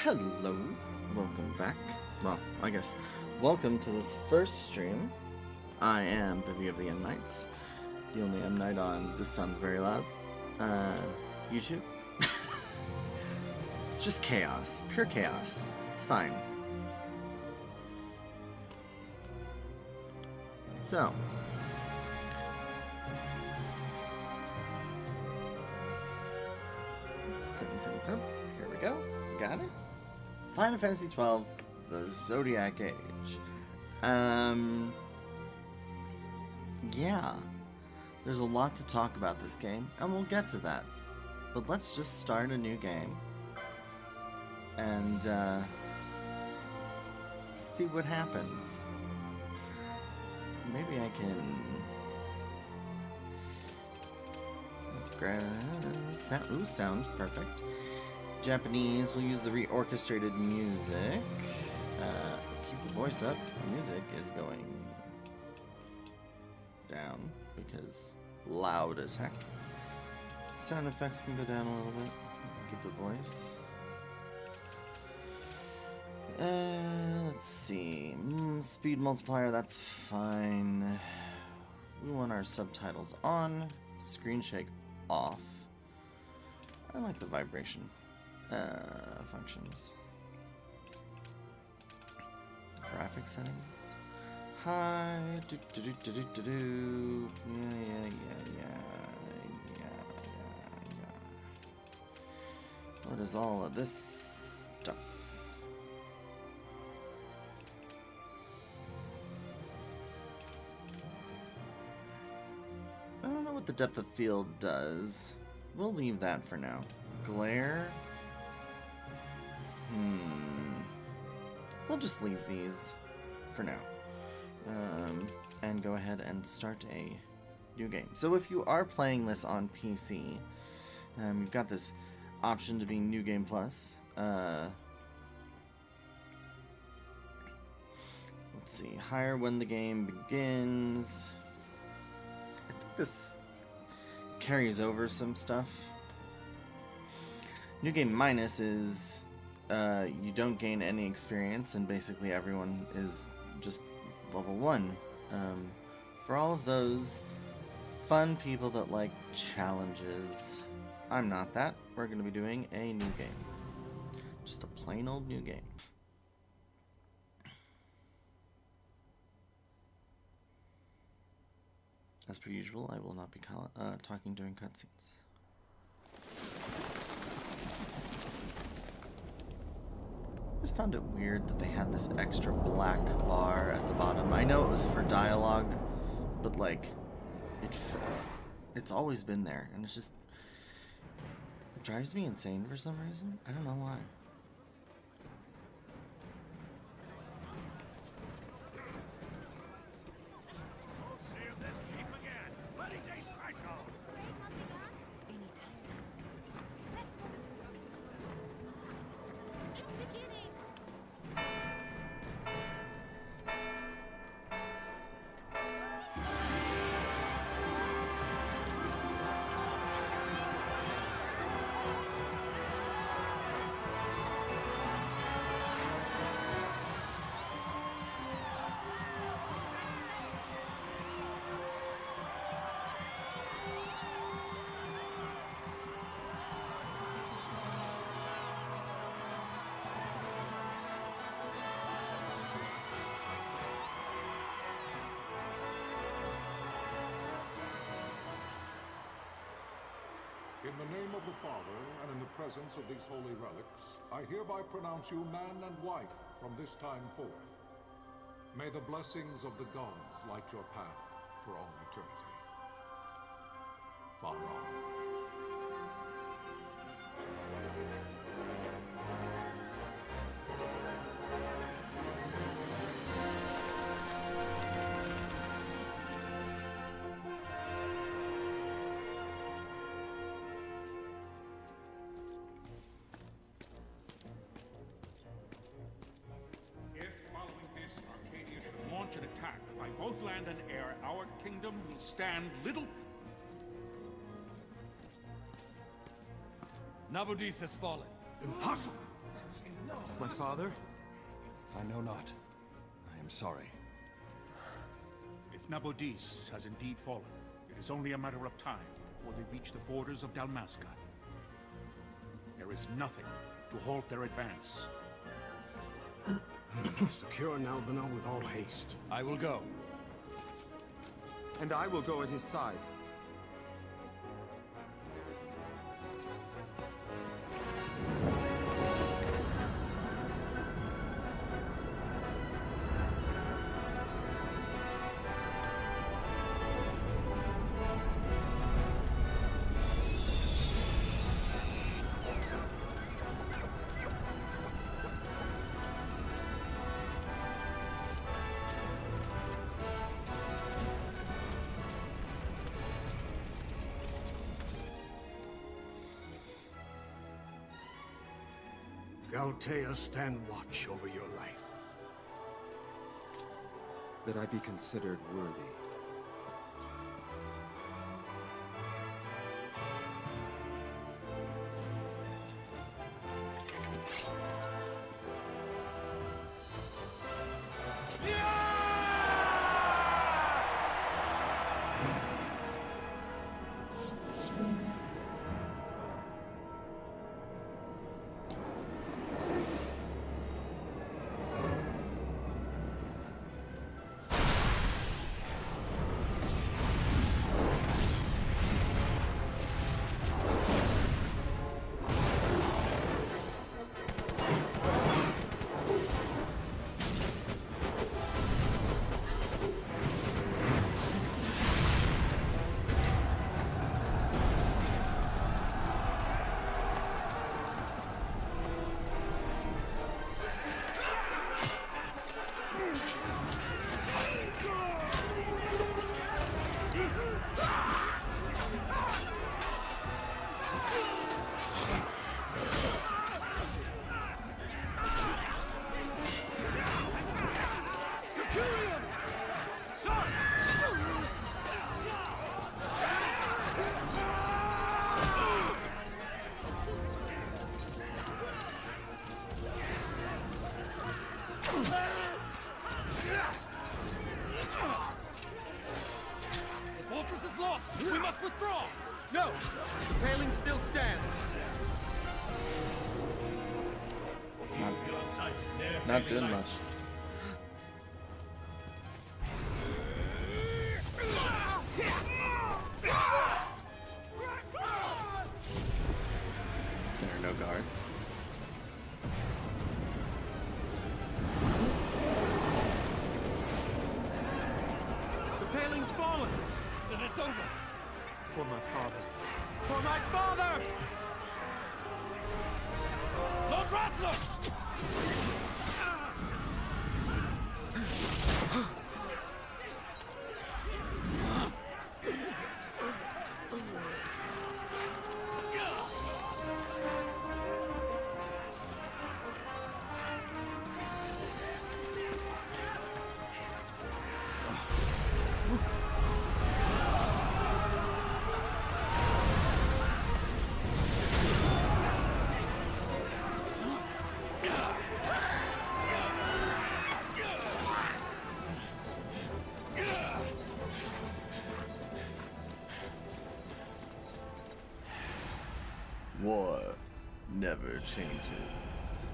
Hello, welcome back. Well, I guess, welcome to this first stream. I am Vivi of the M Nights, the only M Night on This Sounds Very Loud YouTube. It's just chaos, pure chaos. It's fine. So, setting things up. Here we go. Got it. Final Fantasy XII, the Zodiac Age. Yeah. There's a lot to talk about this game, and we'll get to that. But let's just start a new game. And, see what happens. Maybe I can... Let's grab... Ooh, sound. Perfect. Japanese, we'll use the reorchestrated music. Keep the voice up. The music is going down because loud as heck. Sound effects can go down a little bit. Keep the voice. Let's see. Speed multiplier, that's fine. We want our subtitles on. Screen shake off. I like the vibration. Functions. Graphic settings. Hi. Yeah. What is all of this stuff? I don't know what the depth of field does. We'll leave that for now. Glare. We'll just leave these for now. And go ahead and start a new game. So if you are playing this on PC, you've got this option to be New Game Plus. Let's see. Hire when the game begins. I think this carries over some stuff. New Game Minus is you don't gain any experience, and basically everyone is just level 1. For all of those fun people that like challenges, I'm not that. We're going to be doing a new game. Just a plain old new game. As per usual, I will not be talking during cutscenes. I just found it weird that they had this extra black bar at the bottom. I know it was for dialogue, but like, it's always been there, and it drives me insane for some reason. I don't know why. In the name of the Father, and in the presence of these holy relics, I hereby pronounce you man and wife from this time forth. May the blessings of the gods light your path for all eternity. Far on. An attack by both land and air, our kingdom will stand little. Nabudis has fallen. Impossible! My father? I know not. I am sorry. If Nabodis has indeed fallen, it is only a matter of time before they reach the borders of Dalmasca. There is nothing to halt their advance. Secure Nalbina with all haste. I will go. And I will go at his side. Galtea, stand watch over your life. That I be considered worthy. We must withdraw! No! The paling still stands! Not doing much. There are no guards. The paling's fallen! Then it's over! For my father. For my father! Lord Raslos! War never changes.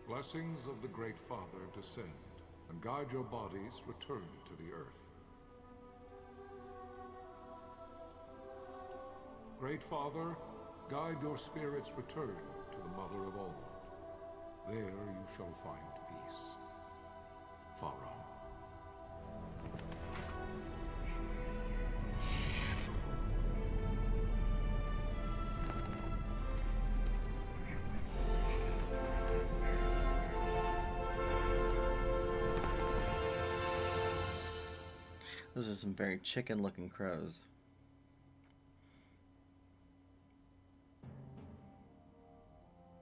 Blessings of the Great Father descend, and guide your bodies return to the earth. Great Father, guide your spirits return to the Mother of all. There you shall find peace. Pharaoh. Those are some very chicken-looking crows.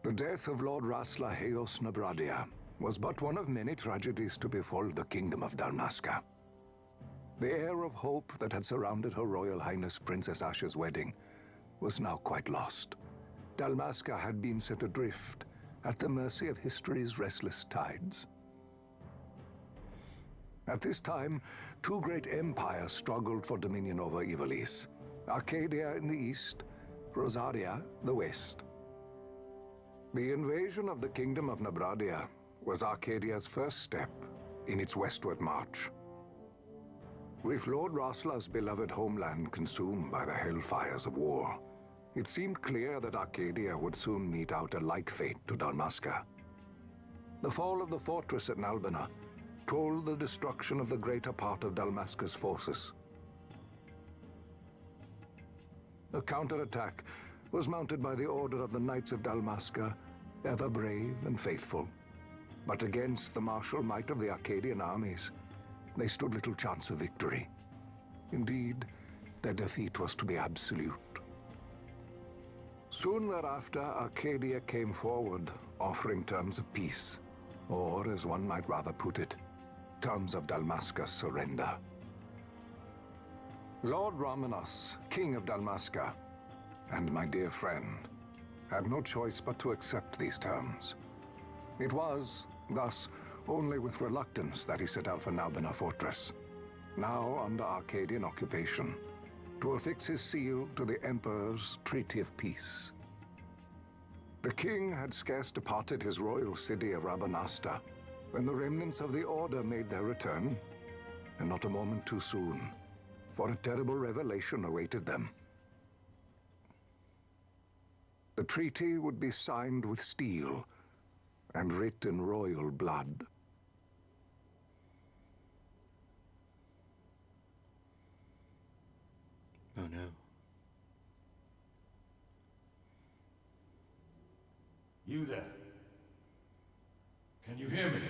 The death of Lord Rasla Heos Nabradia was but one of many tragedies to befall the Kingdom of Dalmasca. The air of hope that had surrounded Her Royal Highness Princess Asha's wedding was now quite lost. Dalmasca had been set adrift at the mercy of history's restless tides. At this time, two great empires struggled for dominion over Ivalice. Arcadia in the east, Rosaria the west. The invasion of the Kingdom of Nabradia was Arcadia's first step in its westward march. With Lord Rasla's beloved homeland consumed by the hellfires of war, it seemed clear that Arcadia would soon mete out a like fate to Dalmasca. The fall of the fortress at Nalbina told the destruction of the greater part of Dalmasca's forces. A counterattack was mounted by the order of the Knights of Dalmasca, ever brave and faithful. But against the martial might of the Arcadian armies, they stood little chance of victory. Indeed, their defeat was to be absolute. Soon thereafter, Arcadia came forward, offering terms of peace, or, as one might rather put it, terms of Dalmasca's surrender. Lord Ramenas, King of Dalmasca, and my dear friend, had no choice but to accept these terms. It was, thus, only with reluctance that he set out for Nalbina Fortress, now under Arcadian occupation, to affix his seal to the Emperor's Treaty of Peace. The king had scarce departed his royal city of Rabanasta when the remnants of the Order made their return, and not a moment too soon, for a terrible revelation awaited them. The treaty would be signed with steel and writ in royal blood. Oh no. You there? Can you hear me?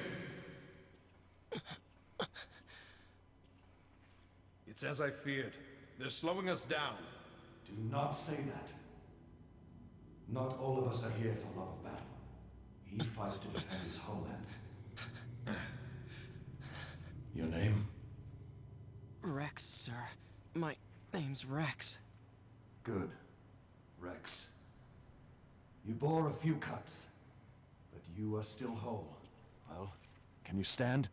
It's as I feared. They're slowing us down. Do not say that. Not all of us are here for love of battle. He fights to defend his homeland. Your name? Rex, sir. My name's Rex. Good. Rex. You bore a few cuts, but you are still whole. Well, can you stand?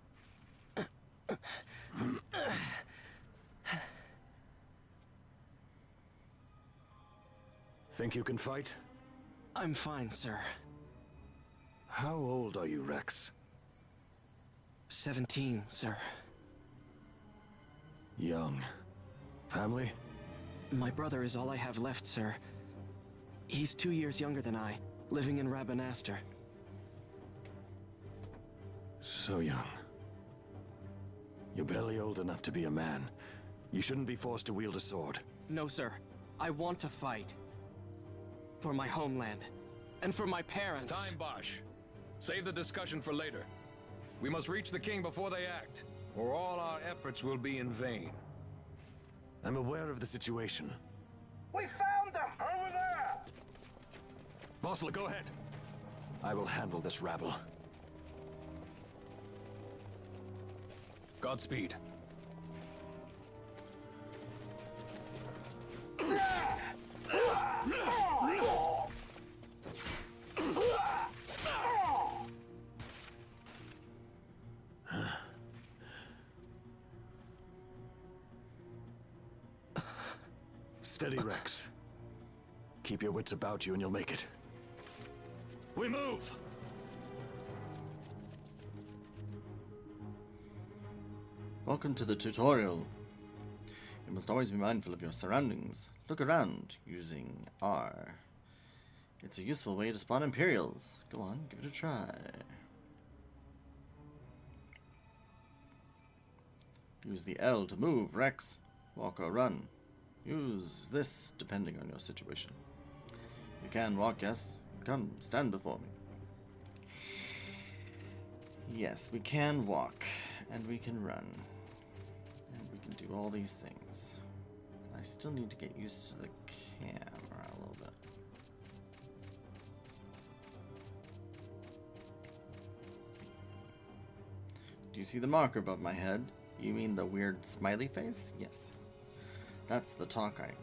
Think you can fight? I'm fine, sir. How old are you, Rex? 17, sir. Young. Family? My brother is all I have left, sir. He's 2 years younger than I, living in Rabanastre. So young. You're barely old enough to be a man. You shouldn't be forced to wield a sword. No, sir. I want to fight. For my homeland. And for my parents. It's time, Bosch. Save the discussion for later. We must reach the king before they act, or all our efforts will be in vain. I'm aware of the situation. We found them! Over there! Vossler, go ahead. I will handle this rabble. Godspeed. Steady, Rex. Keep your wits about you and you'll make it. We move! Welcome to the tutorial. You must always be mindful of your surroundings. Look around using R. It's a useful way to spawn Imperials. Go on, give it a try. Use the L to move, Rex. Walk or run. Use this depending on your situation. You can walk, yes. Come, stand before me. Yes, we can walk, and we can run. And we can do all these things. I still need to get used to the camera a little bit. you see the marker above my head? You mean the weird smiley face? Yes. That's the talk icon.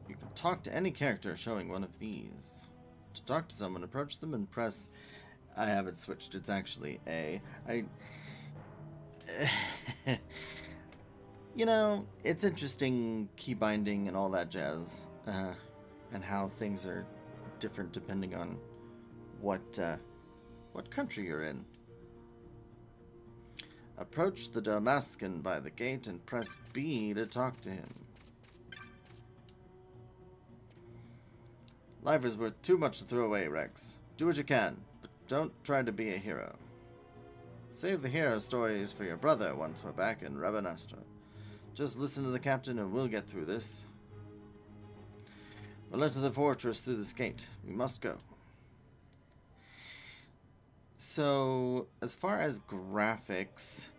You can talk to any character showing one of these. To talk to someone, approach them and press... I have it switched. It's actually A. You know, it's interesting key binding and all that jazz. And how things are different depending on what country you're in. Approach the Damascan by the gate and press B to talk to him. Life is worth too much to throw away, Rex. Do what you can, but don't try to be a hero. Save the hero stories for your brother once we're back in Rabanastra. Just listen to the captain and we'll get through this. We'll enter the fortress through this gate. We must go. So, as far as graphics,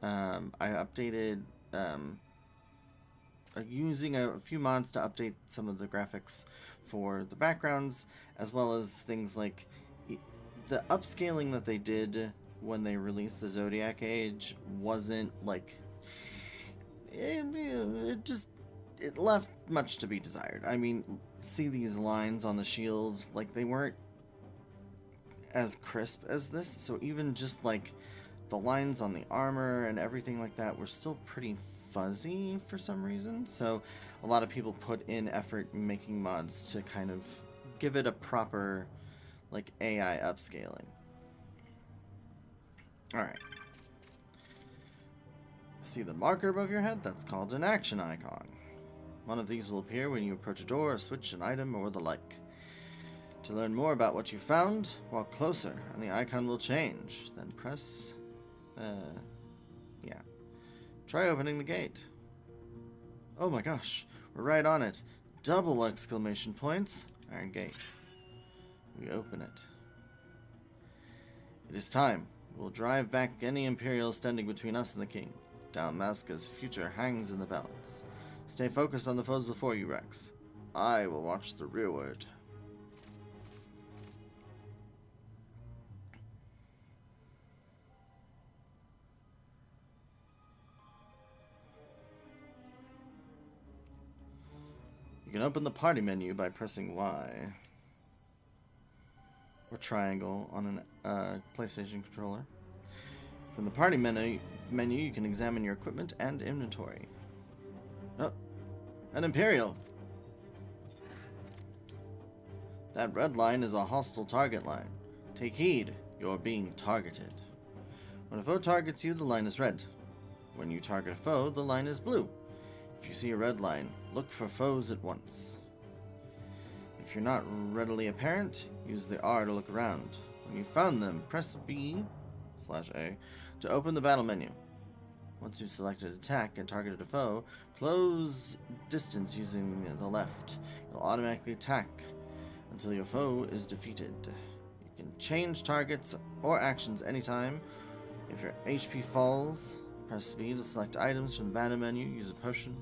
I updated, using a few mods to update some of the graphics for the backgrounds, as well as things like the upscaling that they did when they released the Zodiac Age wasn't like, it left much to be desired. I mean, see these lines on the shield, like they weren't as crisp as this, so even just like the lines on the armor and everything like that were still pretty fuzzy for some reason. So a lot of people put in effort in making mods to kind of give it a proper like AI upscaling. Alright. See the marker above your head? That's called an action icon. One of these will appear when you approach a door, a switch, an item, or the like. To learn more about what you found, walk closer, and the icon will change. Then press... yeah. Try opening the gate. Oh my gosh, we're right on it. Double exclamation points. Iron gate. We open it. It is time. We'll drive back any Imperials standing between us and the King. Dalmasca's future hangs in the balance. Stay focused on the foes before you, Rex. I will watch the rearward. You can open the party menu by pressing Y. Or triangle on a PlayStation controller. From the party menu, you can examine your equipment and inventory. Oh, an Imperial! That red line is a hostile target line. Take heed, you're being targeted. When a foe targets you, the line is red. When you target a foe, the line is blue. If you see a red line, look for foes at once. If you're not readily apparent, use the R to look around. When you've found them, press B/A to open the battle menu. Once you've selected attack and targeted a foe, close distance using the left. You'll automatically attack until your foe is defeated. You can change targets or actions anytime. If your HP falls, press B to select items from the battle menu. Use a potion.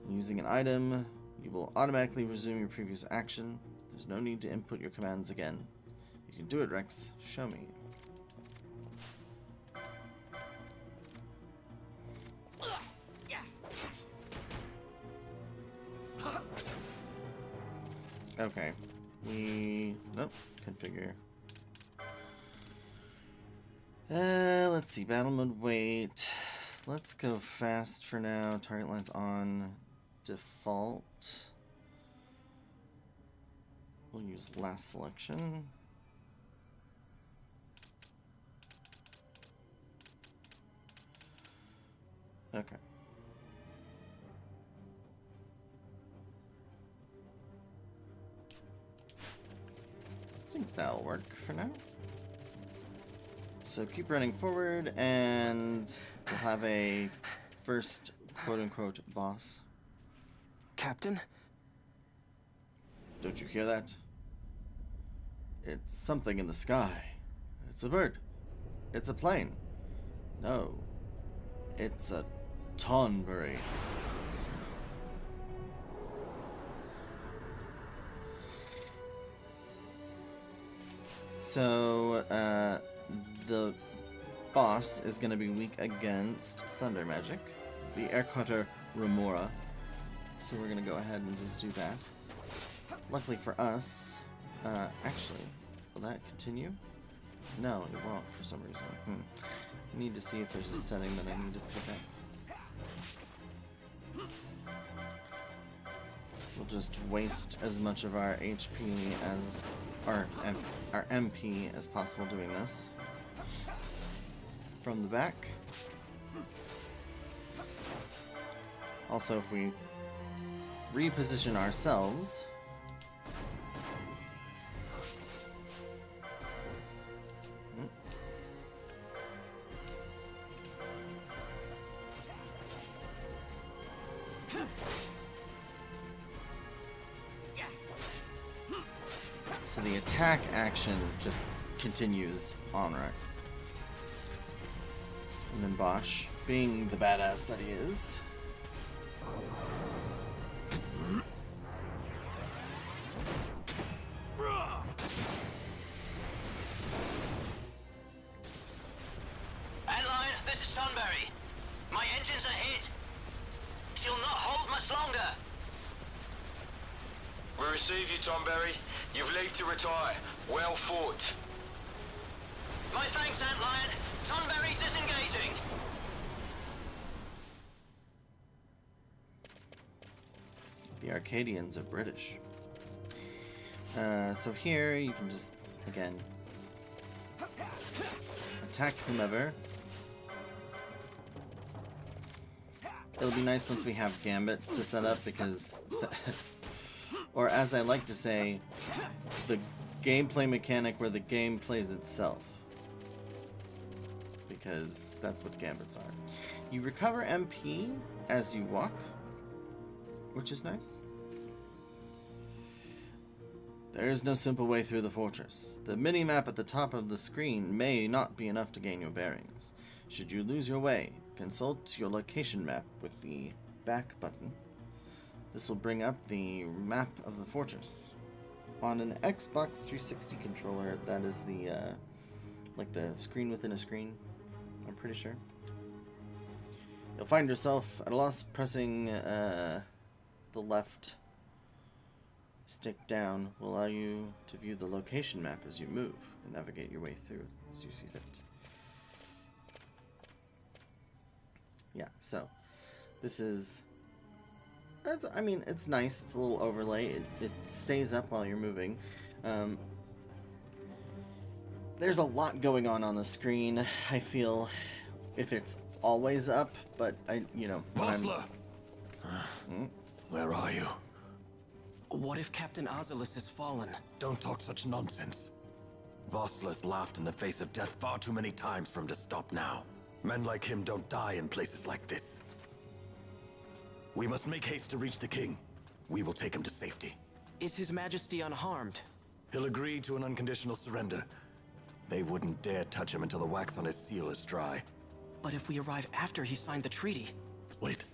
Using an item, you will automatically resume your previous action. There's no need to input your commands again. You can do it, Rex. Show me. Okay. Nope. Configure. Let's see. Battle mode, wait. Let's go fast for now. Target lines on default. We'll use last selection. Okay. I think that'll work for now. So keep running forward, and we'll have a first quote-unquote boss. Captain? Don't you hear that? It's something in the sky. It's a bird. It's a plane. No. It's a Tonberry. So, the boss is going to be weak against thunder magic, the Air Cutter Remora. So we're going to go ahead and just do that. Luckily for us, actually, will that continue? No, it won't for some reason. I need to see if there's a setting that I need to pick up. We'll just waste as much of our HP as our MP as possible doing this. From the back. Also, if we reposition ourselves, so the attack action just continues on, right? And then Bosch, being the badass that he is, Antlion, this is Sunbury. My engines are hit. She'll not hold much longer. We receive you, Tomberry. You've leave to retire. Well fought. My thanks, Antlion. Sunbury disengaging. the Arcadians are British. So here you can just, again, attack whomever. It'll be nice once we have gambits to set up because, or as I like to say, the gameplay mechanic where the game plays itself. Because that's what gambits are. You recover MP as you walk, which is nice. There is no simple way through the fortress. The mini-map at the top of the screen may not be enough to gain your bearings. Should you lose your way, consult your location map with the back button. This will bring up the map of the fortress. On an Xbox 360 controller, that is the, like the screen within a screen, I'm pretty sure. You'll find yourself at a loss pressing the left stick down will allow you to view the location map as you move and navigate your way through as you see fit. Yeah, so this is, I mean, it's nice. It's a little overlay. It stays up while you're moving. There's a lot going on the screen. I feel if it's always up, but you know. Bostler! Where are you? What if Captain Azulis has fallen? Don't talk such nonsense. Vossler's laughed in the face of death far too many times for him to stop now. Men like him don't die in places like this. We must make haste to reach the king. We will take him to safety. Is His Majesty unharmed? He'll agree to an unconditional surrender. They wouldn't dare touch him until the wax on his seal is dry. But if we arrive after he signed the treaty? Wait.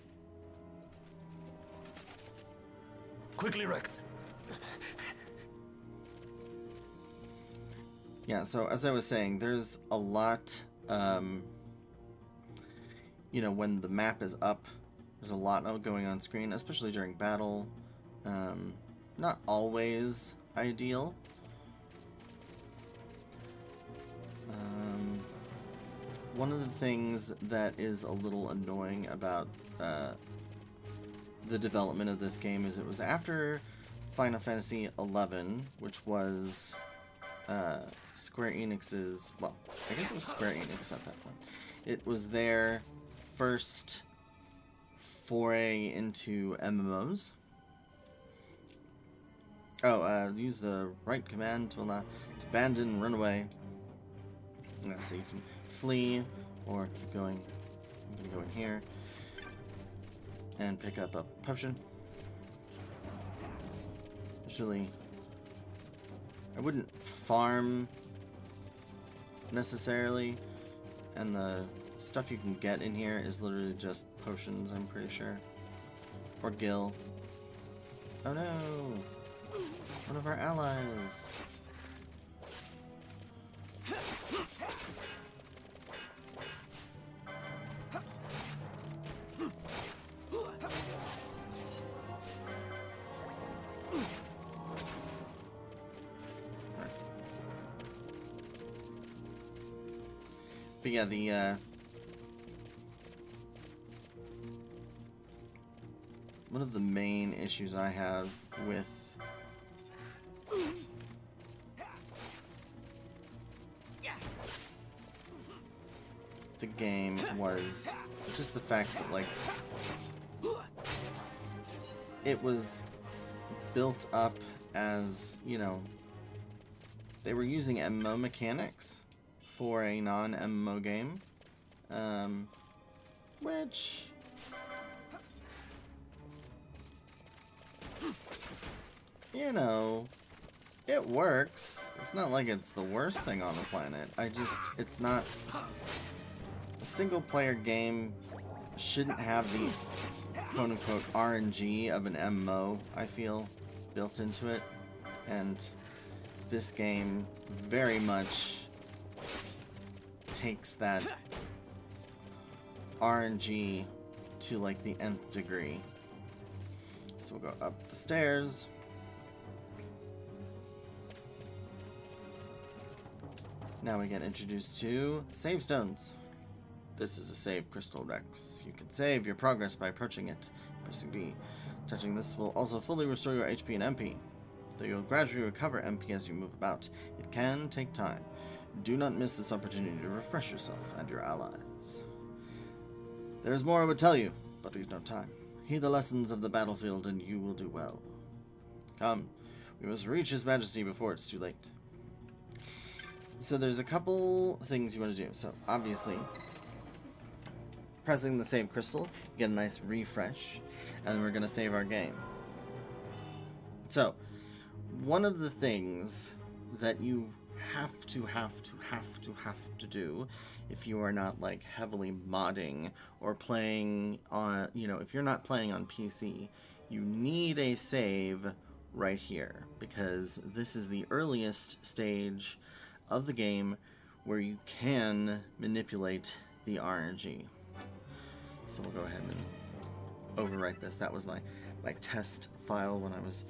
Quickly, Rex. Yeah, so as I was saying, there's a lot, you know, when the map is up, there's a lot going on screen, especially during battle. Not always ideal. One of the things that is a little annoying about the development of this game is it was after Final Fantasy XI, which was Square Enix's, well, I guess it was Square Enix at that point. It was their first foray into MMOs. Oh, use the right command to abandon, run away. Yeah, so you can flee or keep going. I'm gonna go in here and pick up a potion. Usually, I wouldn't farm necessarily, and the stuff you can get in here is literally just potions, I'm pretty sure. Or Gil. Oh no! One of our allies! But yeah, the one of the main issues I have with the game was just the fact that, like, it was built up as, you know, they were using MMO mechanics for a non-MMO game, which, you know, it works. It's not like it's the worst thing on the planet. It's not... A single-player game shouldn't have the quote-unquote RNG of an MMO, I feel, built into it. And this game very much takes that RNG to, like, the nth degree. So we'll go up the stairs. Now we get introduced to save stones. This is a save crystal, Rex. You can save your progress by approaching it, pressing B. Touching this will also fully restore your HP and MP, though you'll gradually recover MP as you move about. It can take time. Do not miss this opportunity to refresh yourself and your allies. There is more I would tell you, but we've no time. Heed the lessons of the battlefield and you will do well. Come, we must reach His Majesty before it's too late. So there's a couple things you want to do. So obviously, pressing the save crystal, you get a nice refresh, and we're going to save our game. So, one of the things that you have to do if you are not, like, heavily modding or playing on, you know, if you're not playing on PC, you need a save right here, because this is the earliest stage of the game where you can manipulate the RNG. So we'll go ahead and overwrite this. That was my test file when I was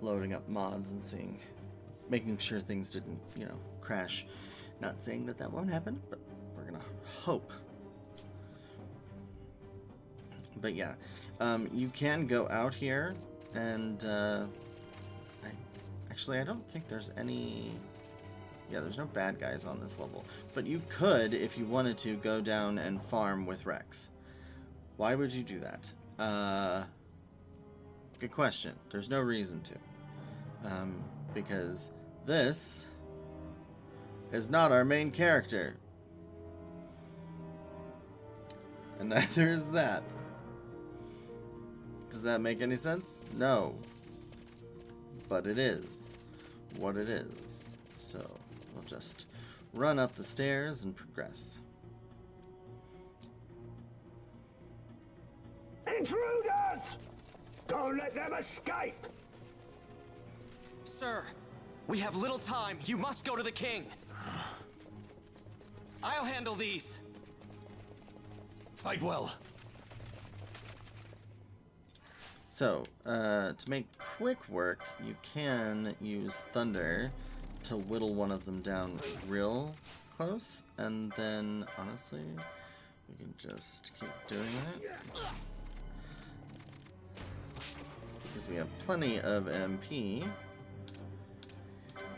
loading up mods and making sure things didn't, you know, crash. Not saying that won't happen, but we're gonna hope. But yeah, you can go out here and I don't think there's any. Yeah, there's no bad guys on this level, but you could, if you wanted to, go down and farm with Rex. Why would you do that? Good question. There's no reason to. Because this is not our main character. And neither is that. Does that make any sense? No. But it is what it is. So we'll just run up the stairs and progress. Intruders! Don't let them escape! Sir, we have little time. You must go to the king. I'll handle these. Fight well. So, to make quick work, you can use Thunder to whittle one of them down real close, and then, honestly, we can just keep doing it. Because we have plenty of MP,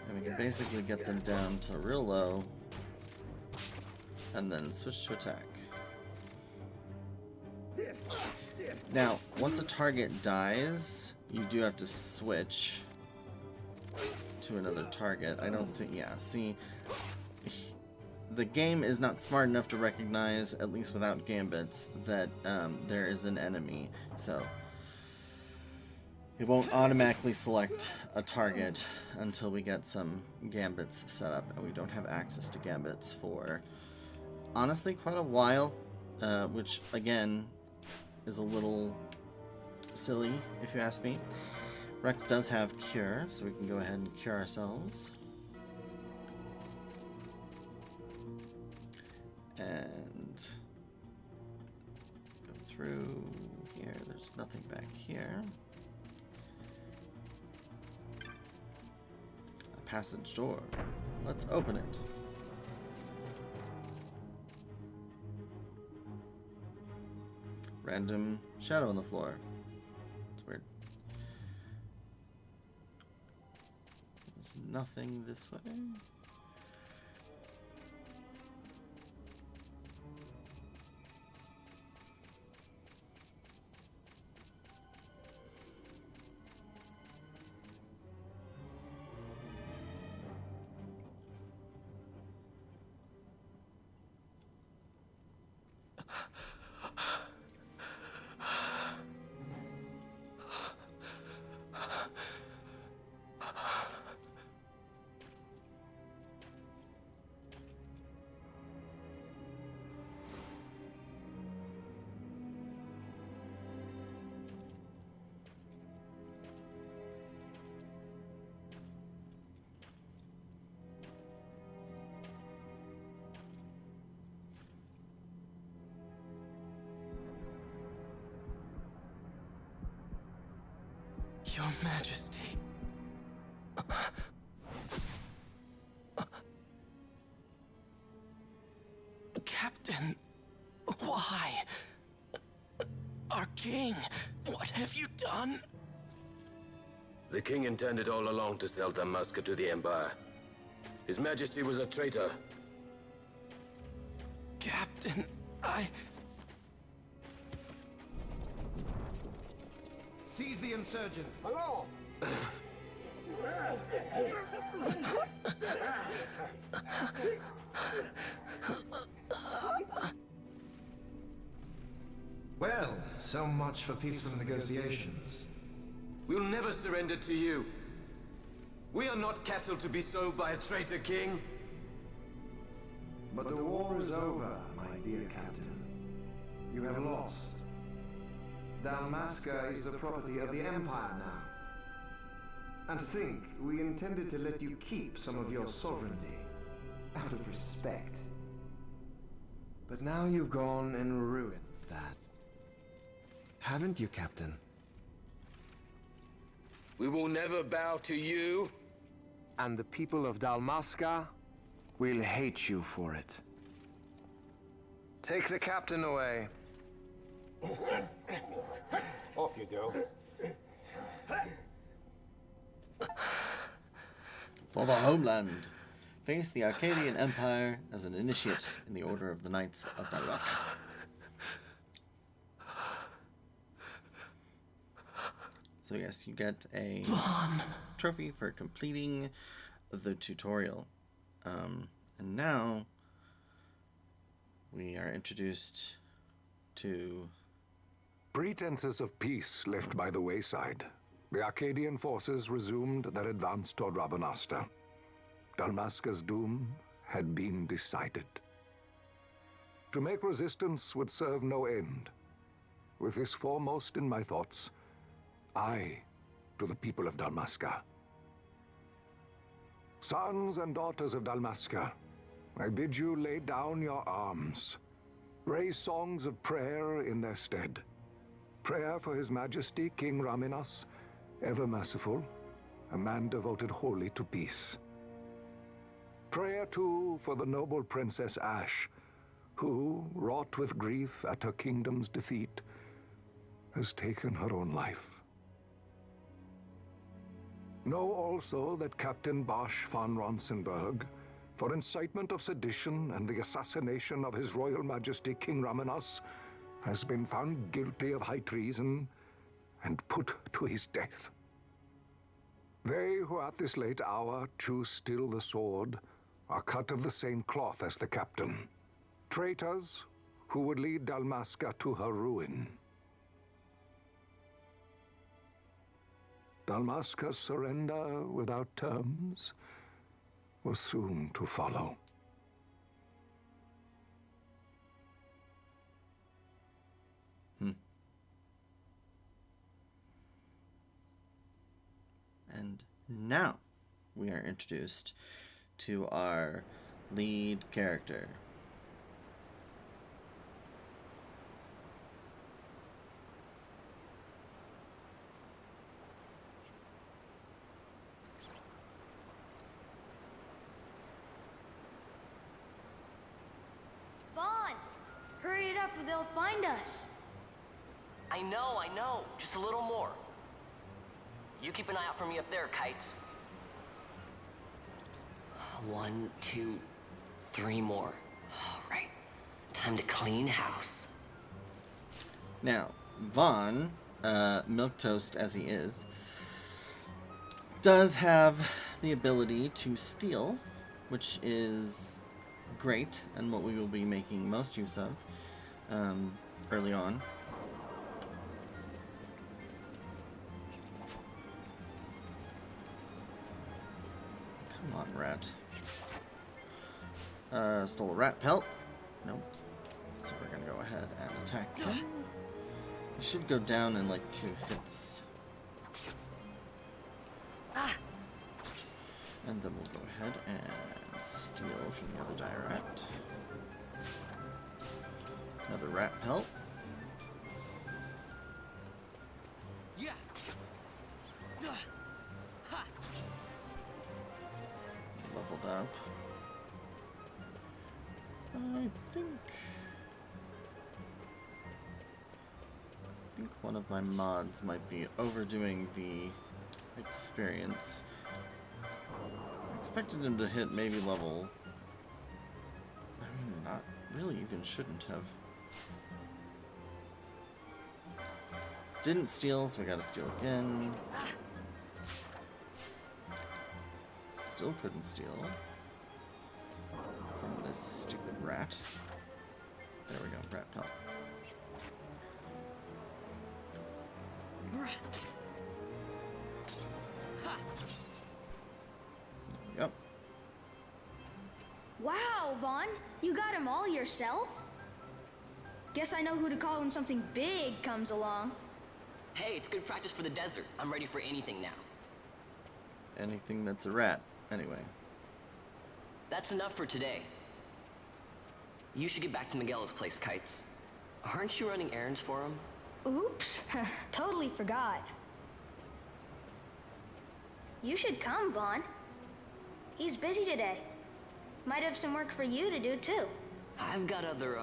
and we can basically get them down to real low, and then switch to attack. Now, once a target dies, you do have to switch to another target. I don't think, yeah, see, the game is not smart enough to recognize, at least without gambits, that there is an enemy, so it won't automatically select a target until we get some gambits set up, and we don't have access to gambits for, honestly, quite a while, which, again, is a little silly, if you ask me. Rex does have Cure, so we can go ahead and cure ourselves. And go through here. There's nothing back here. A passage door. Let's open it. random shadow on the floor. It's weird. There's nothing this way. Your Majesty. Captain, why? Our king, what have you done? The king intended all along to sell Dalmasca to the Empire. His Majesty was a traitor. Captain, Seize the insurgent. Hello! Well, so much for peaceful negotiations. We'll never surrender to you. We are not cattle to be sold by a traitor king. But the war is over, my dear Captain. You have lost. Dalmasca is the property of the Empire now. And to think, we intended to let you keep some of your sovereignty, out of respect. But now you've gone and ruined that. Haven't you, Captain? We will never bow to you. And the people of Dalmasca will hate you for it. Take the captain away. Off you go. For the homeland, face the Arcadian Empire as an initiate in the Order of the Knights of Dalmasca. So yes, you get a trophy for completing the tutorial. And now we are introduced to Pretenses of peace left by the wayside, the Arcadian forces resumed their advance toward Rabanasta. Dalmasca's doom had been decided. To make resistance would serve no end. With this foremost in my thoughts, I to the people of Dalmasca. Sons and daughters of Dalmasca, I bid you lay down your arms. Raise songs of prayer in their stead. Prayer for His Majesty King Raminas, ever merciful, a man devoted wholly to peace. Prayer, too, for the noble Princess Ash, who, wrought with grief at her kingdom's defeat, has taken her own life. Know also that Captain Bosch von Ronsenberg, for incitement of sedition and the assassination of His Royal Majesty King Raminas, has been found guilty of high treason and put to his death. They who at this late hour choose still the sword are cut of the same cloth as the captain. Traitors who would lead Dalmasca to her ruin. Dalmasca's surrender without terms was soon to follow. And now we are introduced to our lead character. Vaughn! Hurry it up or they'll find us! I know. Just a little more. You keep an eye out for me up there, Kites. 1, 2, 3 more. All right. Time to clean house. Now, Vaughn, milquetoast as he is, does have the ability to steal, which is great and what we will be making most use of early on. Come on, rat. Stole a rat pelt. Nope. So we're gonna go ahead and attack him. He should go down in like 2 hits. And then we'll go ahead and steal from the other dire rat. Another rat pelt. Yeah. Leveled up. I think one of my mods might be overdoing the experience. I expected him to hit maybe level... I mean, not really even shouldn't have. Didn't steal, so we gotta steal again. Still couldn't steal. From this stupid rat. There we go, rat pelt. Yep. Wow, Vaughn, you got him all yourself? Guess I know who to call when something big comes along. Hey, it's good practice for the desert. I'm ready for anything now. Anything that's a rat, anyway. That's enough for today. You should get back to Miguel's place, Kites. Aren't you running errands for him? Oops, totally forgot. You should come, Vaughn. He's busy today. Might have some work for you to do, too. I've got other,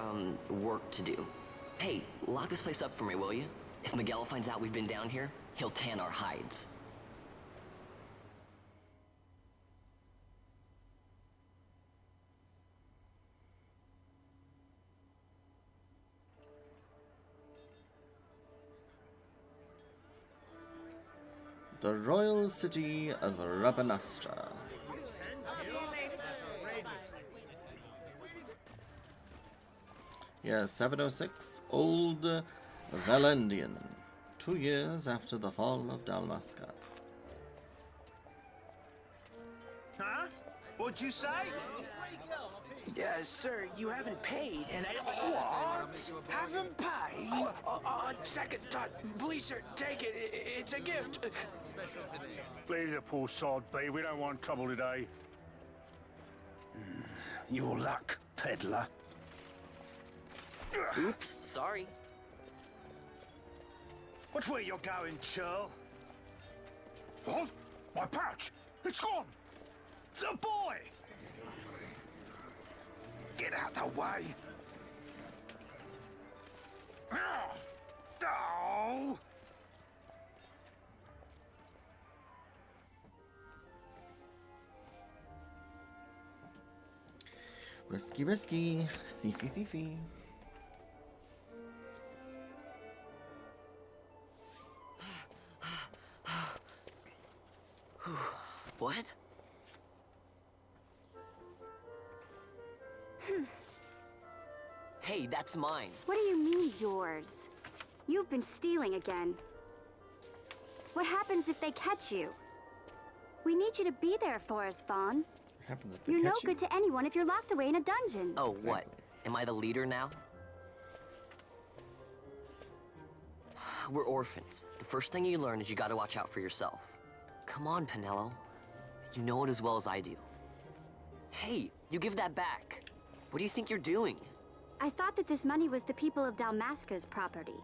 work to do. Hey, lock this place up for me, will you? If Miguel finds out we've been down here, he'll tan our hides. The royal city of Rabanastra. Yeah, 706, Old Valendian. 2 years after the fall of Dalmasca. Huh? What'd you say? Sir, you haven't paid, and I... What? Haven't paid? On second thought, please, sir, take it. It's a gift. Leave the poor sod be. We don't want trouble today. Your luck, peddler. Oops, sorry. Watch where you're going, churl. What? My pouch! It's gone! The boy! Get out the way. Oh! Risky, risky. Thiefy, thiefy. What? Hey, that's mine. What do you mean, yours? You've been stealing again. What happens if they catch you? We need you to be there for us, Vaughn. What happens if they You're no catch you? good to anyone if you're locked away in a dungeon. Oh, what? Am I the leader now? We're orphans. The first thing you learn is you gotta watch out for yourself. Come on, Pinello. You know it as well as I do. Hey, you give that back. What do you think you're doing? I thought that this money was the people of Dalmasca's property.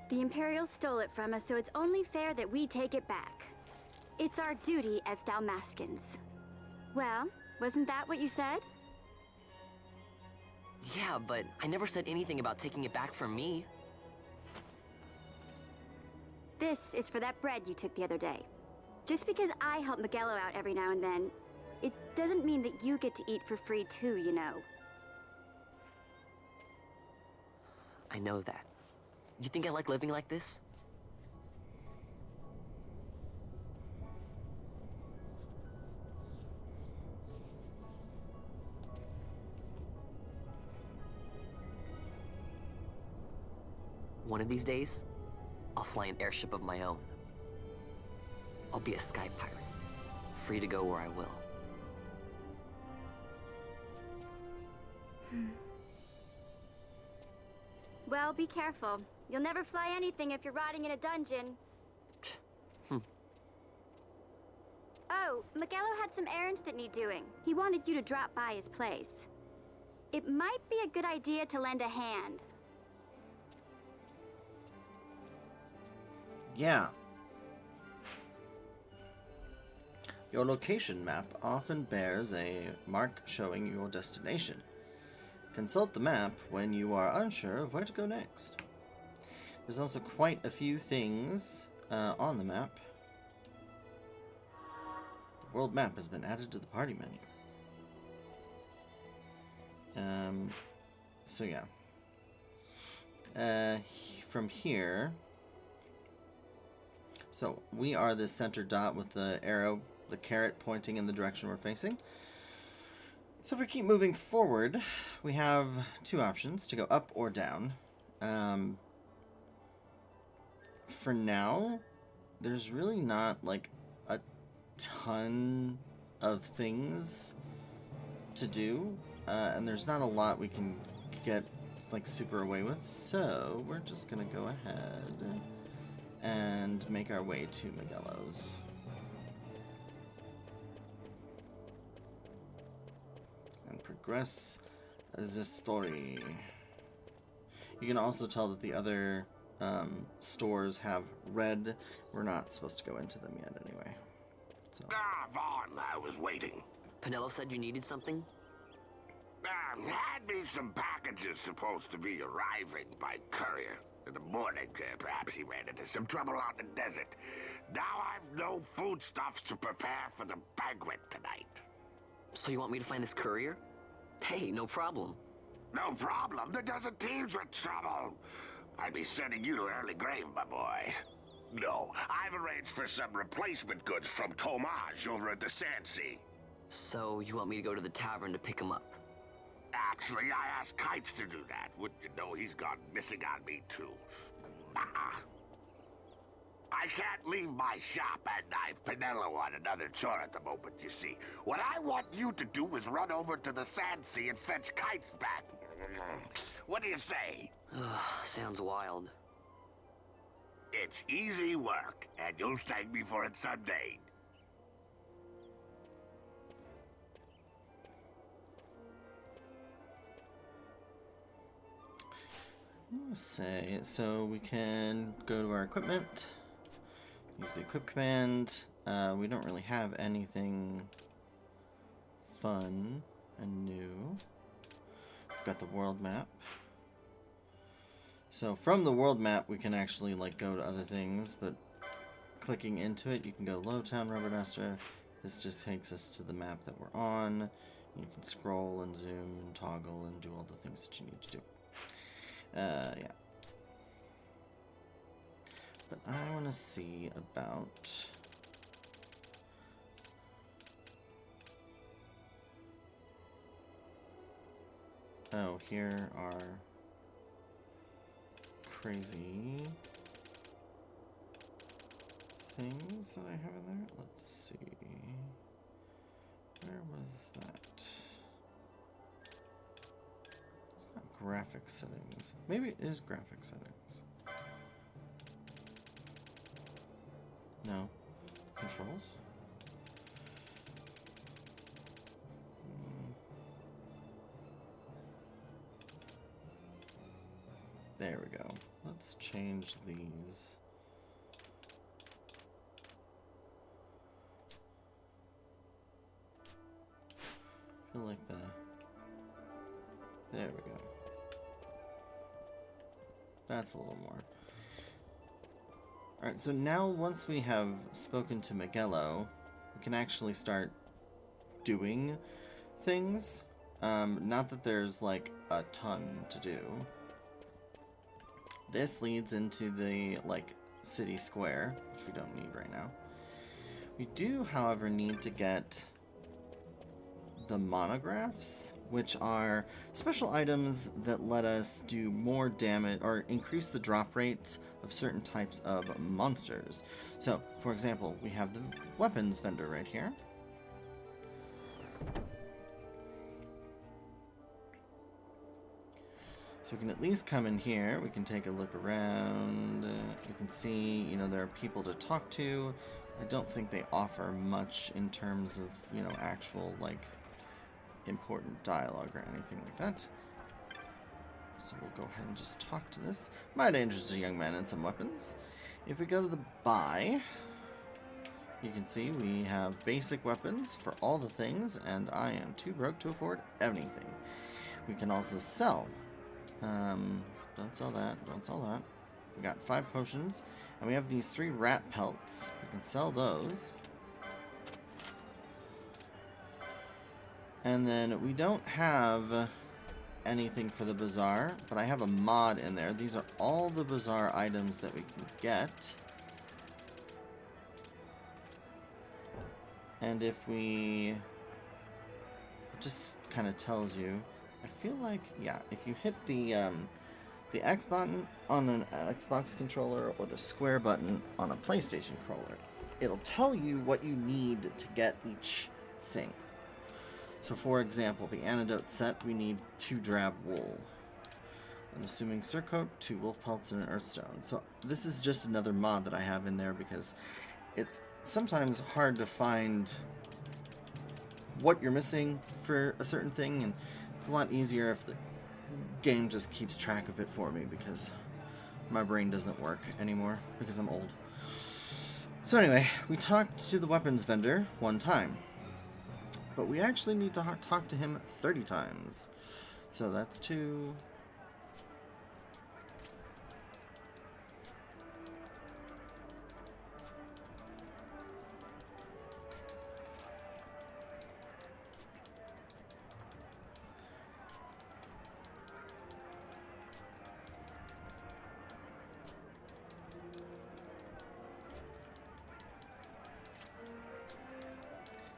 The Imperials stole it from us, so it's only fair that we take it back. It's our duty as Dalmascans. Well, wasn't that what you said? Yeah, but I never said anything about taking it back from me. This is for that bread you took the other day. Just because I help Miguelo out every now and then, it doesn't mean that you get to eat for free too, you know. I know that. You think I like living like this? One of these days, I'll fly an airship of my own. I'll be a sky pirate, free to go where I will. Well, be careful. You'll never fly anything if you're rotting in a dungeon. Oh, Miguelo had some errands that need doing. He wanted you to drop by his place. It might be a good idea to lend a hand. Yeah. Your location map often bears a mark showing your destination. Consult the map when you are unsure of where to go next. There's also quite a few things on the map. The world map has been added to the party menu. So yeah. From here... So, we are the center dot with the arrow, the carrot pointing in the direction we're facing. So if we keep moving forward, we have two options, to go up or down. For now, there's really not, like, a ton of things to do. And there's not a lot we can get, like, super away with. So, we're just gonna go ahead and make our way to Miguelo's. And progress this story. You can also tell that the other stores have red. We're not supposed to go into them yet anyway. So. Ah, Vaughn, I was waiting. Penelo said you needed something? Had me some packages supposed to be arriving by courier. In the morning, perhaps he ran into some trouble out in the desert. Now I've no foodstuffs to prepare for the banquet tonight. So you want me to find this courier? Hey, no problem. No problem. The desert teems with trouble. I'd be sending you to early grave, my boy. No, I've arranged for some replacement goods from Tomage over at the Sandsea. So you want me to go to the tavern to pick him up? Actually, I asked Kites to do that. Wouldn't you know he's gone missing on me, too. I can't leave my shop, and I've Penelo on another chore at the moment, you see. What I want you to do is run over to the Sandsea and fetch Kites back. What do you say? Sounds wild. It's easy work, and you'll thank me for it someday. Let's say, so we can go to our equipment, use the equip command. We don't really have anything fun and new. We've got the world map. So from the world map we can actually like go to other things, but clicking into it you can go Lowtown Rubber Duster. This just takes us to the map that we're on. You can scroll and zoom and toggle and do all the things that you need to do. Yeah. But I want to see about... Oh, here are crazy things that I have in there. Let's see. Where was that? Graphic settings. Maybe it is graphic settings. No. Controls? There we go. Let's change these. I feel like the... There we go. That's a little more. Alright, so now once we have spoken to Miguelo, we can actually start doing things. Not that there's like a ton to do. This leads into the like city square, which we don't need right now. We do, however, need to get the monographs, which are special items that let us do more damage or increase the drop rates of certain types of monsters. So, for example, we have the weapons vendor right here. So we can at least come in here, we can take a look around, we can see, you know, there are people to talk to. I don't think they offer much in terms of, you know, actual, like, important dialogue or anything like that. So we'll go ahead and just talk to this. Might interest a young man in some weapons. If we go to the buy, you can see we have basic weapons for all the things, and I am too broke to afford anything. We can also sell. Don't sell that, don't sell that. We got 5 potions, and we have these 3 rat pelts. We can sell those. And then we don't have anything for the bazaar, but I have a mod in there. These are all the bazaar items that we can get. And if we... It just kind of tells you... I feel like, yeah, if you hit the X button on an Xbox controller or the square button on a PlayStation controller, it'll tell you what you need to get each thing. So for example, the antidote set, we need 2 drab wool. An assuming surcoat, 2 wolf pelts, and an earthstone. So this is just another mod that I have in there because it's sometimes hard to find what you're missing for a certain thing, and it's a lot easier if the game just keeps track of it for me because my brain doesn't work anymore because I'm old. So anyway, we talked to the weapons vendor 1 time. But we actually need to talk to him 30 times. So that's 2.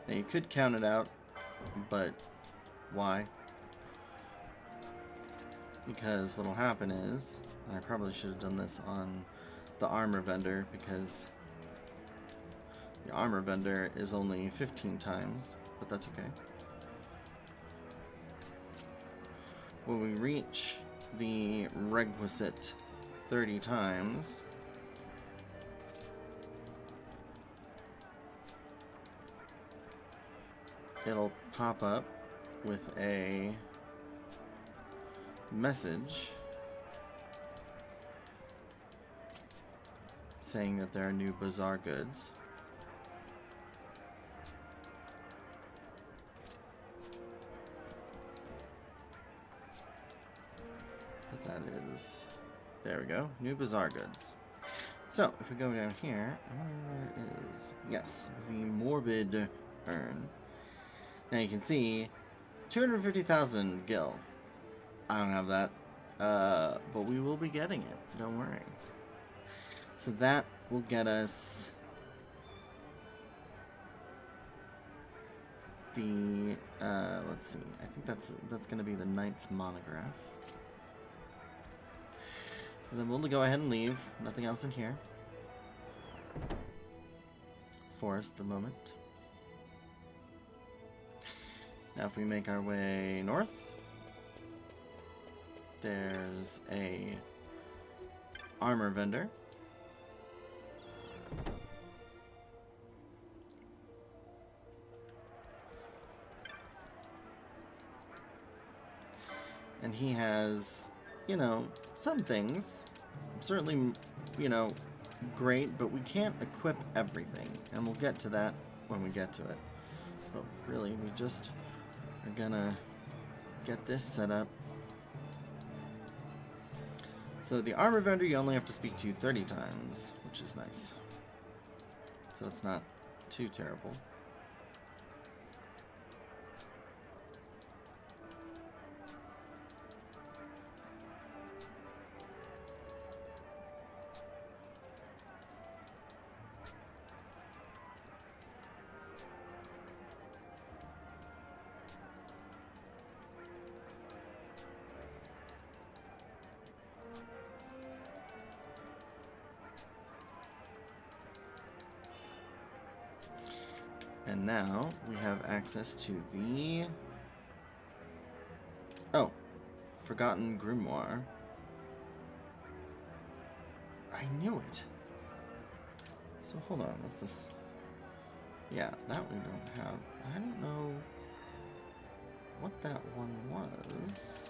Now you could count it out, but why? Because what'll happen is, and I probably should have done this on the armor vendor because the armor vendor is only 15 times, but that's okay. When we reach the requisite 30 times, it'll pop up with a message saying that there are new bazaar goods. But that is, there we go, new bazaar goods. So if we go down here, where is, yes, the morbid urn. Now you can see 250,000 gil. I don't have that, but we will be getting it, don't worry. So that will get us the, let's see, I think that's going to be the Knight's monograph. So then we'll go ahead and leave, nothing else in here for us at the moment. Now if we make our way north, there's a armor vendor. And he has, you know, some things, certainly, you know, great, but we can't equip everything, and we'll get to that when we get to it. But really, we just are gonna get this set up. So the armor vendor you only have to speak to 30 times, which is nice. So it's not too terrible. And now we have access to the... Oh, Forgotten Grimoire. I knew it. So hold on, what's this? Yeah, that we don't have. I don't know what that one was.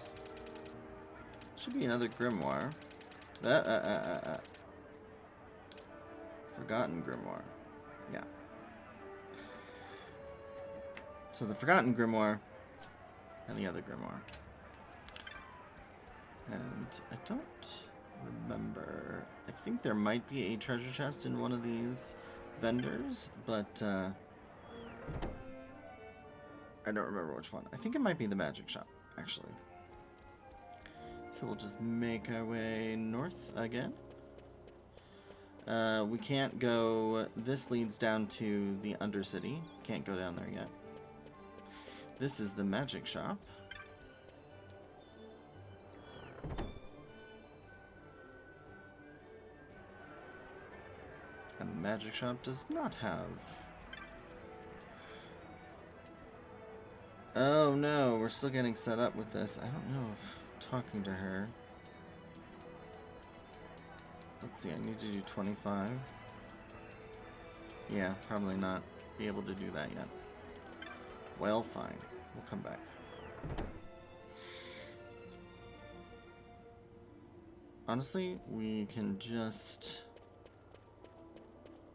Should be another Grimoire. Forgotten Grimoire. Yeah. So the Forgotten Grimoire and the other Grimoire. And I don't remember. I think there might be a treasure chest in one of these vendors, but I don't remember which one. I think it might be the magic shop, actually. So we'll just make our way north again. We can't go... This leads down to the Undercity. Can't go down there yet. This is the magic shop. And the magic shop does not have... Oh no, we're still getting set up with this. I don't know if talking to her... Let's see, I need to do 25. Yeah, probably not be able to do that yet. Well, fine. We'll come back. Honestly, we can just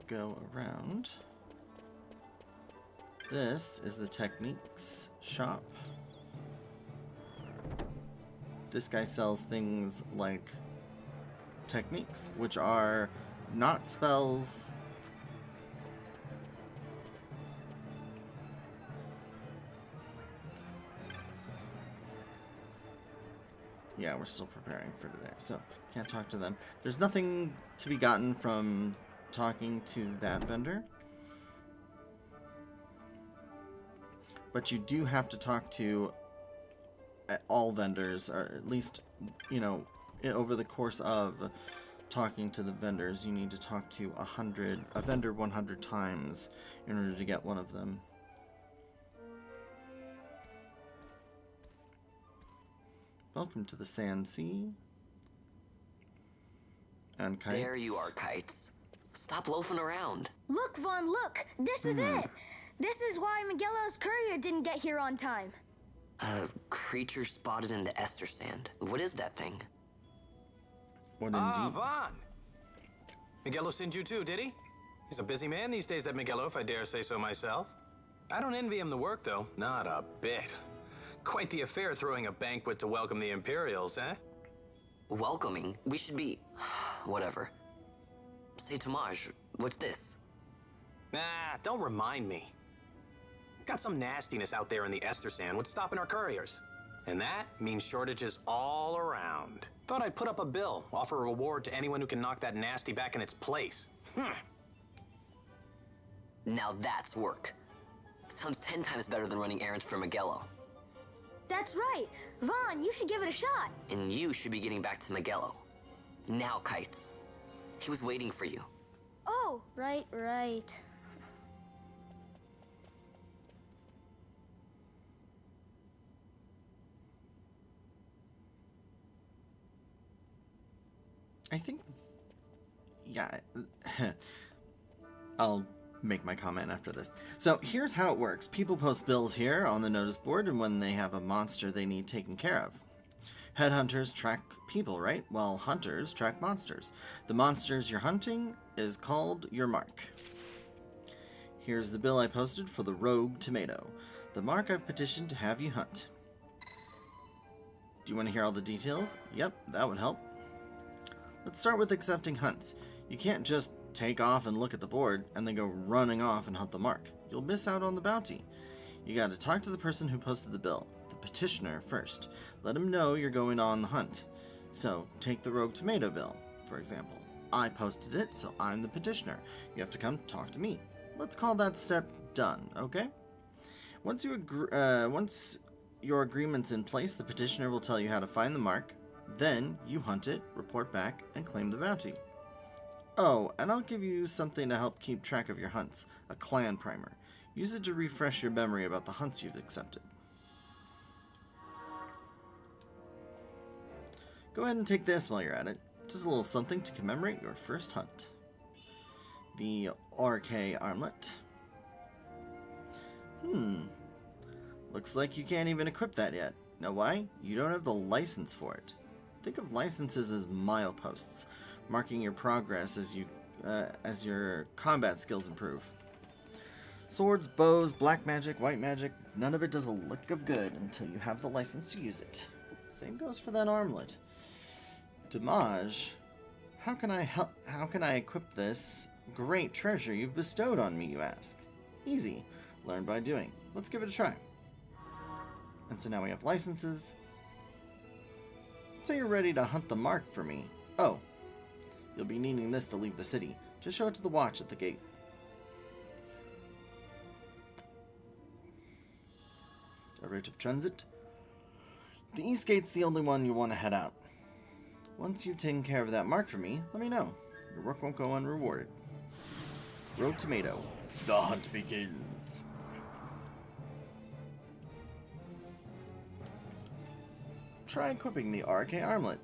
go around. This is the Techniques shop. This guy sells things like techniques, which are not spells. Yeah, we're still preparing for today, so can't talk to them. There's nothing to be gotten from talking to that vendor. But you do have to talk to all vendors, or at least, you know, over the course of talking to the vendors, you need to talk to a vendor 100 times in order to get one of them. Welcome to the Sand Sea. And Kites. There you are, Kites. Stop loafing around. Look, Vaughn, look! This is it! This is why Miguelo's courier didn't get here on time. A creature spotted in the Ester Sand. What is that thing? What indeed? Vaughn! Miguelo sent you too, did he? He's a busy man these days, that Miguelo, if I dare say so myself. I don't envy him the work, though. Not a bit. Quite the affair throwing a banquet to welcome the Imperials, eh? Welcoming? We should be... whatever. Say, Tomaj, what's this? Nah, don't remind me. Got some nastiness out there in the Ester Sand. What's stopping our couriers? And that means shortages all around. Thought I'd put up a bill, offer a reward to anyone who can knock that nasty back in its place. Now that's work. Sounds 10 times better than running errands for Miguelo. That's right. Vaughn, you should give it a shot. And you should be getting back to Miguelo. Now, Kites. He was waiting for you. Oh, right. I think... Yeah. I'll make my comment after this. So here's how it works. People post bills here on the notice board, and when they have a monster they need taken care of. Headhunters track people, right? Well, hunters track monsters. The monsters you're hunting is called your mark. Here's the bill I posted for the rogue tomato. The mark I've petitioned to have you hunt. Do you want to hear all the details? Yep, that would help. Let's start with accepting hunts. You can't just take off and look at the board and then go running off and hunt the mark. You'll miss out on the bounty. You gotta talk to the person who posted the bill, the petitioner, first. Let him know you're going on the hunt. So, take the rogue tomato bill, for example. I posted it, so I'm the petitioner. You have to come talk to me. Let's call that step done, okay? Once your agreement's in place, the petitioner will tell you how to find the mark. Then, you hunt it, report back, and claim the bounty. Oh, and I'll give you something to help keep track of your hunts, a clan primer. Use it to refresh your memory about the hunts you've accepted. Go ahead and take this while you're at it. Just a little something to commemorate your first hunt. The RK armlet. Looks like you can't even equip that yet. Know why? You don't have the license for it. Think of licenses as mileposts, marking your progress as your combat skills improve. Swords, bows, black magic, white magic, none of it does a lick of good until you have the license to use it. Same goes for that armlet. Damage, how can I equip this great treasure you've bestowed on me, you ask? Easy. Learn by doing. Let's give it a try. And so now we have licenses. Say you're ready to hunt the mark for me. Oh, you'll be needing this to leave the city. Just show it to the watch at the gate. A route of transit. The east gate's the only one you want to head out. Once you've taken care of that mark for me, let me know. Your work won't go unrewarded. Rogue Tomato. The hunt begins. Try equipping the RK armlet.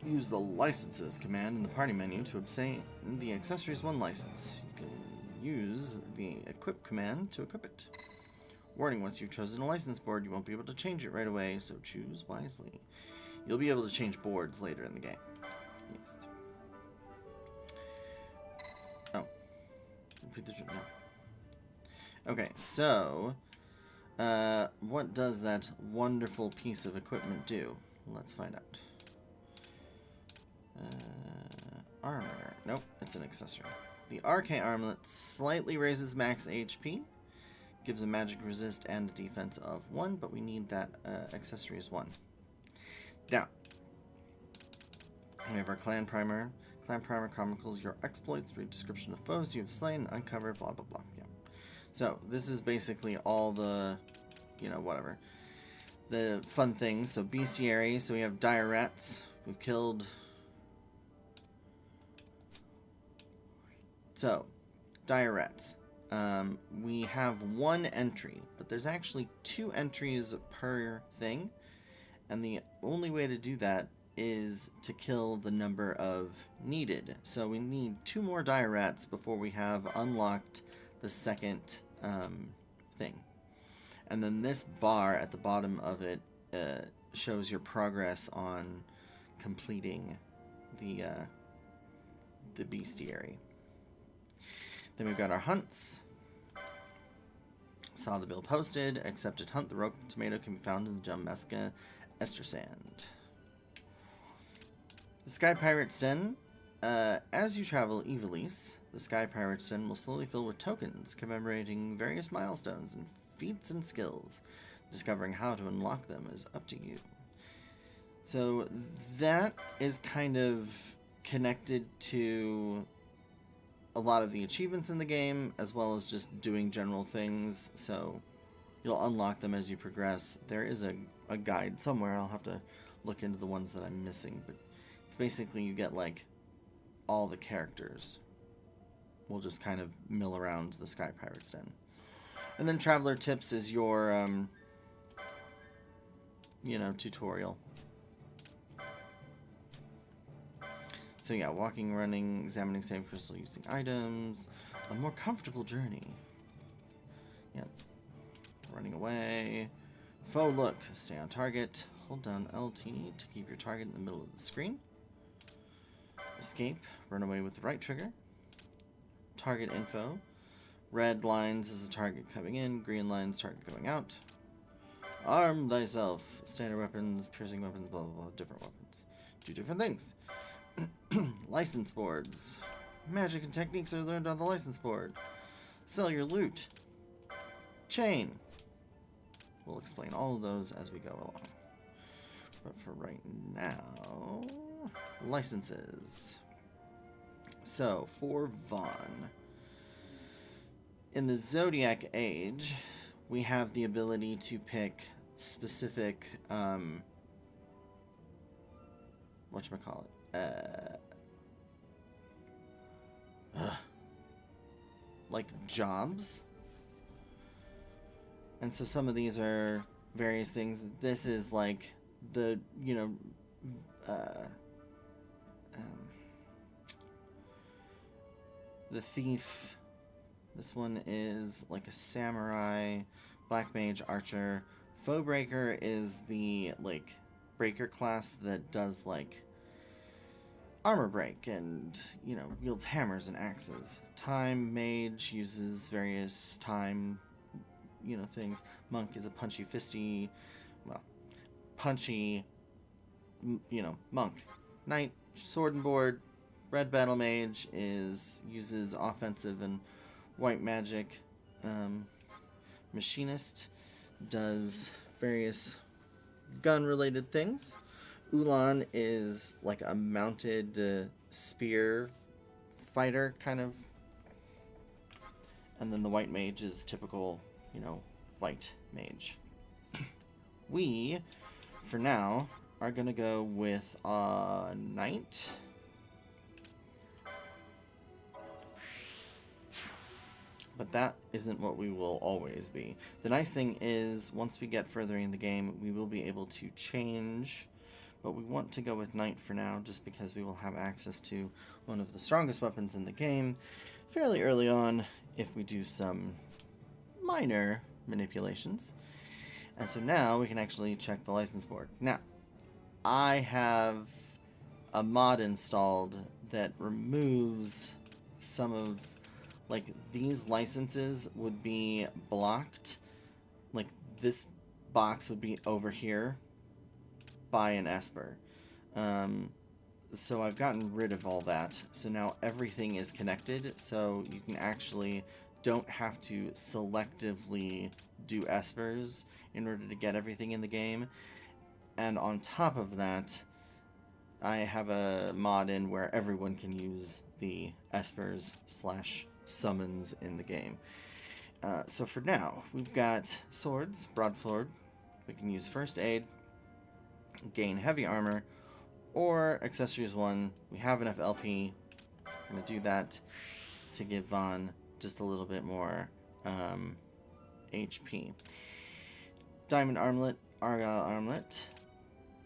Use the licenses command in the party menu to obtain the accessories 1 license. You can use the equip command to equip it. Warning, once you've chosen a license board, you won't be able to change it right away, so choose wisely. You'll be able to change boards later in the game. Yes. Oh. Repeat the no. Okay, so what does that wonderful piece of equipment do? Let's find out. Armor. Nope, it's an accessory. The RK armlet slightly raises max HP, gives a magic resist and a defense of 1, but we need that accessory as 1. Now, we have our clan primer. Clan primer chronicles your exploits, read description of foes you have slain, uncover, blah blah blah. Yeah. So this is basically all the, whatever, the fun things. So bestiary. So we have dire rats. We've killed. So, dire rats. We have 1 entry, but there's actually 2 entries per thing. And the only way to do that is to kill the number of needed. So we need 2 more dire rats before we have unlocked the second thing. And then this bar at the bottom of it shows your progress on completing the bestiary. Then we've got our hunts. Saw the bill posted. Accepted hunt. The rogue tomato can be found in the Dalmasca Ester Sand. The Sky Pirate's Den. As you travel Ivalice, the Sky Pirate's Den will slowly fill with tokens commemorating various milestones and feats and skills. Discovering how to unlock them is up to you. So that is kind of connected to a lot of the achievements in the game, as well as just doing general things, so you'll unlock them as you progress. There is a guide somewhere. I'll have to look into the ones that I'm missing, but it's basically you get like all the characters. We'll just kind of mill around the Sky Pirate's Den. And then Traveler Tips is your tutorial. So yeah, walking, running, examining save crystal, using items, a more comfortable journey. Yeah. Running away. Faux look, stay on target. Hold down LT to keep your target in the middle of the screen. Escape, run away with the right trigger. Target info. Red lines is the target coming in, green lines target going out. Arm thyself. Standard weapons, piercing weapons, blah blah blah, different weapons. Do different things. License boards. Magic and techniques are learned on the license board. Sell your loot. Chain. We'll explain all of those as we go along. But for right now, licenses. So, for Vaughn, in the Zodiac Age, we have the ability to pick specific, whatchamacallit, like jobs. And so some of these are various things. This is like the, you know, the thief. This one is like a samurai, black mage, archer. Foe breaker is the like breaker class that does like armor break and, you know, wields hammers and axes. Time mage uses various time, you know, things. Monk is a punchy fisty, well, punchy, you know, monk. Knight, sword and board. Red battle mage uses offensive and white magic. Machinist does various gun related things. Ulan is like a mounted spear fighter kind of. And then the white mage is typical, you know, white mage. We, for now, are going to go with knight. But that isn't what we will always be. The nice thing is, once we get further in the game, we will be able to change. But we want to go with knight for now, just because we will have access to one of the strongest weapons in the game fairly early on if we do some minor manipulations. And so now we can actually check the license board. Now, I have a mod installed that removes some of, like, these licenses would be blocked. Like, this box would be over here by an Esper. So I've gotten rid of all that. So now everything is connected, so you can actually don't have to selectively do Espers in order to get everything in the game. And on top of that, I have a mod in where everyone can use the Espers / summons in the game. So for now, we've got swords, broadsword. We can use first aid, gain heavy armor, or accessories 1. We have enough LP. I'm going to do that to give Vaughn just a little bit more HP. Diamond armlet, Argyle armlet,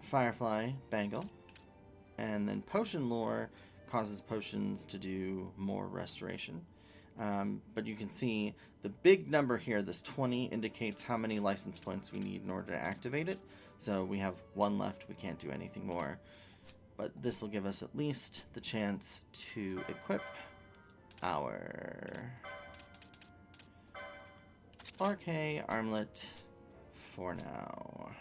Firefly bangle, and then potion lore causes potions to do more restoration. But you can see the big number here, this 20, indicates how many license points we need in order to activate it. So we have 1 left, we can't do anything more. But this will give us at least the chance to equip our RK armlet for now.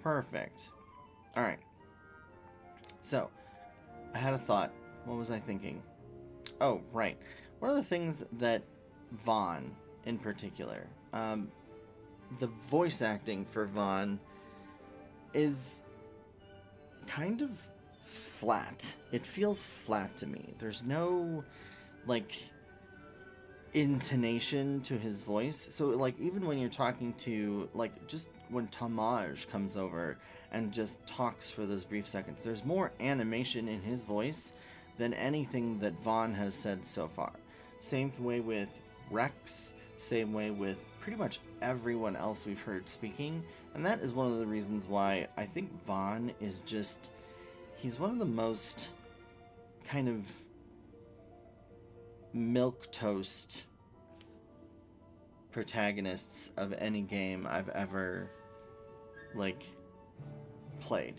Perfect. Alright. So, I had a thought. What was I thinking? Oh, right. One of the things that Vaughn, in particular, the voice acting for Vaughn is kind of flat. It feels flat to me. There's no, like, intonation to his voice. So, like, even when you're talking to, like, just when Tamaj comes over and just talks for those brief seconds, there's more animation in his voice than anything that Vaughn has said so far. Same way with Rex, same way with pretty much everyone else we've heard speaking, and that is one of the reasons why I think Vaughn is just, he's one of the most kind of milquetoast protagonists of any game I've ever, like, played.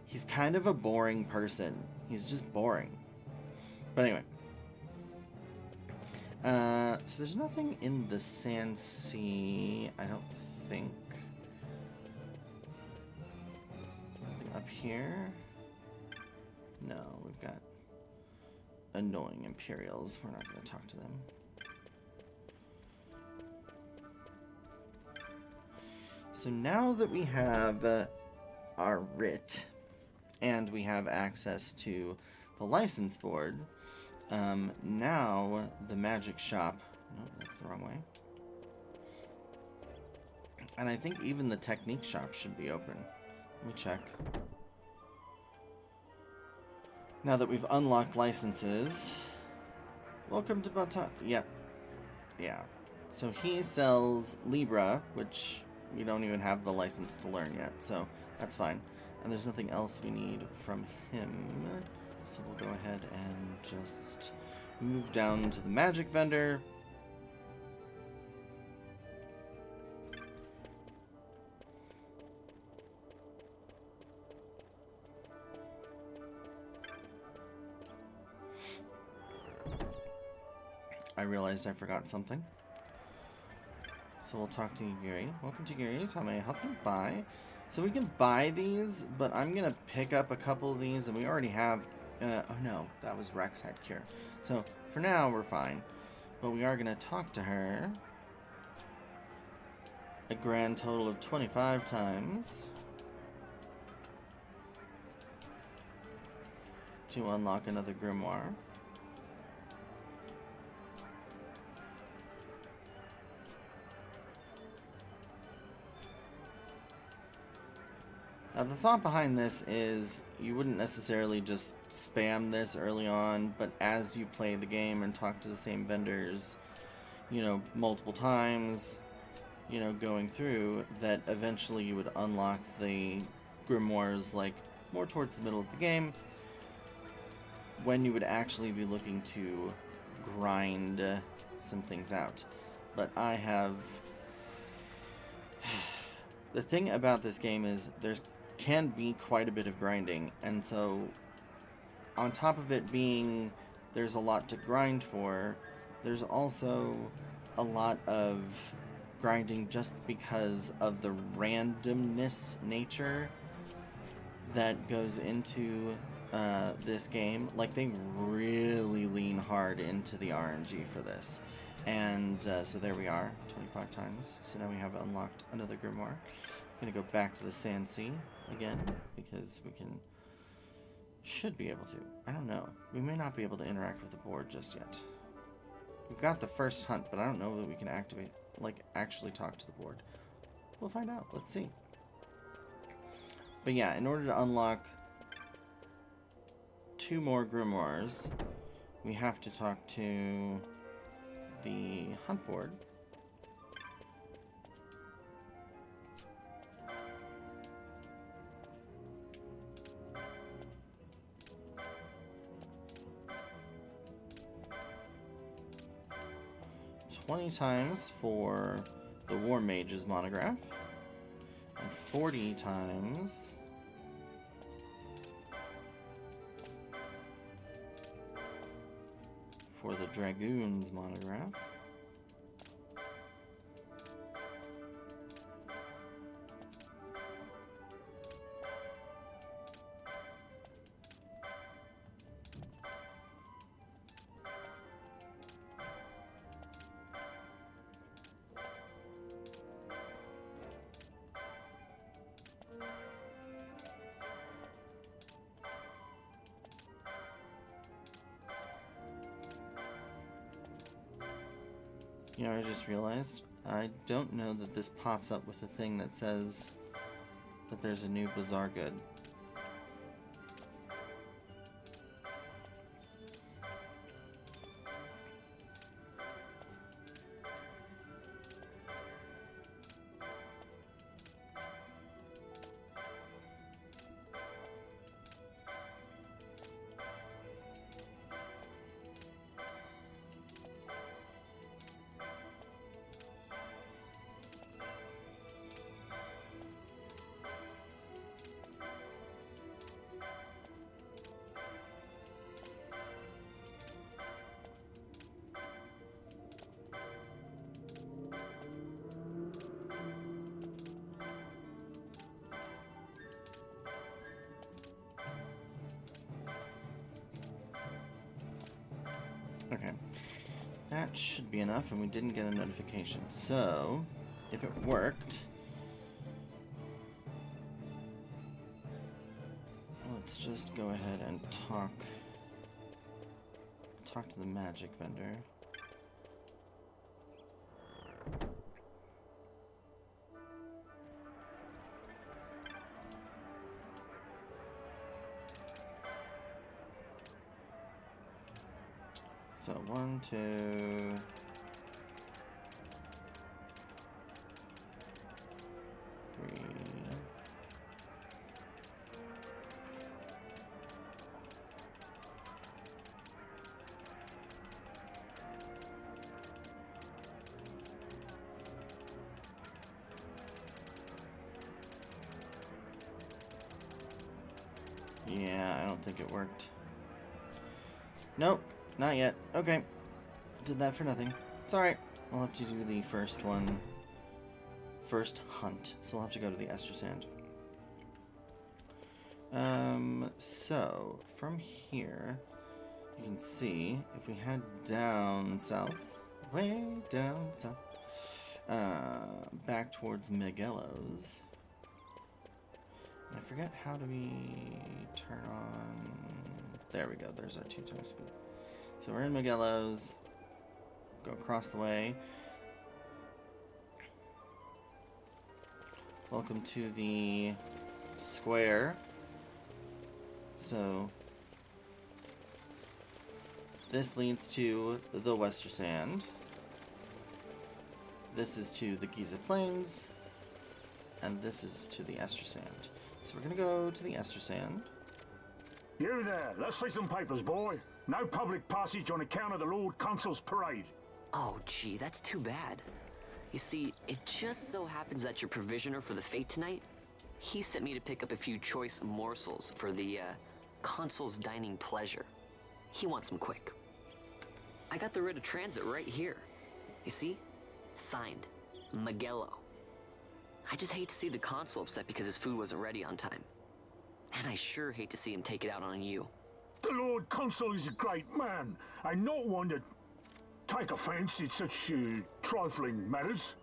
He's kind of a boring person. He's just boring. But anyway. So there's nothing in the Sand Sea, I don't think. Nothing up here? No, we've got annoying Imperials. We're not going to talk to them. So now that we have our writ and we have access to the license board, now the magic shop... No, that's the wrong way. And I think even the technique shop should be open. Let me check. Now that we've unlocked licenses... Welcome to Bata... Yep. Yeah. So he sells Libra, which we don't even have the license to learn yet, so that's fine. And there's nothing else we need from him. So we'll go ahead and just move down to the magic vendor. I realized I forgot something. So we'll talk to Yuri. Welcome to Yuri's. How may I help you buy? So we can buy these, but I'm going to pick up a couple of these, and we already have... oh no, that was Rex had cure. So for now, we're fine. But we are going to talk to her a grand total of 25 times to unlock another grimoire. Now, the thought behind this is you wouldn't necessarily just spam this early on, but as you play the game and talk to the same vendors, you know, multiple times, you know, going through, that eventually you would unlock the grimoires, like, more towards the middle of the game, when you would actually be looking to grind some things out. But I have... The thing about this game is there's can be quite a bit of grinding, and so on top of it being there's a lot to grind for, there's also a lot of grinding just because of the randomness nature that goes into this game. Like, they really lean hard into the RNG for this, and so there we are, 25 times. So now we have unlocked another grimoire. I'm gonna go back to the Sand Sea again, because we should be able to. I don't know. We may not be able to interact with the board just yet. We've got the first hunt, but I don't know that we can activate, like, actually talk to the board. We'll find out. Let's see. But yeah, in order to unlock 2 more grimoires, we have to talk to the hunt board. Times for the War Mage's monograph, and 40 times for the Dragoon's monograph. You know, I just realized, I don't know that this pops up with a thing that says that there's a new Bazaar good. Okay. That should be enough, and we didn't get a notification. So, if it worked... let's just go ahead and talk to the magic vendor. So 1, 2, 3. Yeah, I don't think it worked. Nope, not yet. Okay. Did that for nothing. It's alright. We'll have to do the first one. First hunt. So we'll have to go to the Ester Sand. So, from here, you can see, if we head down south, way down south, back towards Miguelos. I forget how do we turn on... There we go, there's our 2-times speed. So we're in Miguelos. Go across the way. Welcome to the square. So this leads to the Wester Sand. This is to the Giza Plains. And this is to the Ester Sand. So we're gonna go to the Ester Sand. You there, let's see some papers, boy. No public passage on account of the Lord Consul's parade. Oh, gee, that's too bad. You see, it just so happens that your provisioner for the fete tonight, he sent me to pick up a few choice morsels for the, Consul's dining pleasure. He wants them quick. I got the writ of transit right here. You see? Signed, Magello. I just hate to see the Consul upset because his food wasn't ready on time. And I sure hate to see him take it out on you. The Lord Consul is a great man, and not one to take offense in such trifling matters.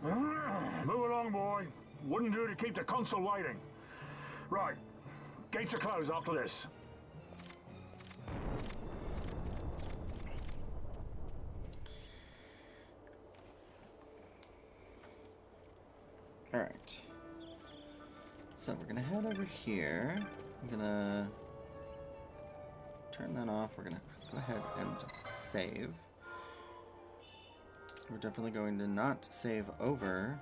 Move along, boy. Wouldn't do to keep the Consul waiting. Right. Gates are closed after this. Alright. So we're gonna head over here. I'm gonna turn that off. We're gonna go ahead and save. We're definitely going to not save over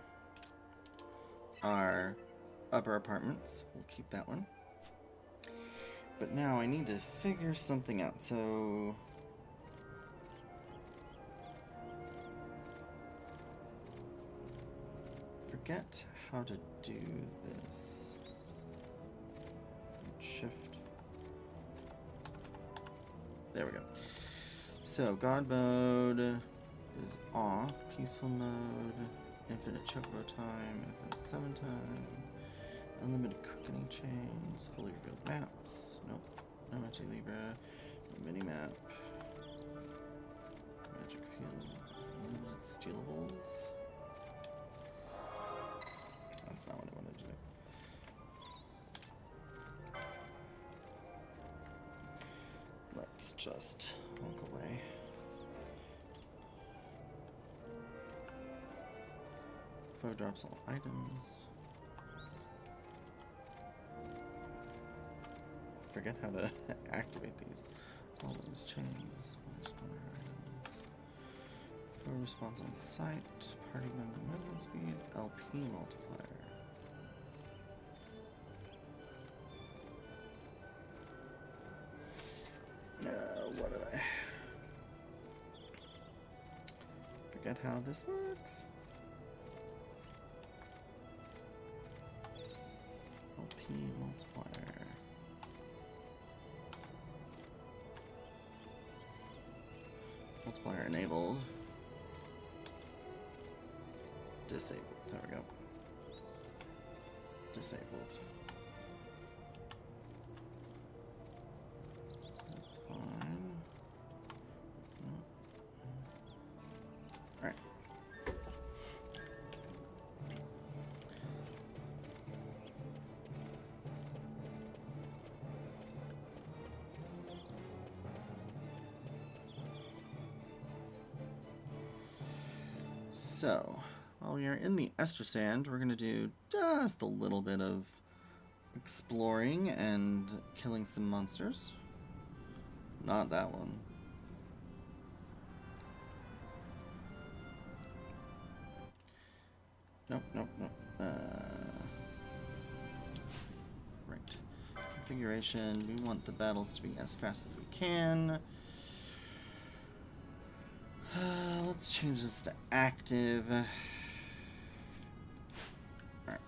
our upper apartments. We'll keep that one. But now I need to figure something out. So forget how to do this. Shift. There we go. So God mode is off. Peaceful mode. Infinite chocobo time. Infinite summon time. Unlimited cooking chains. Fully revealed maps. Nope. No Libra. Mini map. Magic fields. Unlimited stealables. That's not what I wanted to do. Let's just walk away. Foe drops all items. Forget how to activate these. All those chains. Items. Foe response on sight. Party member movement speed. LP multiplier. What did I... Forget how this works. LP multiplier. Multiplier enabled. Disabled. There we go. disabled. That's fine. Alright. So, while we are in the Ester Sand, we're going to do just a little bit of exploring and killing some monsters. Not that one. Nope, nope, nope. Right. Configuration. We want the battles to be as fast as we can. Let's change this to active. Alright.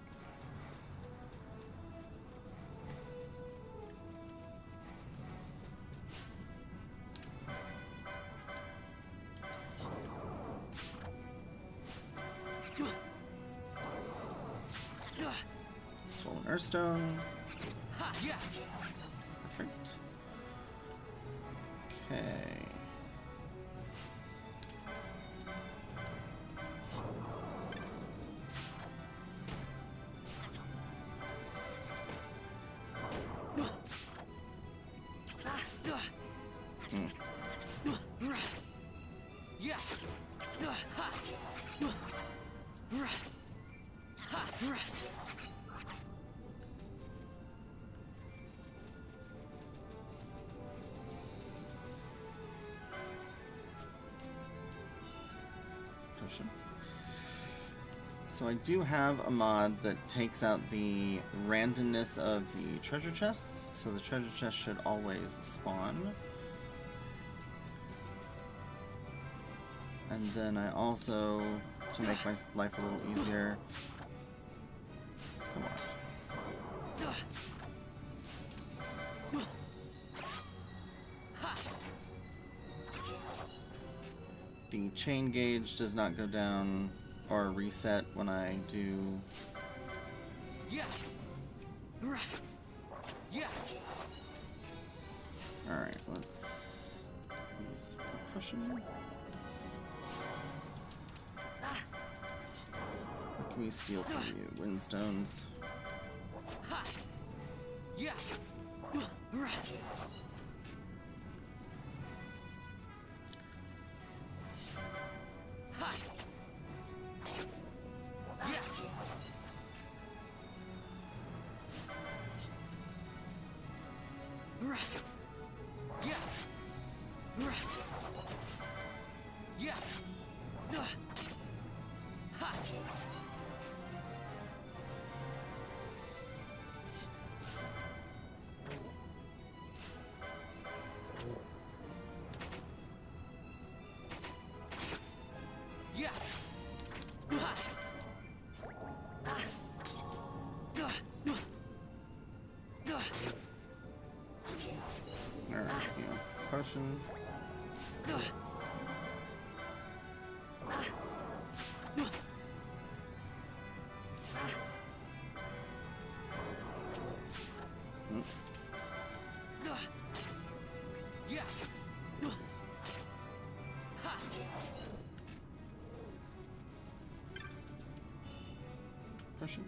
Swollen Earthstone. Perfect. Okay. So I do have a mod that takes out the randomness of the treasure chests, so the treasure chest should always spawn. And then I also, to make my life a little easier, come on. The chain gauge does not go down or reset when I do. Alright, let's use percussion. What can we steal from you? Windstones. Potion. Potion.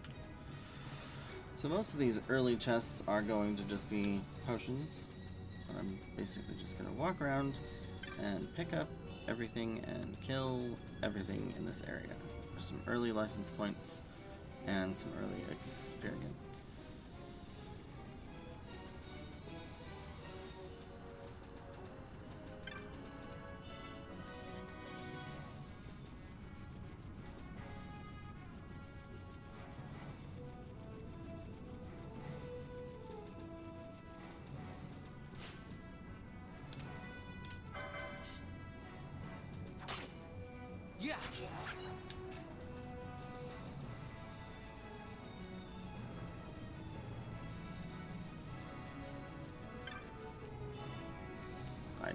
So most of these early chests are going to just be potions. And I'm basically just going to walk around and pick up everything and kill everything in this area for some early license points and some early experience.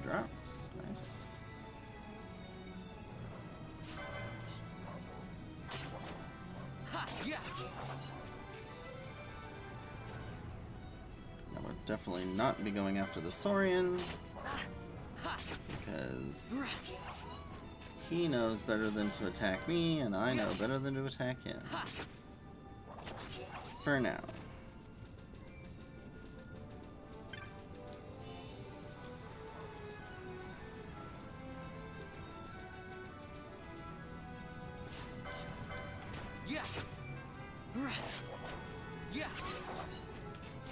Drops. Nice. definitely not be going after the Saurian, because he knows better than to attack me, and I know better than to attack him. For now.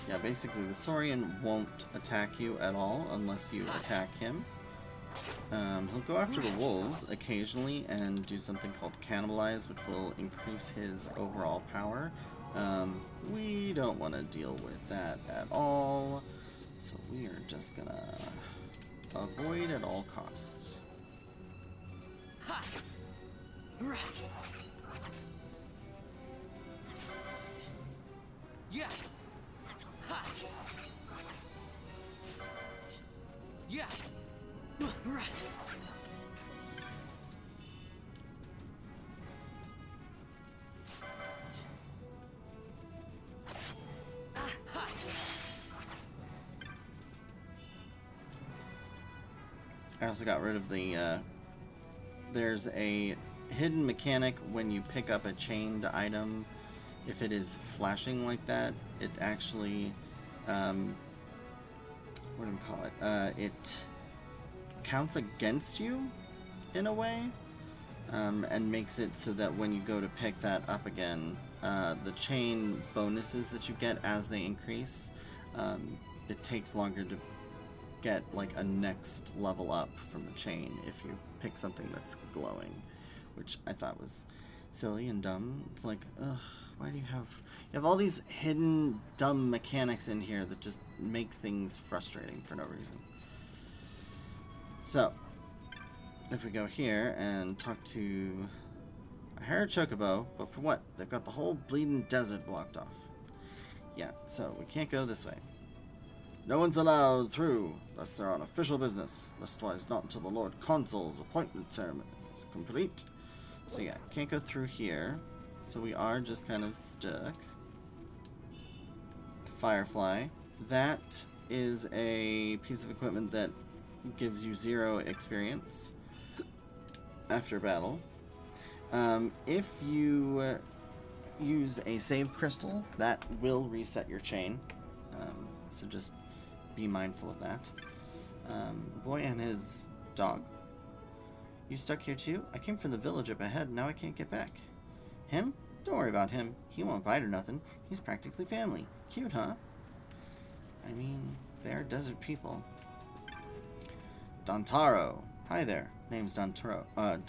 Yeah, basically the Saurian won't attack you at all unless you attack him. He'll go after the wolves occasionally and do something called cannibalize, which will increase his overall power. We don't want to deal with that at all, so we are just gonna avoid at all costs. I also got rid of the, there's a hidden mechanic when you pick up a chained item. If it is flashing like that, it actually, what do we call it? It counts against you, in a way, and makes it so that when you go to pick that up again, the chain bonuses that you get as they increase, it takes longer to get like a next level up from the chain if you pick something that's glowing, which I thought was silly and dumb. It's like, ugh, why do you have all these hidden dumb mechanics in here that just make things frustrating for no reason. So if we go here and talk to a Hare Chocobo, but for what? They've got the whole bleeding desert blocked off. Yeah, so we can't go this way. No one's allowed through, unless they're on official business. Lestwise not until the Lord Consul's appointment ceremony is complete. So yeah, can't go through here. So we are just kind of stuck. Firefly. That is a piece of equipment that gives you 0 experience after battle. If you use a save crystal, that will reset your chain. So just be mindful of that. Boy and his dog. You stuck here too? I came from the village up ahead, now I can't get back. Him? Don't worry about him. He won't bite or nothing. He's practically family. Cute, huh? I mean, they're desert people. Dontaro. Hi there. Name's Dontaro. I'm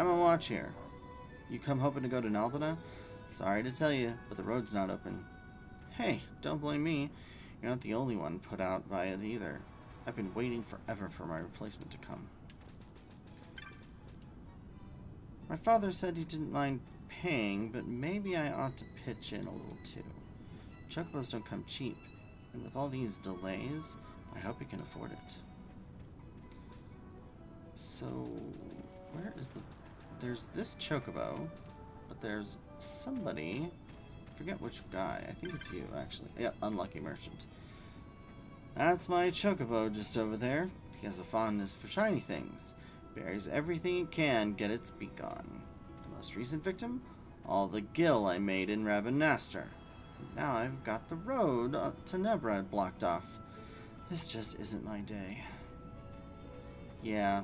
on watch here. You come hoping to go to Nalbana? Sorry to tell you, but the road's not open. Hey, don't blame me. You're not the only one put out by it either. I've been waiting forever for my replacement to come. My father said he didn't mind paying, but maybe I ought to pitch in a little too. Chocobos don't come cheap, and with all these delays, I hope you can afford it. So, where is the... There's this Chocobo, but there's somebody... I forget which guy. I think it's you, actually. Yeah, Unlucky Merchant. That's my Chocobo just over there. He has a fondness for shiny things. Buries everything it can get its beak on. The most recent victim? All the gil I made in Rabanastre. And now I've got the road up to Nebra blocked off. This just isn't my day. Yeah,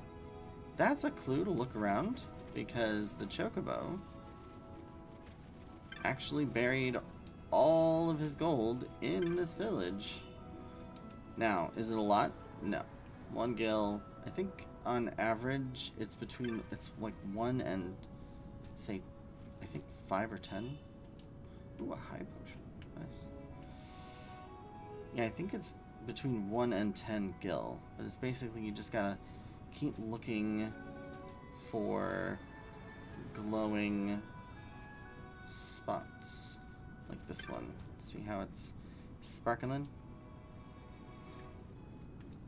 that's a clue to look around, because the Chocobo actually buried all of his gold in this village. Now, is it a lot? No. 1 gil. I think on average it's like 1 and say, I think 5 or 10. Ooh, a high potion. Nice. Yeah, I think it's between 1 and 10 gil. But it's basically you just gotta keep looking for glowing spots like this one. See how it's sparkling?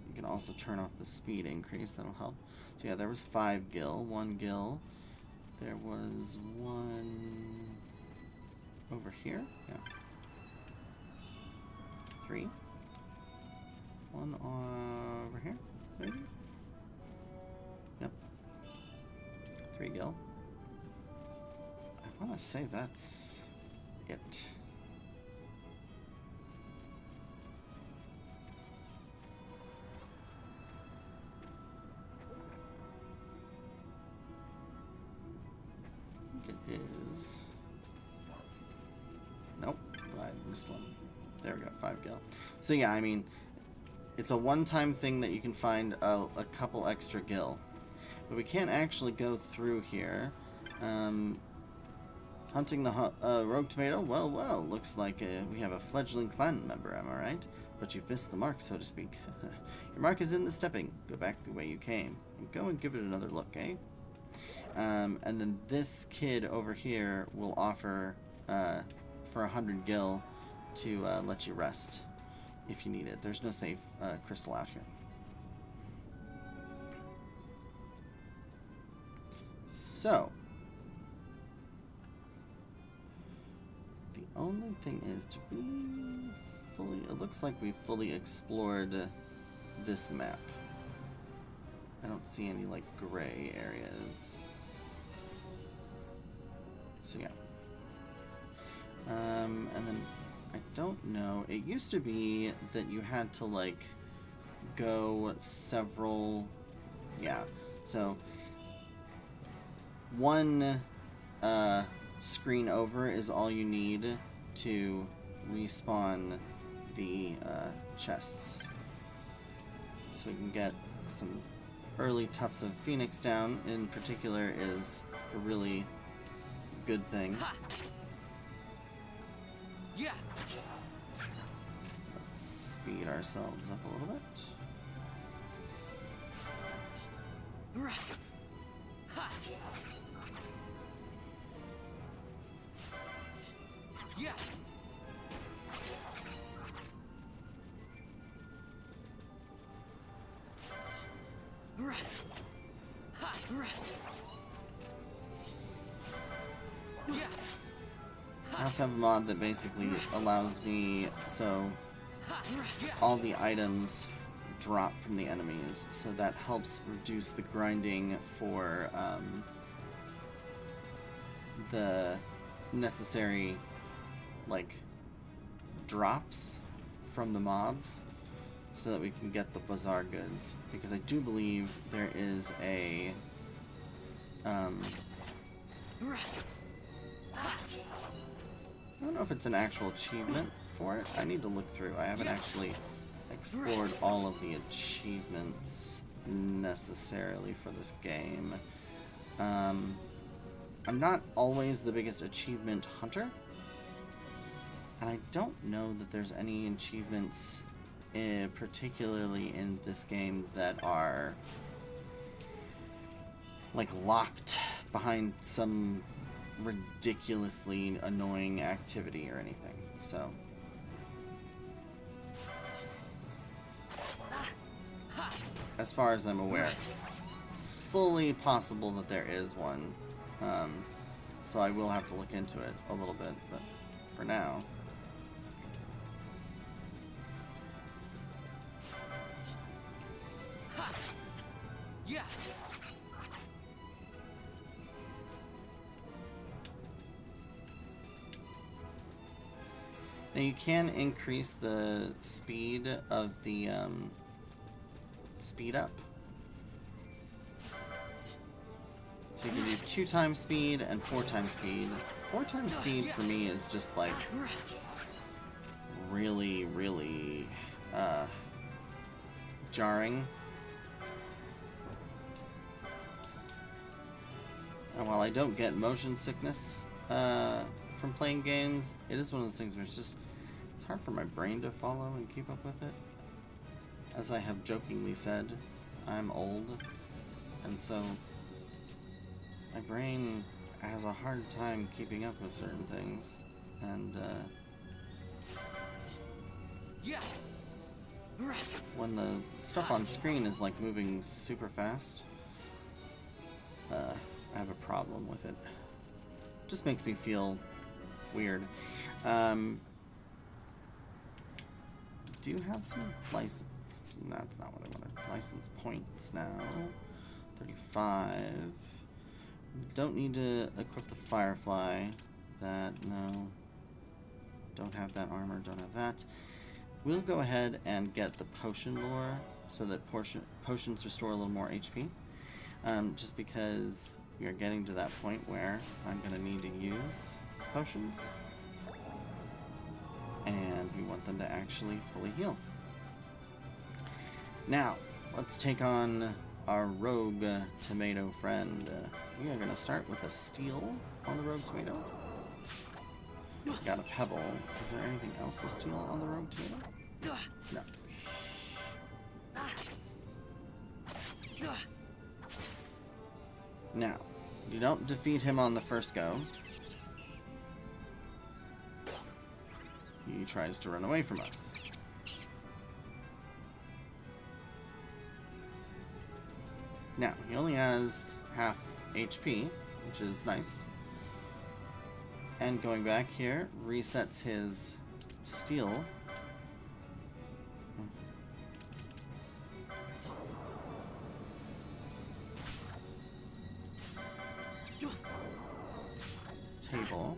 You can also turn off the speed increase, that'll help. So yeah, there was 5 gil, 1 gil. There was 1 over here. Yeah. 3. One over here, maybe? Yep. 3 gil. I want to say that's it. I think it is. Nope, I missed one. There we go, 5 gil. So yeah, I mean, it's a one-time thing that you can find a couple extra gil. But we can't actually go through here. Hunting the rogue tomato? Well, looks like we have a fledgling clan member, am I right? But you've missed the mark, so to speak. Your mark is in the stepping. Go back the way you came. And go and give it another look, eh? And then this kid over here will offer, for 100 gil, to let you rest if you need it. There's no safe crystal out here. So, the only thing is to be fully... It looks like we've fully explored this map. I don't see any, like, gray areas. So, yeah. And then, I don't know. It used to be that you had to, like, go several... Yeah. So, one screen over is all you need to respawn the chests. So we can get some early Tufts of Phoenix down, in particular, is a really good thing. Yeah. Let's speed ourselves up a little bit. Yeah. I also have a mod that basically allows me, so all the items drop from the enemies, so that helps reduce the grinding for the necessary, like, drops from the mobs, so that we can get the bazaar goods, because I do believe there is a I don't know if it's an actual achievement for it. I need to look through. I haven't actually explored all of the achievements necessarily for this game. I'm not always the biggest achievement hunter, and I don't know that there's any achievements, particularly in this game, that are like locked behind some ridiculously annoying activity or anything. So as far as I'm aware, fully possible that there is one. So I will have to look into it a little bit, but for now. Yeah. Now you can increase the speed of the speed up. So you can do 2 times speed and 4 times speed. 4 times speed for me is just like really, really jarring. And while I don't get motion sickness from playing games, it is one of those things where it's hard for my brain to follow and keep up with it. As I have jokingly said, I'm old, and so my brain has a hard time keeping up with certain things, and yeah. When the stuff on screen is like moving super fast, I have a problem with it. Just makes me feel weird. do have some license. That's not what I wanted. License points now. 35. Don't need to equip the Firefly. That, no. Don't have that armor, don't have that. We'll go ahead and get the potion lore so that potions restore a little more HP. Just because we are getting to that point where I'm going to need to use potions. And we want them to actually fully heal. Now, let's take on our rogue tomato friend. We are going to start with a steel on the rogue tomato. Got a pebble. Is there anything else to steal on the rogue tomato? No. Now, you don't defeat him on the first go. He tries to run away from us. Now, he only has half HP, which is nice. And going back here, resets his steel. Table.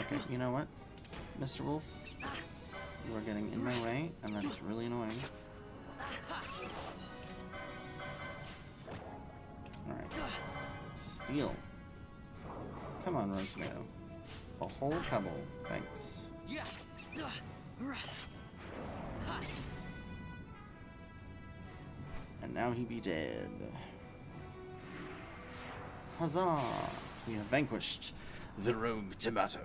Okay, you know what, Mr. Wolf? You are getting in my way, and that's really annoying. Alright. Steel. Come on, Rogue Tomato. A whole pebble. Thanks. And now he be dead. Huzzah! We have vanquished the Rogue Tomato.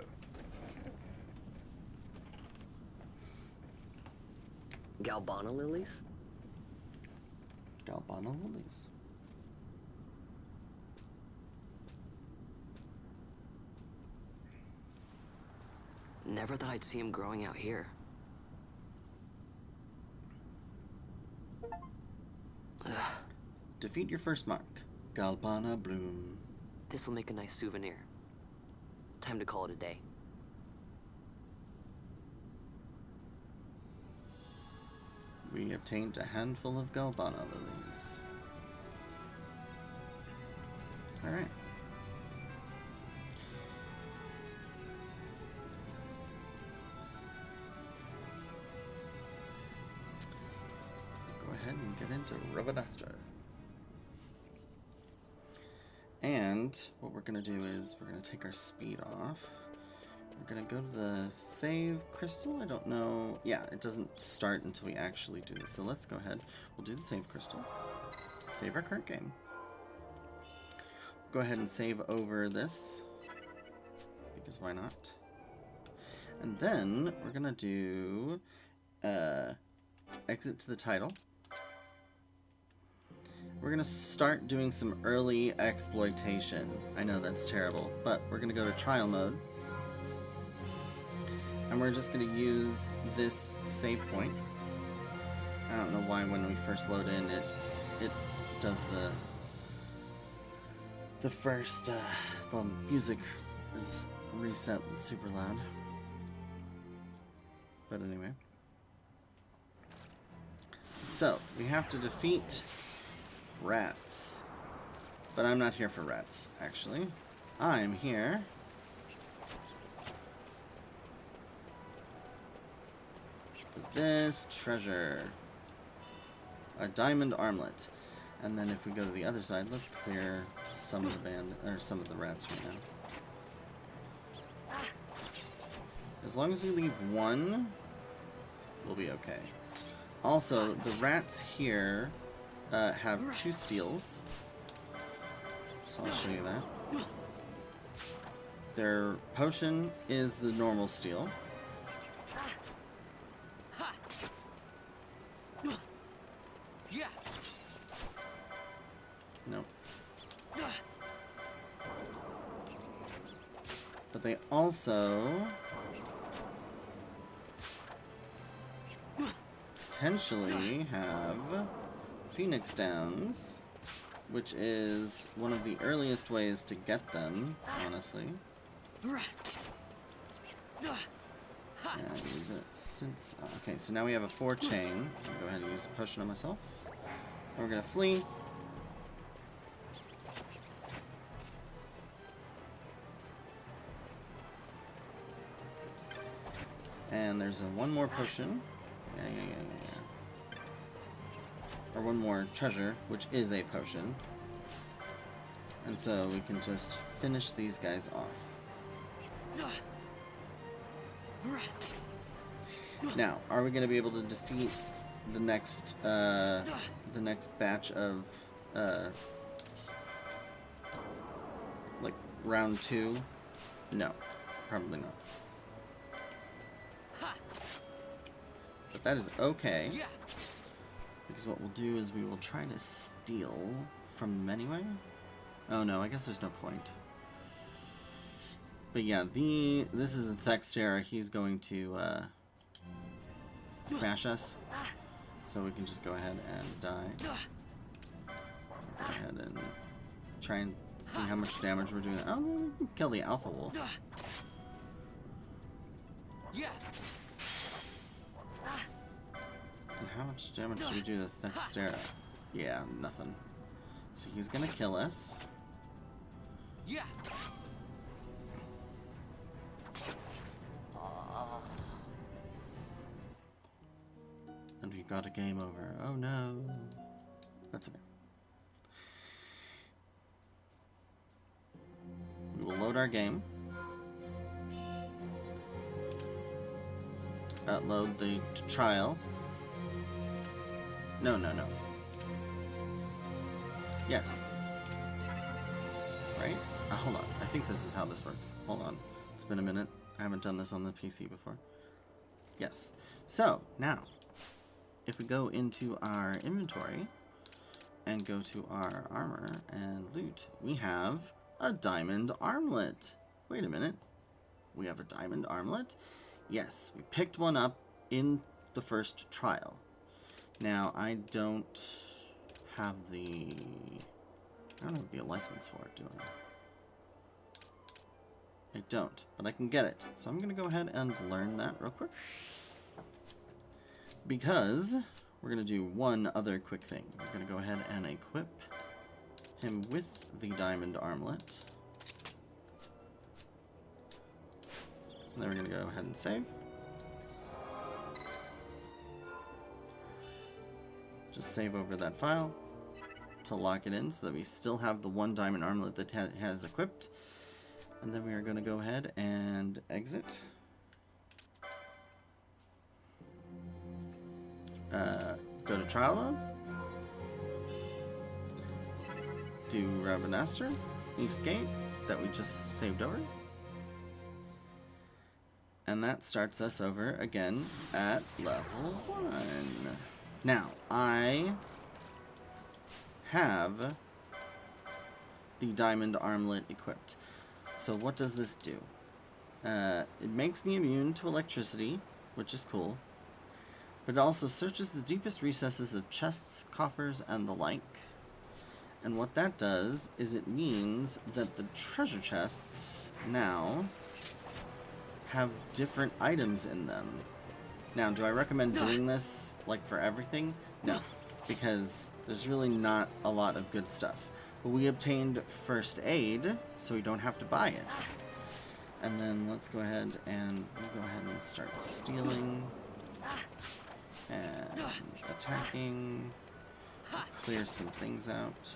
Galbana lilies? Galbana lilies. Never thought I'd see him growing out here. Defeat your first mark. Galbana bloom. This'll make a nice souvenir. Time to call it a day. We obtained a handful of Galbana lilies. Alright. Go ahead and get into Rubberduster. And what we're going to do is we're going to take our speed off. We're going to go to the save crystal. I don't know. Yeah, it doesn't start until we actually do this. So let's go ahead. We'll do the save crystal. Save our current game. Go ahead and save over this. Because why not? And then we're going to do exit to the title. We're going to start doing some early exploitation. I know that's terrible, but we're going to go to trial mode. And we're just going to use this save point. I don't know why when we first load in, it does the first, the music is reset super loud. But anyway. So, we have to defeat rats. But I'm not here for rats, actually. I'm here for this treasure. A diamond armlet. And then if we go to the other side, let's clear some of the rats right now. As long as we leave one, we'll be okay. Also, the rats here have 2 steals. So I'll show you that. Their potion is the normal steel. Nope. But they also potentially have Phoenix Downs which is one of the earliest ways to get them, honestly. And use it since... okay, so now we have a 4 chain. I'm gonna go ahead and use a potion on myself. And we're gonna flee. And there's one more potion. Yeah. Or one more treasure, which is a potion. And so we can just finish these guys off. Now, are we going to be able to defeat the next batch of like round 2? No, probably not. But that is okay, because what we'll do is we will try to steal from them anyway. Oh no, I guess there's no point. But yeah, this is the Thexter. He's going to smash us, so we can just go ahead and die. Go ahead and try and see how much damage we're doing. Oh, we can kill the Alpha Wolf. And how much damage do we do to Thexter? Yeah, nothing. So he's gonna kill us. And we got a game over. Oh no. That's okay. We will load our game. Load the trial. No. Yes. Right? Hold on. I think this is how this works. Hold on. It's been a minute. I haven't done this on the PC before. Yes. So, now, if we go into our inventory and go to our armor and loot, we have a diamond armlet. Wait a minute. We have a diamond armlet? Yes, we picked one up in the first trial. Now, I don't have the license for it, do I? I don't, but I can get it. So I'm going to go ahead and learn that real quick. Because we're going to do one other quick thing. We're going to go ahead and equip him with the diamond armlet. And then we're going to go ahead and save. Just save over that file to lock it in so that we still have the one diamond armlet that has equipped. And then we are going to go ahead and exit. Go to trial mode. Do Rabanastre, East Gate, that we just saved over. And that starts us over again at level 1. Now, I have the diamond armlet equipped. So what does this do? It makes me immune to electricity, which is cool. But it also searches the deepest recesses of chests, coffers, and the like. And what that does is it means that the treasure chests now have different items in them. Now, do I recommend doing this, like, for everything? No, because there's really not a lot of good stuff. But we obtained first aid, so we don't have to buy it. And then let's go ahead and start stealing and attacking. Clear some things out.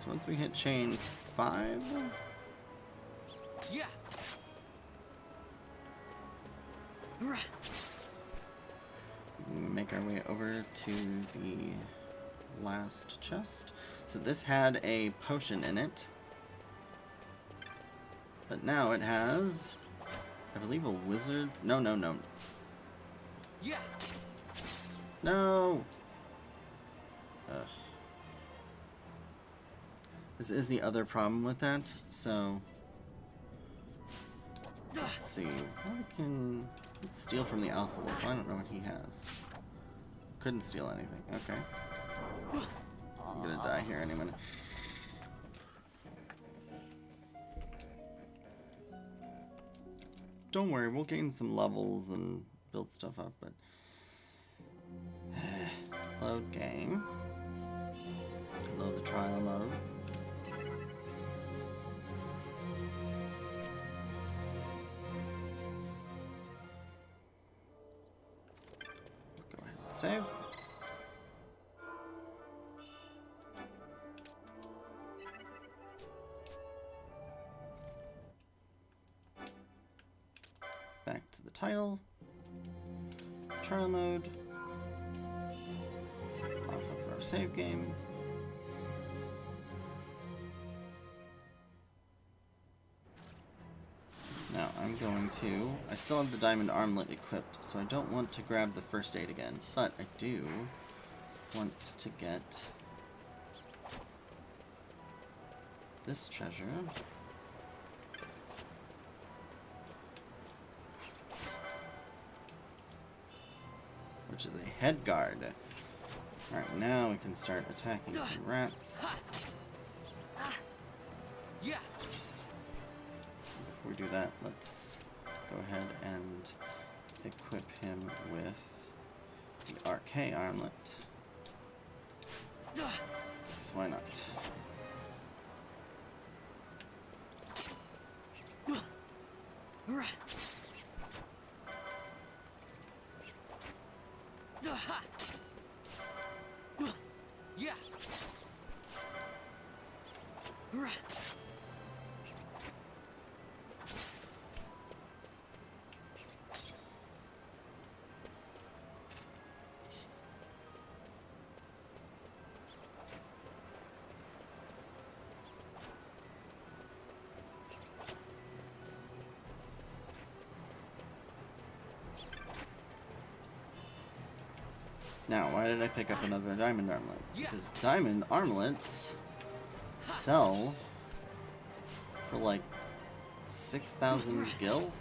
So once we hit chain 5, Yeah. make our way over to the last chest. So this had a potion in it, but now it has, I believe, a wizard's. No. Yeah. No. Ugh. This is the other problem with that. So let's see. Let's steal from the Alpha Wolf. I don't know what he has. Couldn't steal anything. Okay. I'm gonna die here any minute. Don't worry, we'll gain some levels and build stuff up, but load game. Load the trial mode. Go ahead and save. Back to the title. Trial mode. Off of our save game. Now I'm going to... I still have the diamond armlet equipped, so I don't want to grab the first aid again, but I do want to get this treasure. Which is a head guard. Alright, now we can start attacking some rats. Yeah. Before we do that, let's go ahead and equip him with the RK armlet. So why not? Yeah. Now, why did I pick up another diamond armlet? Because diamond armlets sell for like 6,000 gil?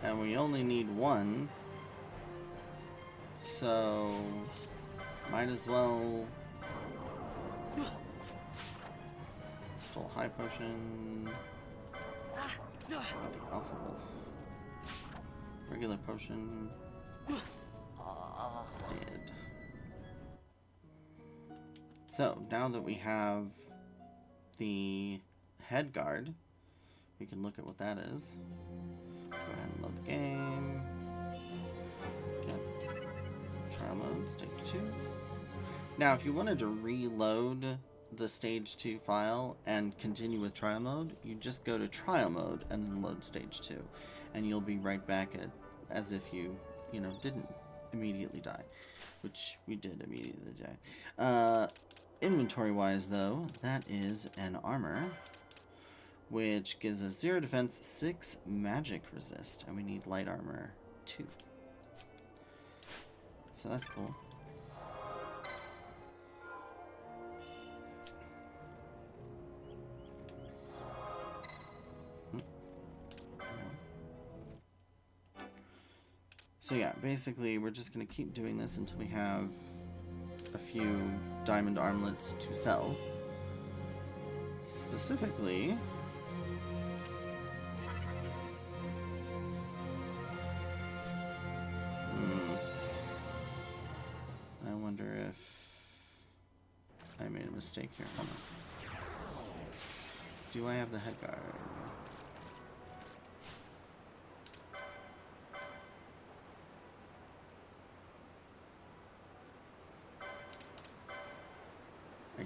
And we only need one, so might as well. Stole high potion. The Alpha Wolf. Regular potion. Dead. So now that we have the head guard, we can look at what that is. Go ahead and load the game. Get trial mode, stage 2. Now, if you wanted to reload the stage 2 file and continue with trial mode, you just go to trial mode and then load stage 2. And you'll be right back at as if you didn't immediately die. Which we did immediately die. Inventory-wise, though, that is an armor, which gives us 0 defense, 6 magic resist, and we need light armor 2. So that's cool. So yeah, basically we're just going to keep doing this until we have a few diamond armlets to sell. Specifically, I wonder if I made a mistake here. Hold on. Do I have the head guard?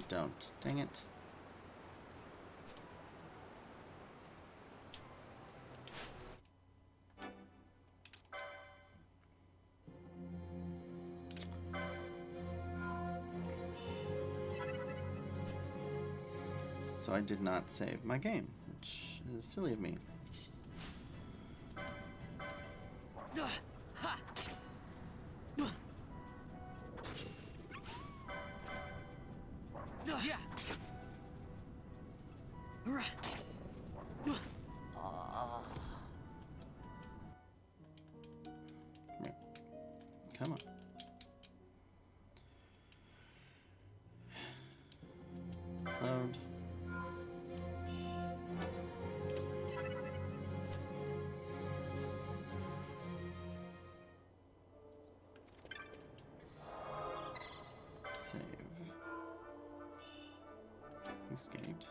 don't. Dang it. So I did not save my game, which is silly of me. Come on. Load. Save. Escaped.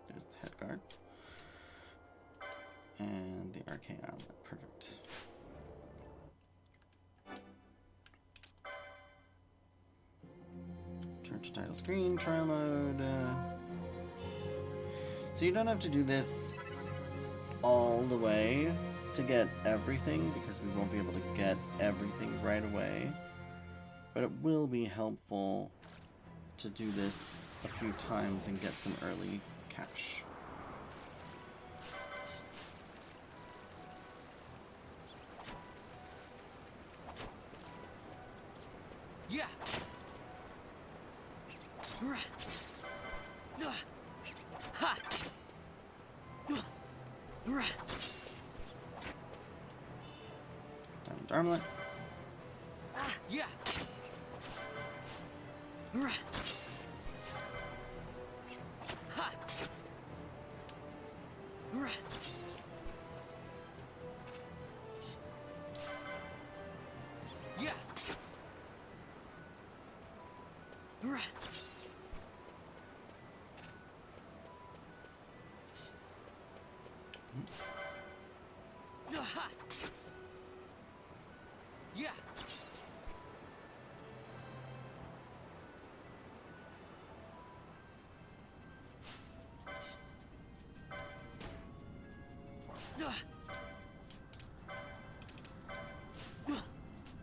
There's the head guard. And the arcane outlet. Perfect. Turn to title screen, trial mode. So you don't have to do this all the way to get everything, because we won't be able to get everything right away. But it will be helpful to do this a few times and get some early cash. Yeah. Ha. Diamond armlet. Yeah.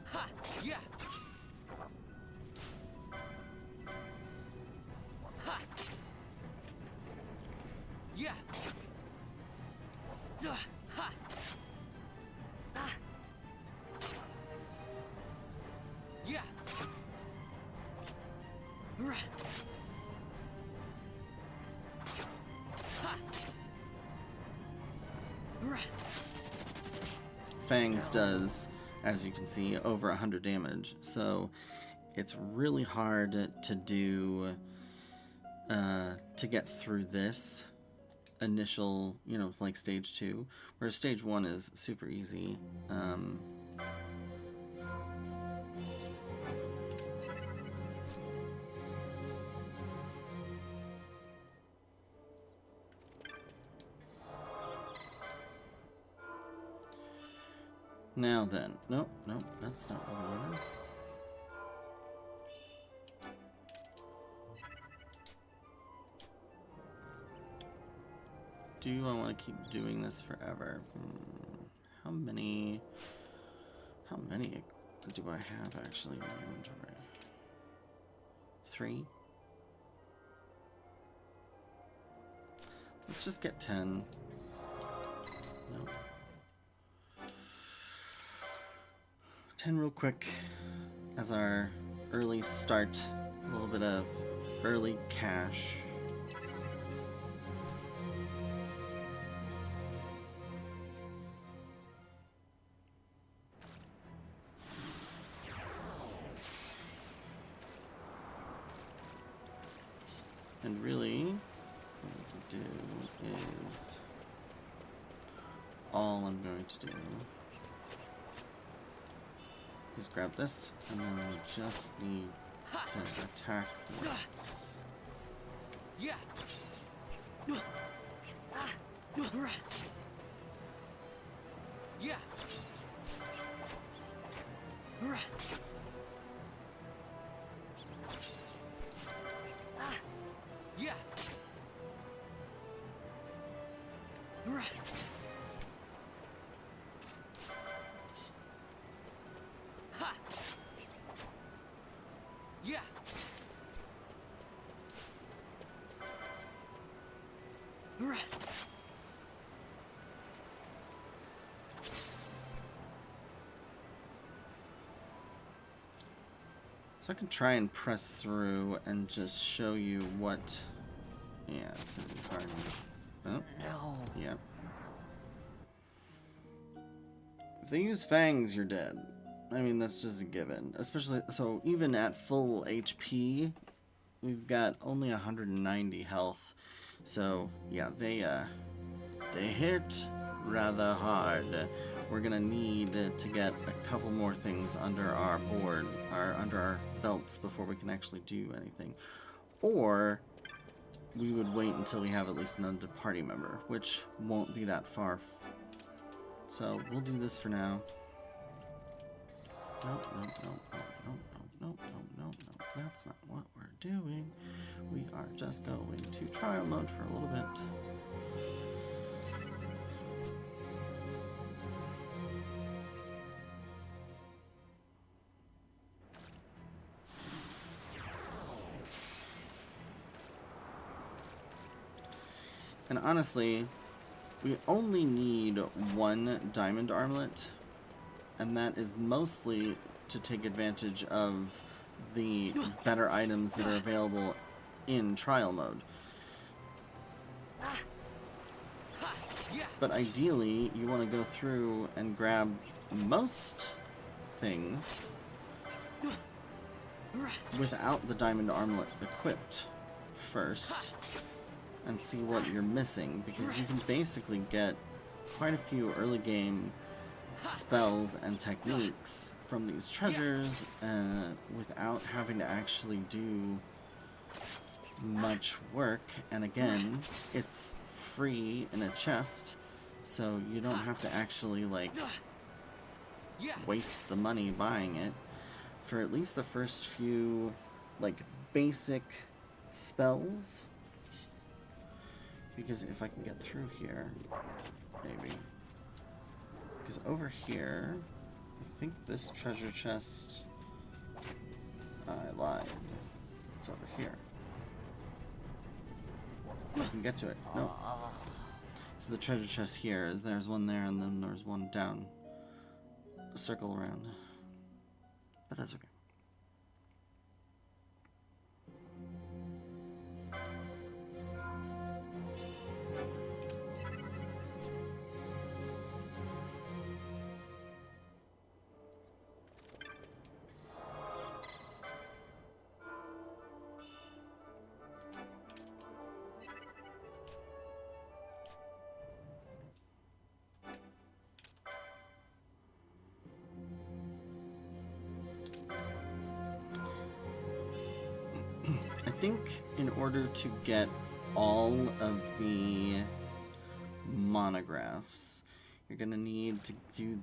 Ha. Yeah. Yeah. Ha. Yeah. Ha. Yeah. Ha. Yeah. Fangs does, as you can see, over 100 damage, so it's really hard to do, to get through this initial, you know, like stage 2, whereas stage 1 is super easy. Now then, nope, that's not what I wanted. Do I want to keep doing this forever? How many do I have actually in my inventory? 3? Let's just get 10. No. 10 real quick as our early start, a little bit of early cash. And really, what we can do is, all I'm going to do is grab this, and then we just need to attack once. Yeah. Yeah. Yeah. Ha. Yeah. So I can try and press through and just show you what... Yeah, it's gonna be hard. Oh, No. yeah. If they use fangs, you're dead. I mean, that's just a given. Especially, so even at full HP, we've got only 190 health. So, yeah, they hit rather hard. We're gonna need to get a couple more things under our board, or under our belts, before we can actually do anything. Or we would wait until we have at least another party member, which won't be that far. So we'll do this for now. Nope, nope, nope, nope, nope, nope, nope, nope, nope. That's not what we're doing. We are just going to trial mode for a little bit. And honestly, we only need one diamond armlet, and that is mostly to take advantage of the better items that are available in trial mode. But ideally, you want to go through and grab most things without the diamond armlet equipped first, and see what you're missing, because you can basically get quite a few early game spells and techniques from these treasures without having to actually do much work. And again, it's free in a chest, so you don't have to actually like waste the money buying it for at least the first few like basic spells. Because if I can get through here, maybe. Because over here, I think this treasure chest... I lied. It's over here. I can get to it. No. So the treasure chest here is there's one there, and then there's one down. A circle around. But that's okay. I think in order to get all of the monographs, you're gonna need to do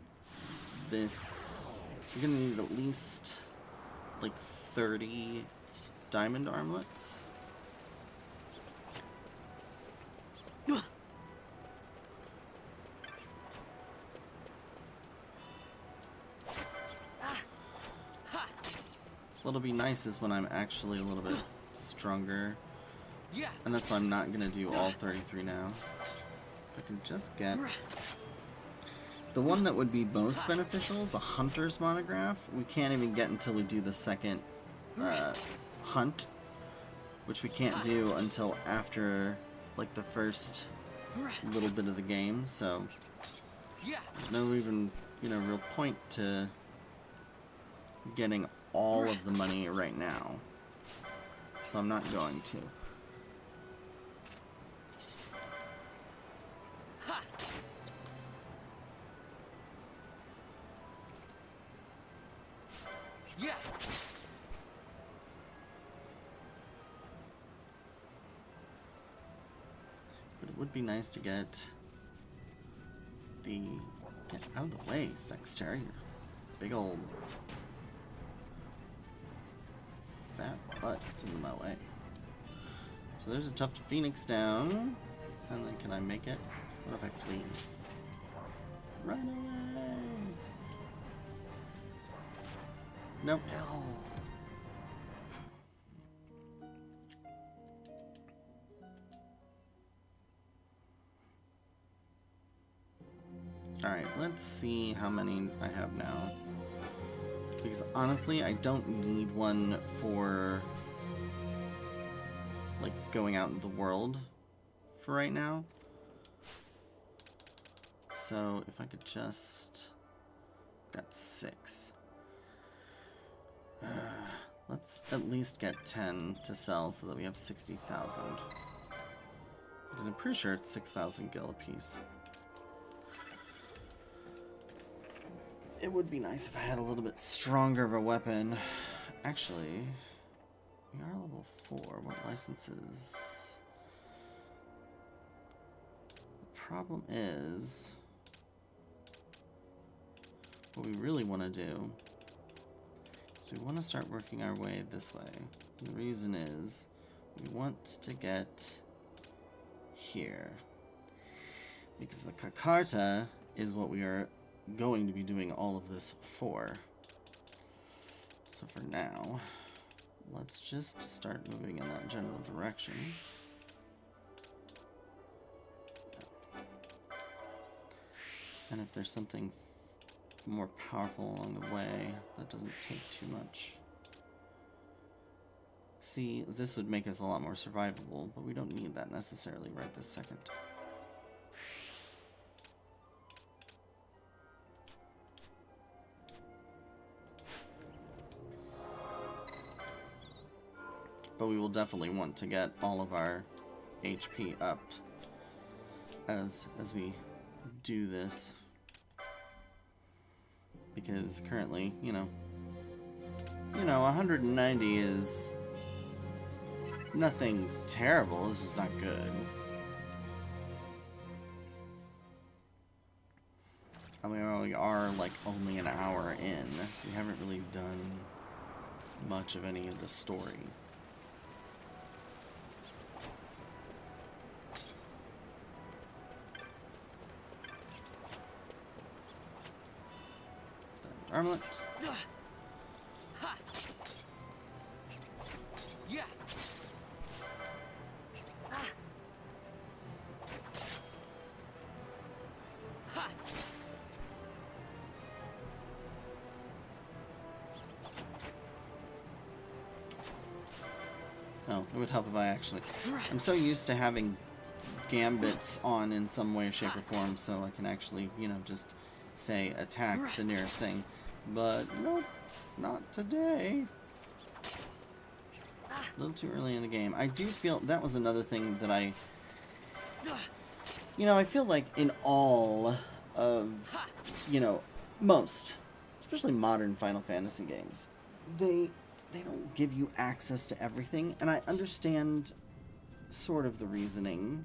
this. You're gonna need at least like 30 diamond armlets. What'll be nice is when I'm actually a little bit stronger. And that's why I'm not gonna do all 33 now. If I can just get the one that would be most beneficial, the Hunter's Monograph, we can't even get until we do the second hunt, which we can't do until after like the first little bit of the game, so there's no even, you know, real point to getting all of the money right now. So I'm not going to. But it would be nice to get the Get out of the way, Thexter. You're big old fat butt's in my way. So there's a Tuft Phoenix down. And then can I make it? What if I flee? Run away! Nope. No. Alright, let's see how many I have now. Because honestly, I don't need one for like going out in the world for right now. So if I could just... got 6. Let's at least get 10 to sell so that we have 60,000. Because I'm pretty sure it's 6,000 gil apiece. It would be nice if I had a little bit stronger of a weapon. Actually, we are level 4. What licenses? The problem is, what we really want to do is we want to start working our way this way. And the reason is we want to get here. Because the Kakarta is what we are going to be doing all of this for. So for now, let's just start moving in that general direction. And if there's something more powerful along the way, that doesn't take too much. See, this would make us a lot more survivable, but we don't need that necessarily right this second. But we will definitely want to get all of our HP up as we do this. Because currently, you know, 190 is nothing terrible, it's just not good. I mean, we are like only an hour in. We haven't really done much of any of the story. Armlet. Yeah. Oh, it would help if I actually... I'm so used to having gambits on in some way, shape, or form, so I can actually, just say attack the nearest thing. But nope, not today. A little too early in the game. I do feel that was another thing that I feel like in all of, most, especially modern Final Fantasy games, they don't give you access to everything, and I understand sort of the reasoning,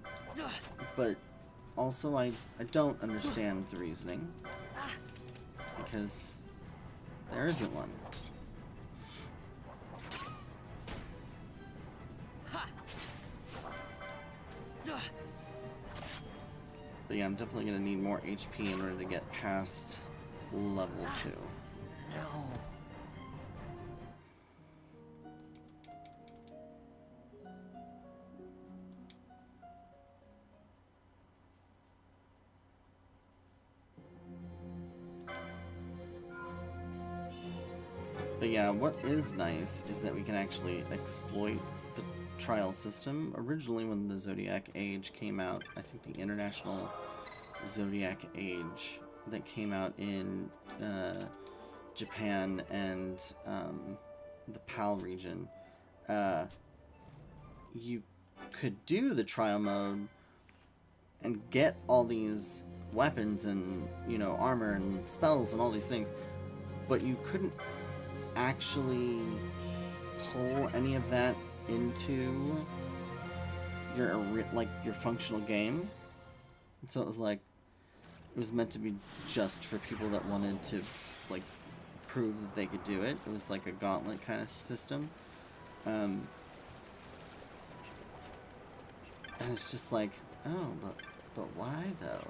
but also I don't understand the reasoning, because there isn't one. But yeah, I'm definitely going to need more HP in order to get past level 2. No. But yeah, what is nice is that we can actually exploit the trial system. Originally, when the Zodiac Age came out, I think the International Zodiac Age that came out in Japan and the PAL region, you could do the trial mode and get all these weapons and, armor and spells and all these things, but you couldn't actually pull any of that into your functional game. And so it was like, it was meant to be just for people that wanted to, like, prove that they could do it. It was like a gauntlet kind of system. And it's just like, oh, but why though?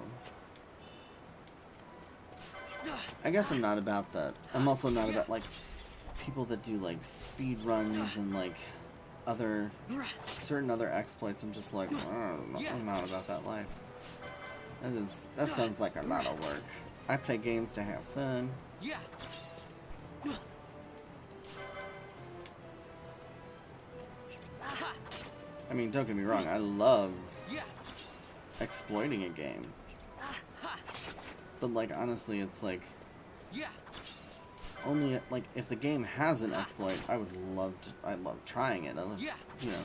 I guess I'm not about that. I'm also not about, like, people that do, like, speed runs and, like, certain other exploits. I'm just like, I'm not about that life. That sounds like a lot of work. I play games to have fun. I mean, don't get me wrong, I love exploiting a game. But, like, honestly, it's like, only, like, if the game has an exploit, I love trying it. I love, you know,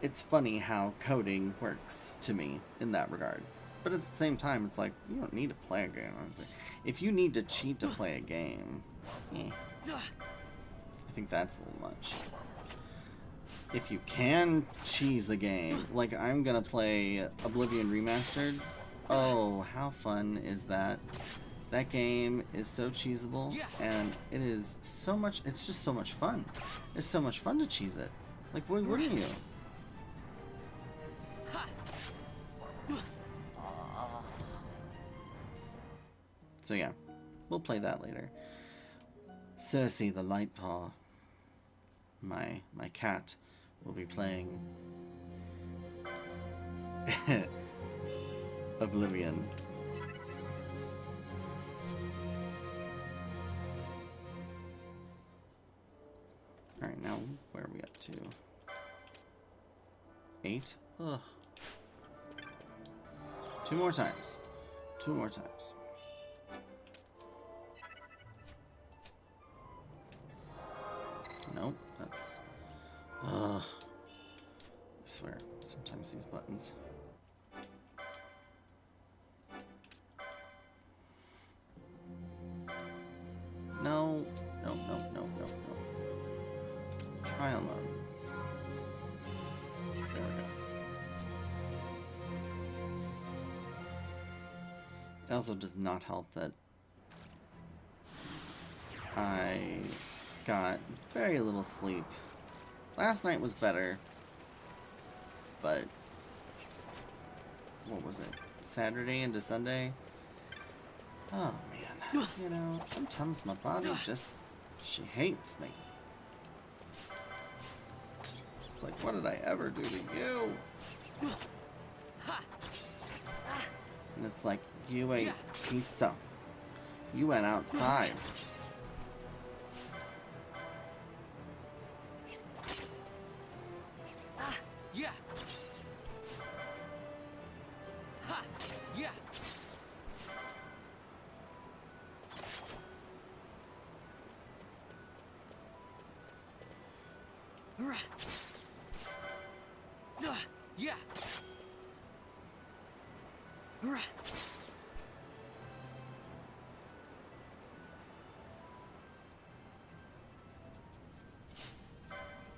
it's funny how coding works to me in that regard. But at the same time, it's like, you don't need to play a game. If you need to cheat to play a game, I think that's a little much. If you can cheese a game, like, I'm gonna play Oblivion Remastered. Oh, how fun is that? That game is so cheesable, and it is so much, it's just so much fun. It's so much fun to cheese it. Like, why wouldn't you? So yeah, we'll play that later. Cersei the Lightpaw, my cat, will be playing Oblivion. Alright, now where are we up to? 8? Ugh. 2 more times. 2 more times. Nope, that's... Ugh. I swear, sometimes these buttons... No. Trial mode. There we go. It also does not help that I got very little sleep. Last night was better, but what was it? Saturday into Sunday? Oh man, you know, sometimes my body just, she hates me. It's like, what did I ever do to you? And it's like, you ate pizza. You went outside.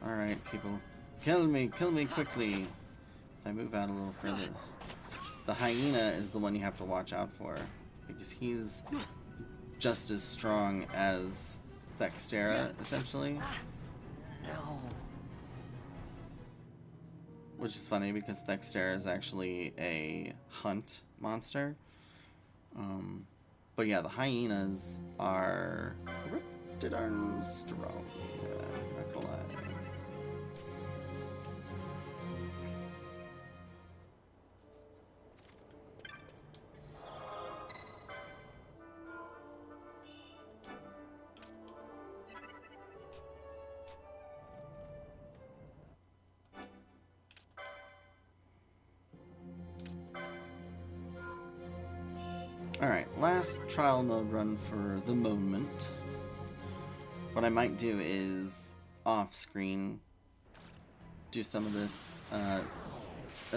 Alright, people. Kill me quickly. If I move out a little further. The hyena is the one you have to watch out for, because he's just as strong as Thextera, essentially. No. Which is funny, because Thextera is actually a hunt monster. But yeah, the hyenas are pretty darn strong. Yeah, not gonna lie. Alright, last trial mode run for the moment. What I might do is, off-screen, do some of this, at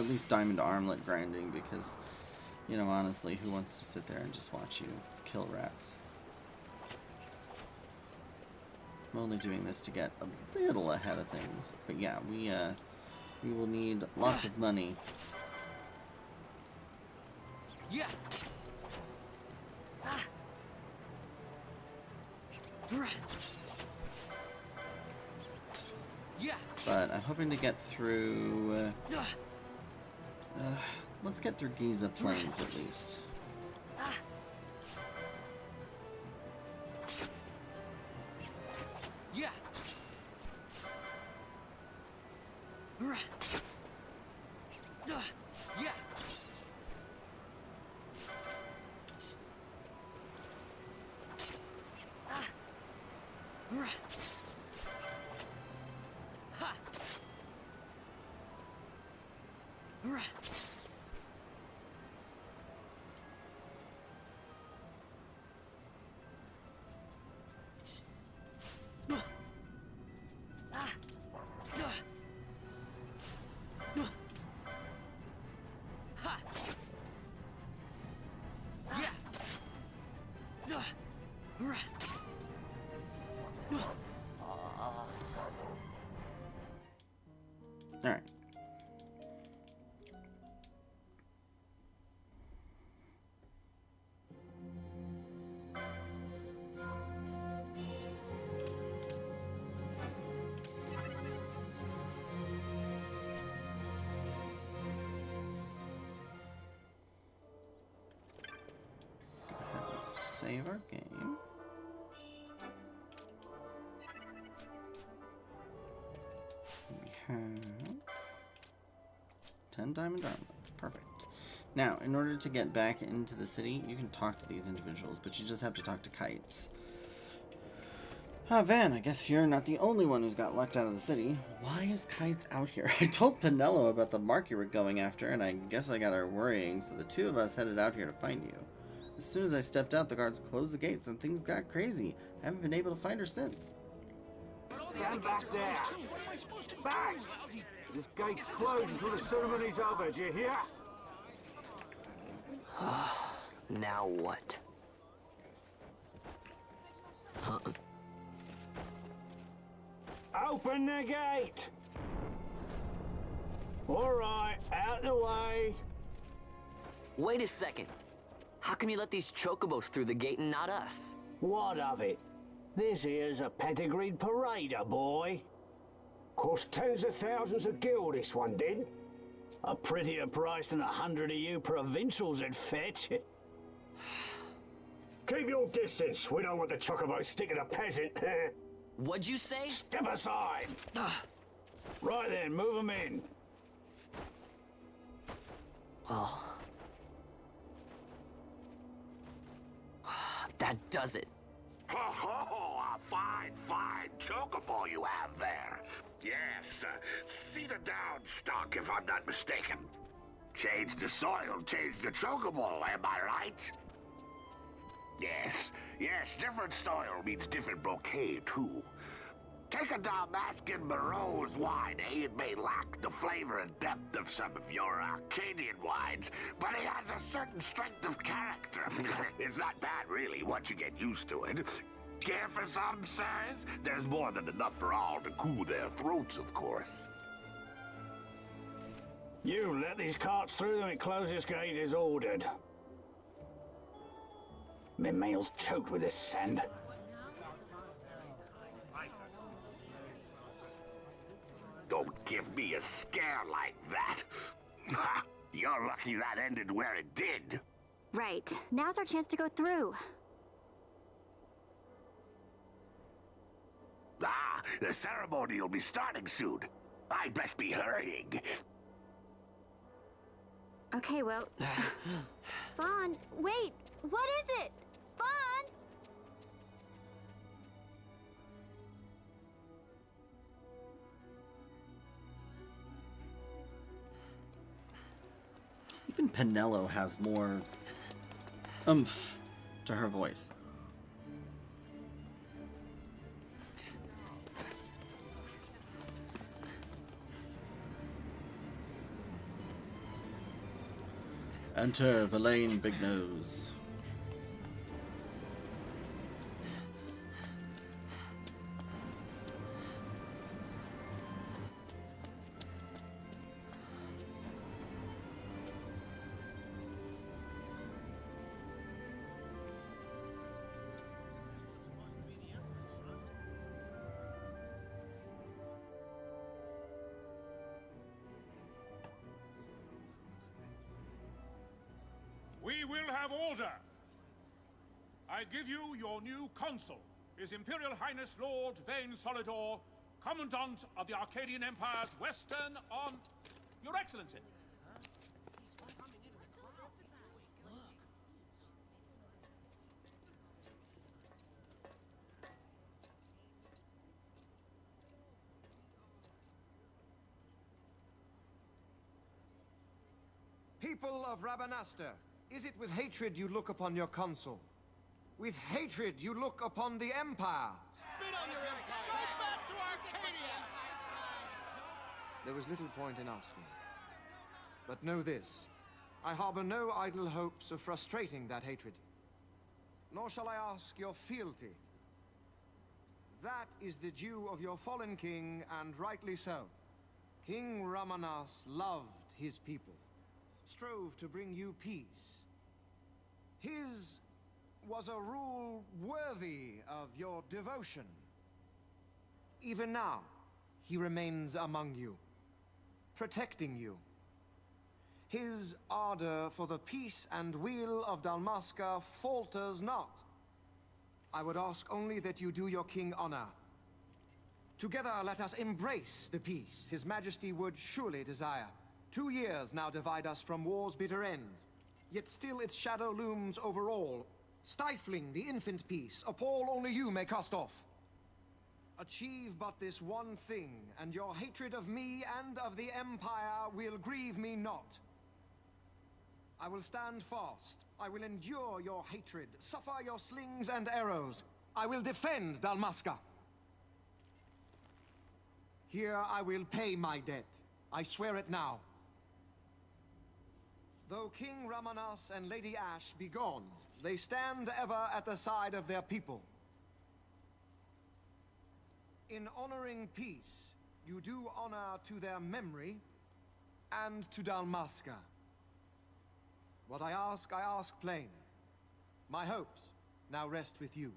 least diamond armlet grinding, because, you know, honestly, who wants to sit there and just watch you kill rats? I'm only doing this to get a little ahead of things. But yeah, we will need lots of money. Yeah. But I'm hoping to get through... let's get through Giza Plains at least. Alright. Save our game. We have 10 diamond armlets. Perfect. Now, in order to get back into the city, you can talk to these individuals, but you just have to talk to Kites. Ah, Van, I guess you're not the only one who's got locked out of the city. Why is Kites out here? I told Pinello about the mark you were going after, and I guess I got her worrying, so the two of us headed out here to find you. As soon as I stepped out, the guards closed the gates and things got crazy. I haven't been able to find her since. Stand back there! Back! This gate's closed until the ceremony's over, do you hear? Now what? Open the gate! Alright, out the way. Wait a second. How come you let these chocobos through the gate and not us? What of it? This here's a pedigreed parader, boy. Cost tens of thousands of gil, this one did. A prettier price than 100 of you provincials would fetch. Keep your distance. We don't want the chocobo sticking a peasant. What'd you say? Step aside. Right then, move them in. Well... that does it. Ho ho! A fine, fine chocobo you have there. Yes, cedar down stock if I'm not mistaken. Change the soil, change the chocobo, am I right? Yes, different soil means different bouquet too. Take a Dalmascan Barrow's wine, eh? It may lack the flavor and depth of some of your Arcadian wines, but it has a certain strength of character. It's not bad, really, once you get used to it. Care for some, sirs? There's more than enough for all to cool their throats, of course. You let these carts through and closest gate is ordered. My mail's choked with this sand. Don't give me a scare like that. You're lucky that ended where it did. Right. Now's our chance to go through. The ceremony will be starting soon. I'd best be hurrying. Okay, well... Fawn, wait! What is it? Fawn! Even Pinello has more oomph to her voice. Enter Verlaine Bignose. We will have order. I give you your new consul, His Imperial Highness Lord Vane Solidor, Commandant of the Arcadian Empire's Western on... Your Excellency. People of Rabanastre, is it with hatred you look upon your consul? With hatred you look upon the Empire? Spit on your empire! Straight back to Arcadia! There was little point in asking. But know this, I harbor no idle hopes of frustrating that hatred. Nor shall I ask your fealty. That is the due of your fallen king, and rightly so. King Ramanas loved his people, strove to bring you peace. His was a rule worthy of your devotion. Even now, he remains among you, protecting you. His ardor for the peace and weal of Dalmasca falters not. I would ask only that you do your king honor. Together let us embrace the peace His Majesty would surely desire. 2 years now divide us from war's bitter end, yet still its shadow looms over all, stifling the infant peace a pall only you may cast off. Achieve but this one thing, and your hatred of me and of the Empire will grieve me not. I will stand fast. I will endure your hatred, suffer your slings and arrows. I will defend Dalmasca. Here I will pay my debt. I swear it now. Though King Ramanas and Lady Ash be gone, they stand ever at the side of their people. In honoring peace, you do honor to their memory and to Dalmasca. What I ask plain. My hopes now rest with you.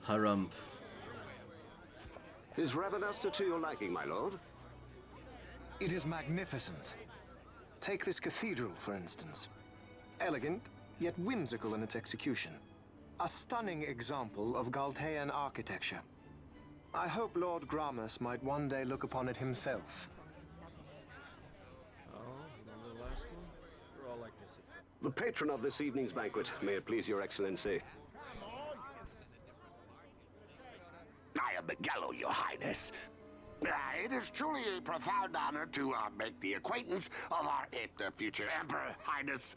Harumph. Is Rabanastre to your liking, my lord? It is magnificent. Take this cathedral, for instance. Elegant, yet whimsical in its execution. A stunning example of Galtean architecture. I hope Lord Gramus might one day look upon it himself. The patron of this evening's banquet, may it please your excellency. I am Miguelo, your highness. It is truly a profound honor to make the acquaintance of our future emperor, highness.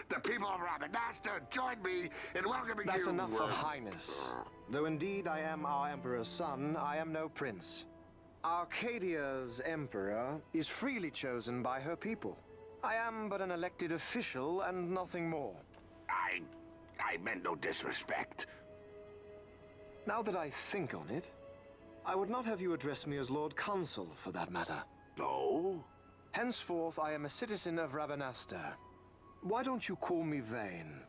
The people of Rabanastre join me in welcoming you. That's enough of highness. Though indeed I am our emperor's son, I am no prince. Arcadia's emperor is freely chosen by her people. I am but an elected official and nothing more. I meant no disrespect. Now that I think on it, I would not have you address me as Lord Consul, for that matter. No? Henceforth, I am a citizen of Rabanastre. Why don't you call me Vane?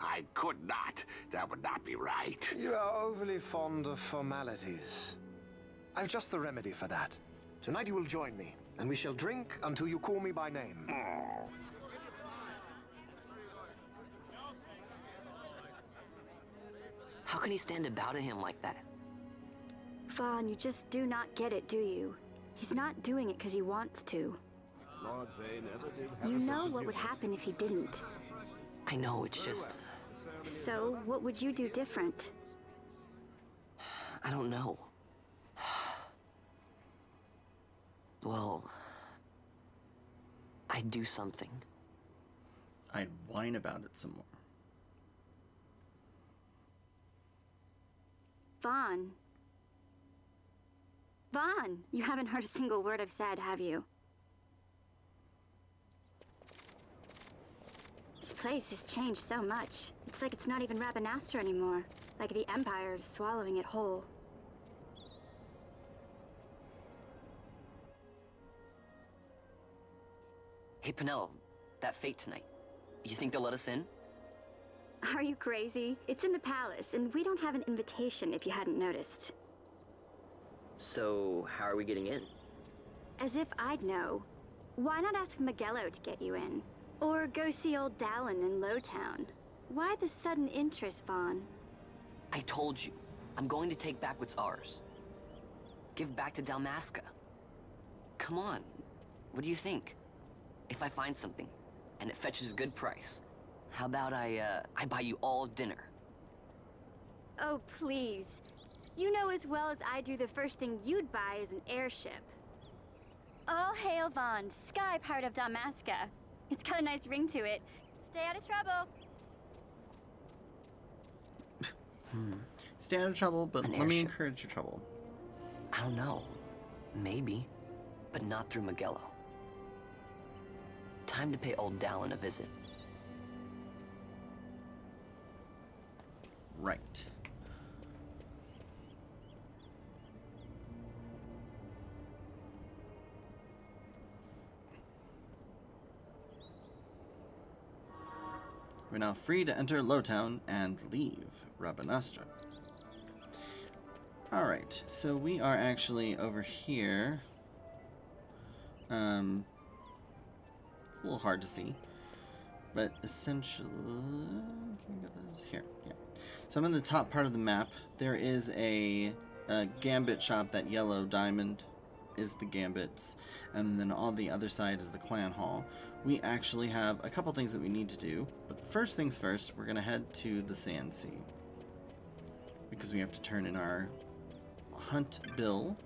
I could not. That would not be right. You are overly fond of formalities. I've just the remedy for that. Tonight you will join me, and we shall drink until you call me by name. How can he stand about to him like that? Vaughn, you just do not get it, do you? He's not doing it because he wants to. Lord Vane ever did have You know what would happen if he didn't. I know, it's just... So, what would you do different? I don't know. Well... I'd do something. I'd whine about it some more. Vaughn. Vaughn, you haven't heard a single word I've said, have you? This place has changed so much. It's It's like it's not even Rabanastre anymore. Like the Empire is swallowing it whole. Hey, Penelo, that fete tonight. You think they'll let us in? Are you crazy? It's in the palace, and we don't have an invitation if you hadn't noticed. So, how are we getting in? As if I'd know. Why not ask Miguelo to get you in? Or go see old Dallin in Lowtown? Why the sudden interest, Vaughn? I told you, I'm going to take back what's ours. Give back to Dalmasca. Come on, what do you think? If I find something, and it fetches a good price, how about I buy you all dinner? Oh, please. You know as well as I do the first thing you'd buy is an airship. All hail Vaughn, sky part of Dalmasca. It's got a nice ring to it. Stay out of trouble. Stay out of trouble, but let me encourage your trouble. I don't know. Maybe. But not through Miguelo. Time to pay old Dallin a visit. Right. We're now free to enter Lowtown and leave Rabanastre. Alright, so we are actually over here. It's a little hard to see, but essentially, can we get this here? Yeah. So I'm in the top part of the map. There is a gambit shop. That yellow diamond is the gambits, and then on the other side is the clan hall. We actually have a couple things that we need to do, but first things first, we're gonna head to the Sand Sea because we have to turn in our hunt bill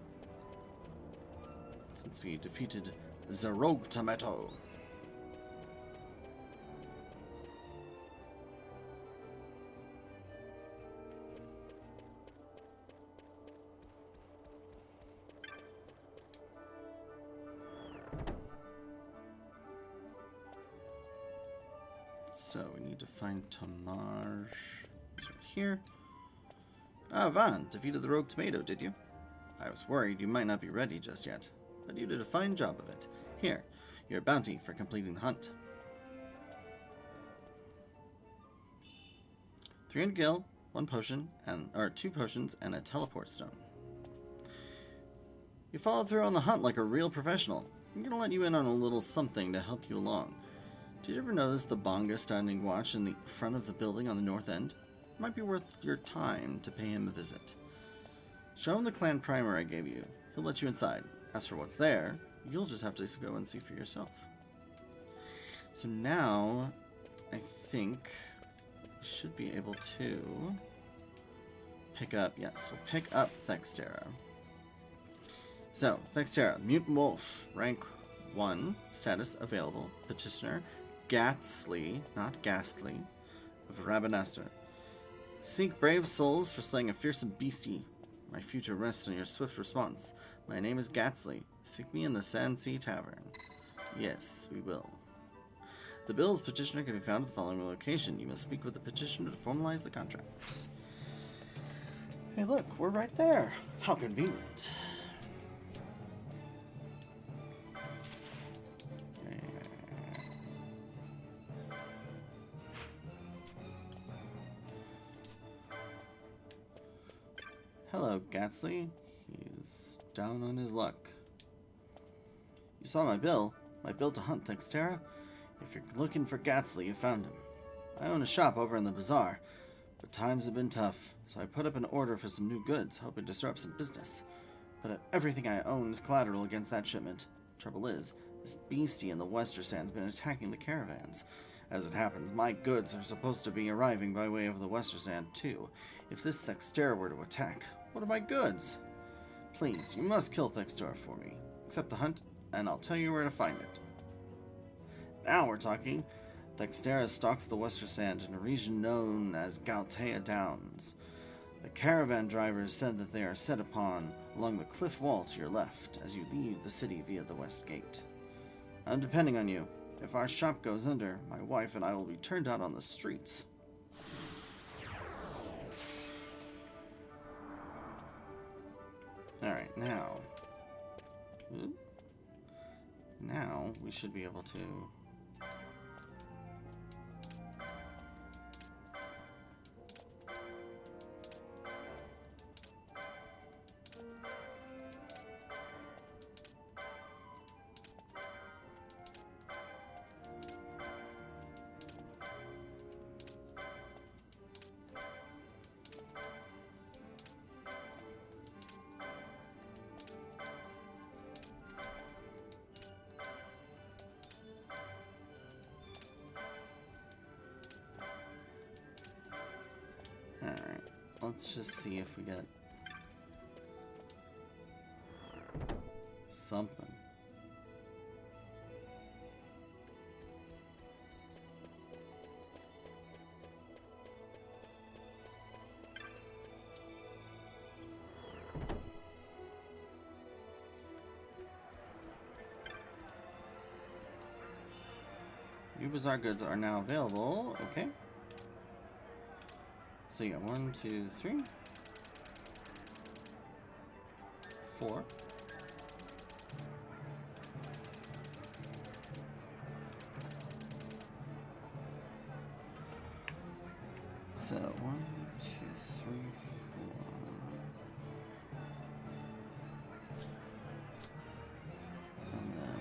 since we defeated the Rogue Tomato. So we need to find Tamaj. It's right here. Ah, Van, defeated the Rogue Tomato, did you? I was worried you might not be ready just yet, but you did a fine job of it. Here, your bounty for completing the hunt. 300 gil, 1 potion, or 2 potions, and a teleport stone. You followed through on the hunt like a real professional. I'm gonna let you in on a little something to help you along. Did you ever notice the Bonga standing watch in the front of the building on the north end? It might be worth your time to pay him a visit. Show him the clan primer I gave you. He'll let you inside. As for what's there, you'll just have to go and see for yourself. So now, I think we should be able to pick up, yes, we'll pick up Thextera. So, Thextera, Mutant Wolf, rank 1, status available, petitioner, Gatsley, not Ghastly, of Rabanastre. Seek brave souls for slaying a fearsome beastie. My future rests on your swift response. My name is Gatsley. Seek me in the Sand Sea Tavern. Yes, we will. The bill's petitioner can be found at the following location. You must speak with the petitioner to formalize the contract. Hey look, we're right there. How convenient. Hello, Gatsley. He's down on his luck. You saw my bill to hunt Thextera. If you're looking for Gatsley, you found him. I own a shop over in the bazaar, but times have been tough, so I put up an order for some new goods, hoping to start up some business. But everything I own is collateral against that shipment. Trouble is, this beastie in the Wester Sand's been attacking the caravans. As it happens, my goods are supposed to be arriving by way of the Wester Sand, too. If this Thextera were to attack, what are my goods? Please, you must kill Thextera for me. Accept the hunt, and I'll tell you where to find it. Now we're talking. Thextera stalks the Wester Sand in a region known as Galtea Downs. The caravan drivers said that they are set upon along the cliff wall to your left as you leave the city via the west gate. I'm depending on you. If our shop goes under, my wife and I will be turned out on the streets. Alright, now. Now we should be able to. Alright, let's just see if we get something. New Bazaar goods are now available. Okay. So you got 1, 2, 3, 4. So 1, 2, 3, 4. And then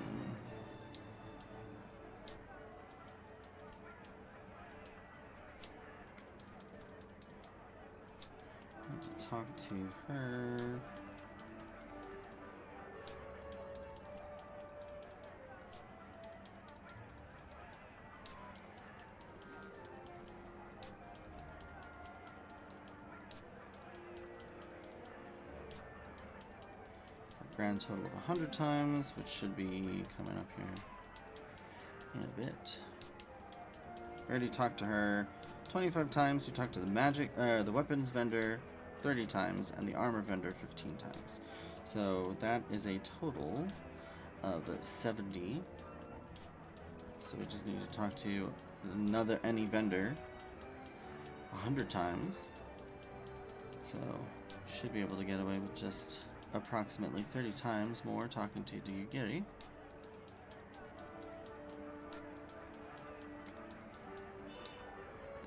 need to talk to her. Grand total of 100 times, which should be coming up here in a bit. Already talked to her 25 times. We talked to the weapons vendor 30 times, and the armor vendor 15 times. So that is a total of 70. So we just need to talk to any vendor 100 times. So should be able to get away with just approximately 30 times more talking to Giri.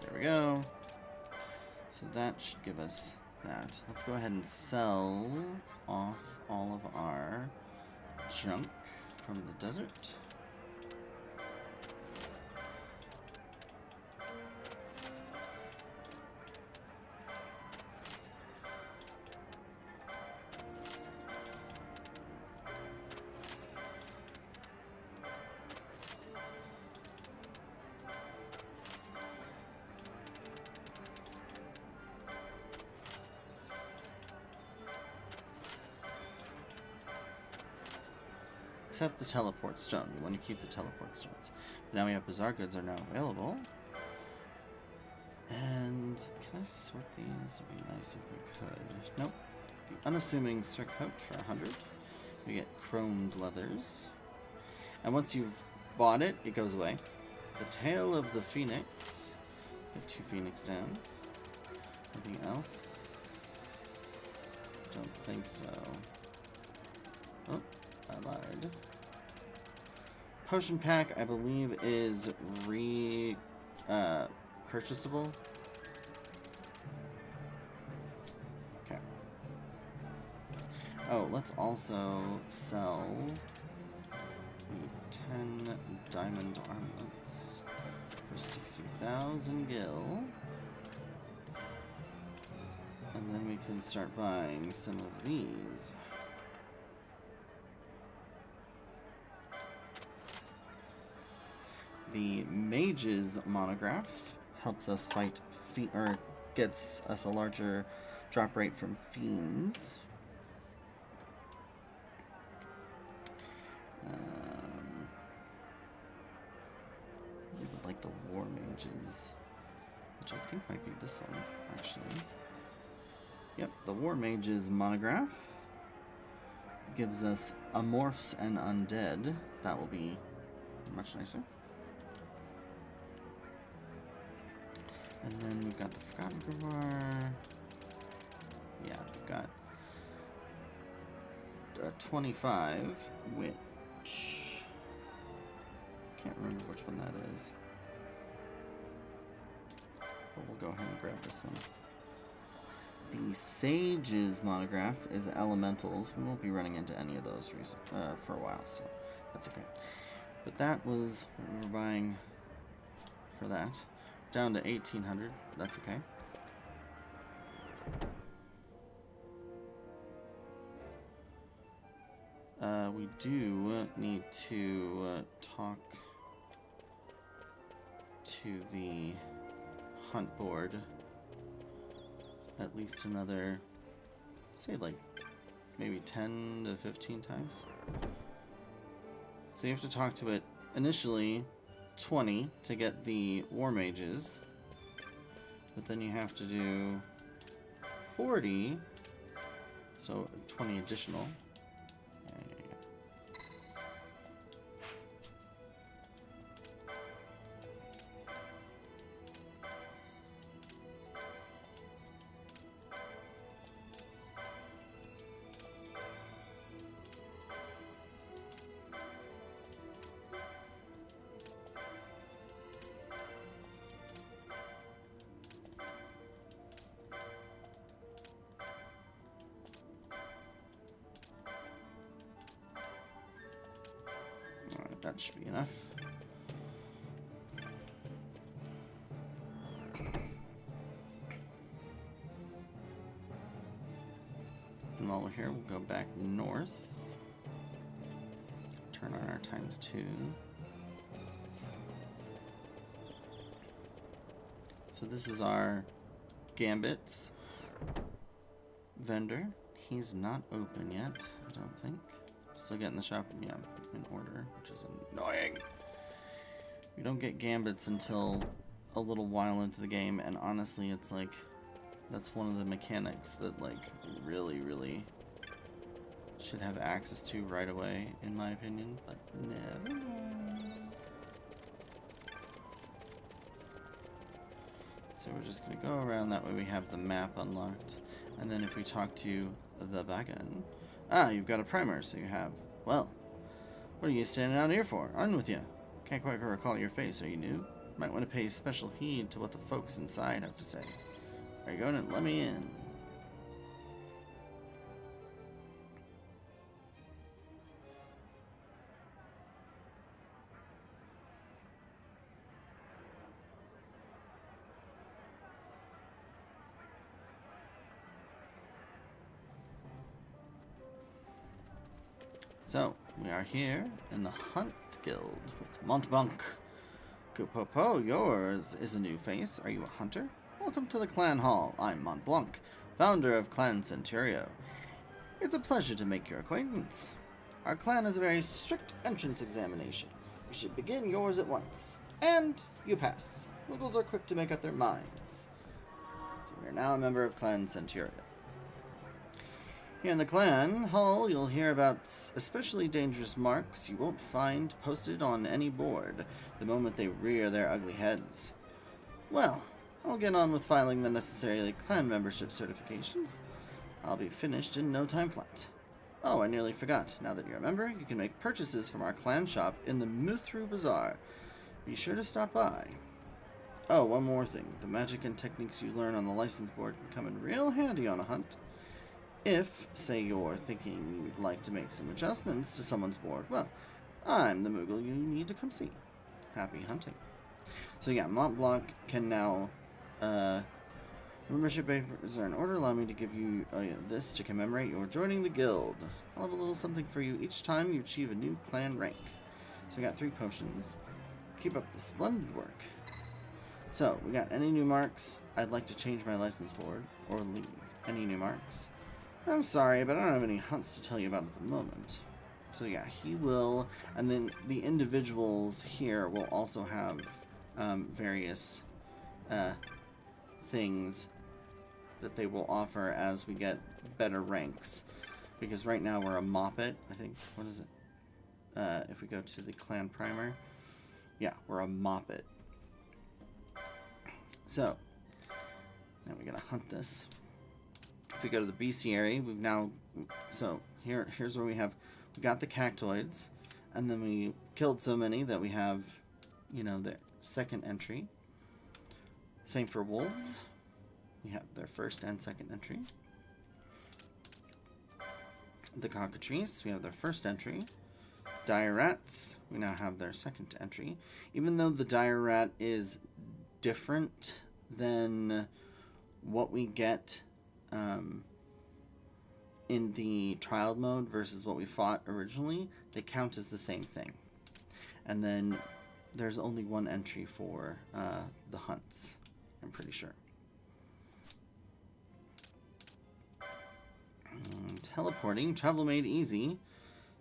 There we go. So that should give us that. Let's go ahead and sell off all of our junk from the desert. Except the teleport stone. We want to keep the teleport stones. But now we have Bazaar goods are now available. And can I sort these? It'd be nice if we could. Nope. The unassuming Circ coat for 100. We get chromed leathers. And once you've bought it, it goes away. The tail of the phoenix. Get 2 phoenix downs. Anything else? Don't think so. Oh, I lied. Potion pack, I believe, is purchasable. Okay. Oh, let's also sell the 10 diamond armlets for 60,000 gil. And then we can start buying some of these. The Mage's monograph helps us fight or gets us a larger drop rate from fiends. We would like the War Mages, which I think might be this one, actually. Yep, the War Mage's monograph gives us Amorphs and Undead. That will be much nicer. And then we've got the Forgotten Grimoire. Yeah, we've got 25, which... can't remember which one that is. But we'll go ahead and grab this one. The Sage's monograph is Elementals. We won't be running into any of those for a while, so that's okay. But that was what we were buying for that. Down to 1800. That's okay. We do need to talk to the hunt board at least another, say, like maybe 10 to 15 times. So you have to talk to it initially 20 to get the war mages, but then you have to do 40, so 20 additional. That should be enough. And while we're here, we'll go back north. Turn on our ×2. So this is our Gambit's vendor. He's not open yet, I don't think. Still getting the shop, yeah, in order, which is annoying. We don't get Gambits until a little while into the game, and honestly, it's like, that's one of the mechanics that, like, really, really should have access to right away, in my opinion, but never mind. So we're just gonna go around, that way we have the map unlocked, and then if we talk to the Bagan, you've got a primer, so you have. Well, what are you standing out here for? On with you. Can't quite recall your face. Are you new? Might want to pay special heed to what the folks inside have to say. Are you going to let me in? So, we are here in the Hunt Guild with Montblanc. Kupopo, yours is a new face. Are you a hunter? Welcome to the Clan Hall. I'm Montblanc, founder of Clan Centurio. It's a pleasure to make your acquaintance. Our clan has a very strict entrance examination. We should begin yours at once. And you pass. Muggles are quick to make up their minds. So we are now a member of Clan Centurio. Here in the Clan Hall, you'll hear about especially dangerous marks you won't find posted on any board the moment they rear their ugly heads. Well, I'll get on with filing the necessary clan membership certifications. I'll be finished in no time flat. Oh, I nearly forgot. Now that you're a member, you can make purchases from our clan shop in the Muthru Bazaar. Be sure to stop by. Oh, one more thing. The magic and techniques you learn on the license board can come in real handy on a hunt. If, say, you're thinking you'd like to make some adjustments to someone's board, well, I'm the Moogle you need to come see. Happy hunting. So yeah, Montblanc can now, membership papers are in order. Allow me to give you this to commemorate your joining the guild. I'll have a little something for you each time you achieve a new clan rank. So we got 3 potions. Keep up the splendid work. So, we got any new marks? I'd like to change my license board, or leave. Any new marks? I'm sorry, but I don't have any hunts to tell you about at the moment. So yeah, he will, and then the individuals here will also have various things that they will offer as we get better ranks. Because right now we're a Moppet, I think. What is it? If we go to the clan primer, yeah, we're a Moppet. So, now we gotta hunt this. If we go to the bestiary, we've now, so here's where we got the cactoids, and then we killed so many that we have, you know, the second entry. Same for wolves. We have their first and second entry. The cockatrice, we have their first entry. Dire rats, we now have their second entry. Even though the dire rat is different than what we get in the trial mode versus what we fought originally, they count as the same thing. And then there's only one entry for the hunts, I'm pretty sure. Teleporting, travel made easy.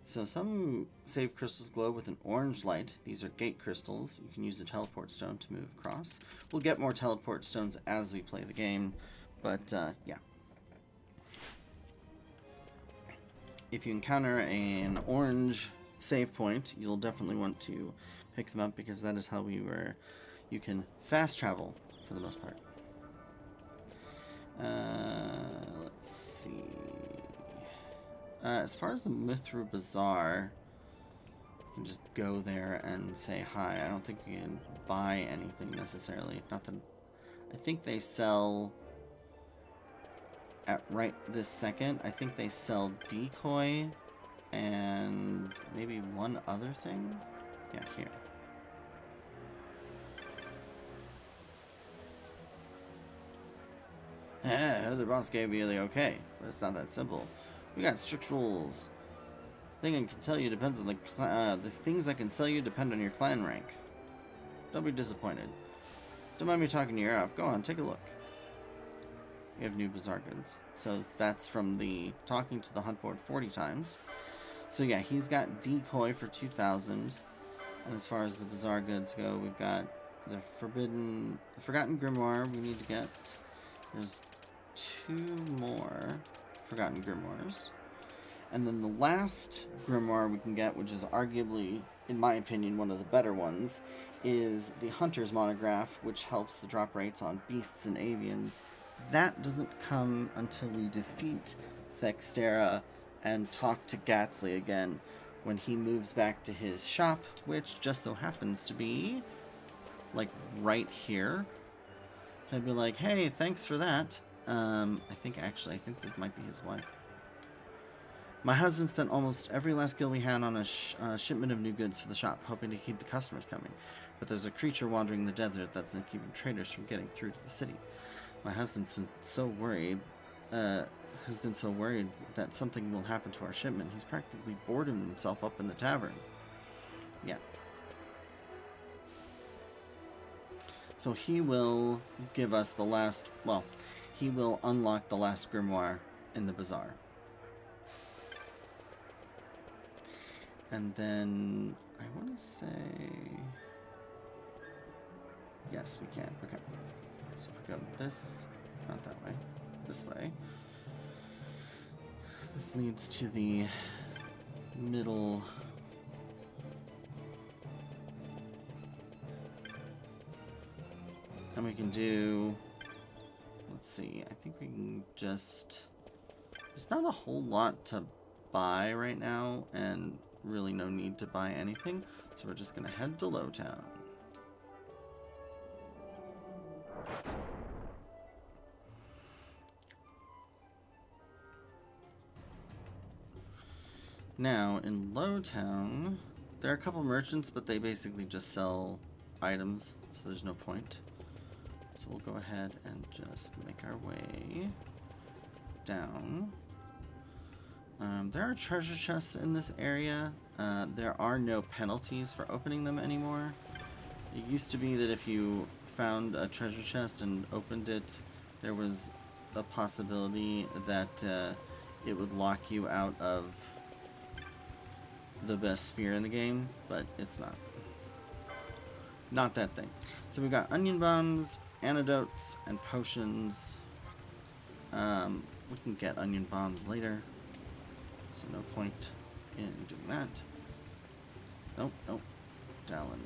So some save crystals glow with an orange light. These are gate crystals. You can use the teleport stone to move across. We'll get more teleport stones as we play the game, but yeah. If you encounter an orange save point, you'll definitely want to pick them up because that is how you can fast travel for the most part. Let's see. As far as the Mithra Bazaar, you can just go there and say hi. I don't think you can buy anything necessarily. Not that I think they sell at right this second. I think they sell decoy and maybe one other thing. Yeah, here. The boss gave you the okay, but it's not that simple. We got strict rules. Thing I can tell you depends on the things I can sell you depend on your clan rank. Don't be disappointed. Don't mind me talking your ear off. Go on, take a look. We have new bazaar goods. So that's from the talking to the hunt board 40 times. So yeah, he's got decoy for 2,000. And as far as the bazaar goods go, we've got the forgotten grimoire we need to get. There's 2 more forgotten grimoires. And then the last grimoire we can get, which is arguably, in my opinion, one of the better ones, is the Hunter's Monograph, which helps the drop rates on beasts and avians. That doesn't come until we defeat Thextera and talk to Gatsley again when he moves back to his shop, which just so happens to be, like, right here. He'd be like, hey, thanks for that. I think this might be his wife. My husband spent almost every last gil we had on a shipment of new goods for the shop, hoping to keep the customers coming. But there's a creature wandering the desert that's been keeping traders from getting through to the city. My husband's has been so worried that something will happen to our shipment. He's practically boarded himself up in the tavern. Yeah. So he will give us the last, well, he will unlock the last grimoire in the bazaar. And then, I want to say, yes, we can. Okay. So if we go this, not that way, this way. This leads to the middle. And we can do, let's see, I think we can just, there's not a whole lot to buy right now, and really no need to buy anything, so we're just going to head to Lowtown. Now, in Lowtown, there are a couple merchants, but they basically just sell items, so there's no point. So we'll go ahead and just make our way down. There are treasure chests in this area. There are no penalties for opening them anymore. It used to be that if you found a treasure chest and opened it, there was a possibility that it would lock you out of the best spear in the game, but it's not. Not that thing. So we've got onion bombs, antidotes, and potions. We can get onion bombs later, so no point in doing that. Nope, nope. Dallin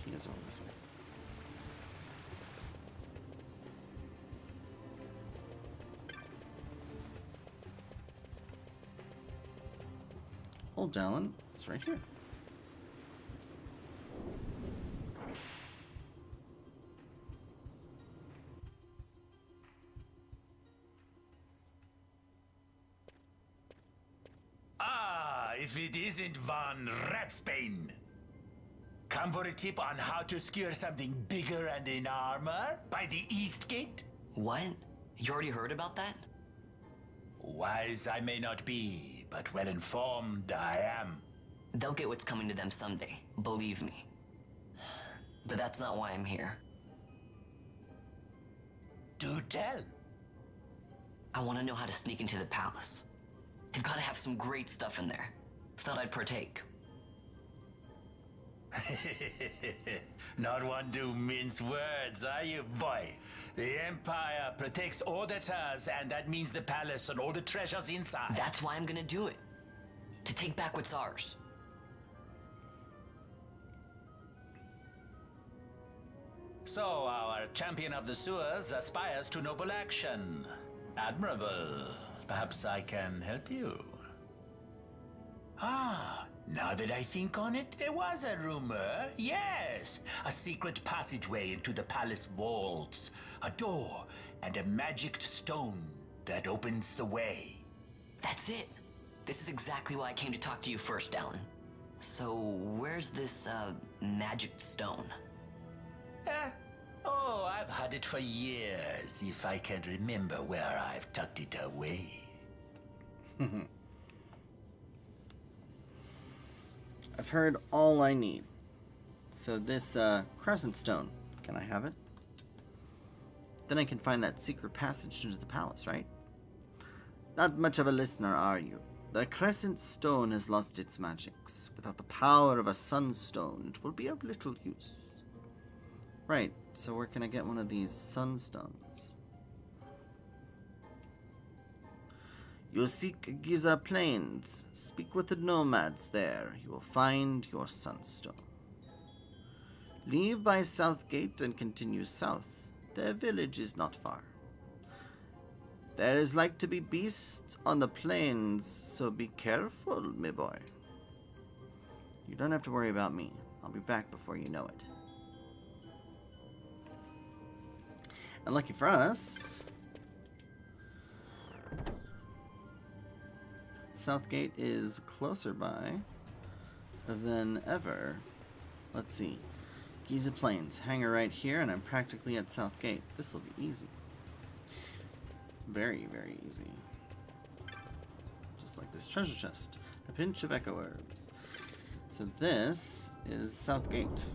he is over this way. Oh, Dallin, it's right here. Ah, if it isn't Von Ratsbane. Come for a tip on how to secure something bigger and in armor by the East Gate? What? You already heard about that? Wise I may not be, but well informed I am. They'll get what's coming to them someday, believe me. But that's not why I'm here. Do tell. I want to know how to sneak into the palace. They've got to have some great stuff in there. Thought I'd partake. Not one to mince words, are you, boy? The Empire protects all that's hers, and that means the palace and all the treasures inside. That's why I'm gonna do it. To take back what's ours. So, our champion of the sewers aspires to noble action. Admirable. Perhaps I can help you. Ah, now that I think on it, there was a rumor. Yes, a secret passageway into the palace vaults. A door and a magic stone that opens the way. That's it. This is exactly why I came to talk to you first, Alan. So, where's this, magic stone? Oh, I've had it for years, if I can remember where I've tucked it away. I've heard all I need. So this, crescent stone, can I have it? Then I can find that secret passage into the palace, right? Not much of a listener, are you? The crescent stone has lost its magics. Without the power of a sunstone, it will be of little use. Right, so where can I get one of these sunstones? You seek Giza Plains. Speak with the nomads there. You will find your sunstone. Leave by South Gate and continue south. Their village is not far. There is like to be beasts on the plains, so be careful, my boy. You don't have to worry about me. I'll be back before you know it. And lucky for us, Southgate is closer by than ever. Let's see. Giza Plains. Hangar right here, and I'm practically at Southgate. This will be easy. Very, very easy. Just like this treasure chest. A pinch of echo herbs. So this is Southgate.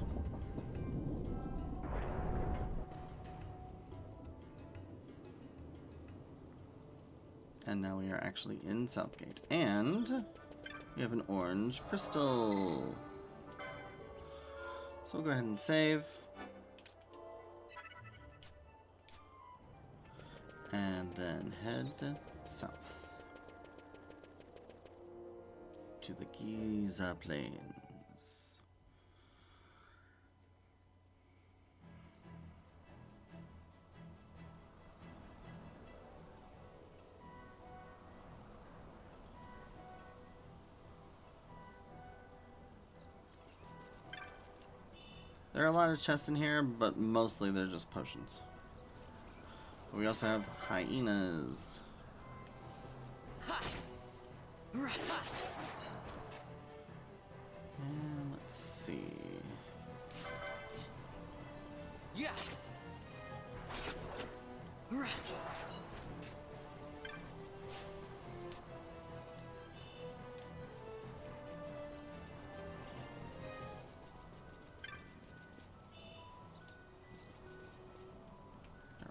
And now we are actually in Southgate. And we have an orange crystal. So we'll go ahead and save. And then head south to the Giza Plains. There are a lot of chests in here, but mostly they're just potions. We also have hyenas. And let's see. Yeah.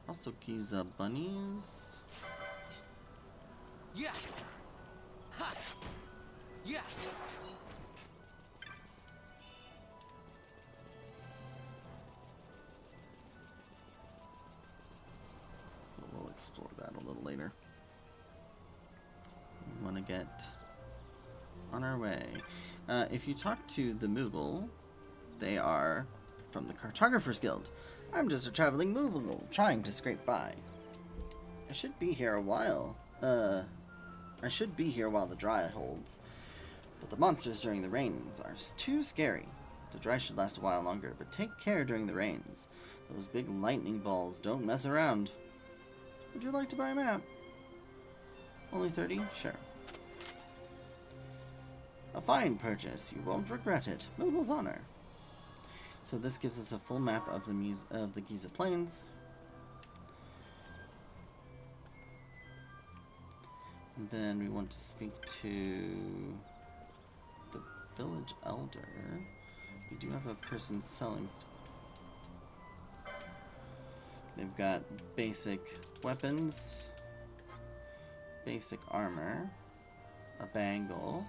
Also Giza bunnies. Yeah. Ha. Yeah. We'll explore that a little later. We want to get on our way. If you talk to the Moogle, they are from the Cartographers Guild. I'm just a traveling Moogle, trying to scrape by. I should be here a while. I should be here while the dry holds. But the monsters during the rains are too scary. The dry should last a while longer, but take care during the rains. Those big lightning balls don't mess around. Would you like to buy a map? Only 30? Sure. A fine purchase. You won't regret it. Noodle's honor. So this gives us a full map of the Giza Plains. And then we want to speak to the village elder. We do have a person selling stuff. They've got basic weapons, basic armor, a bangle,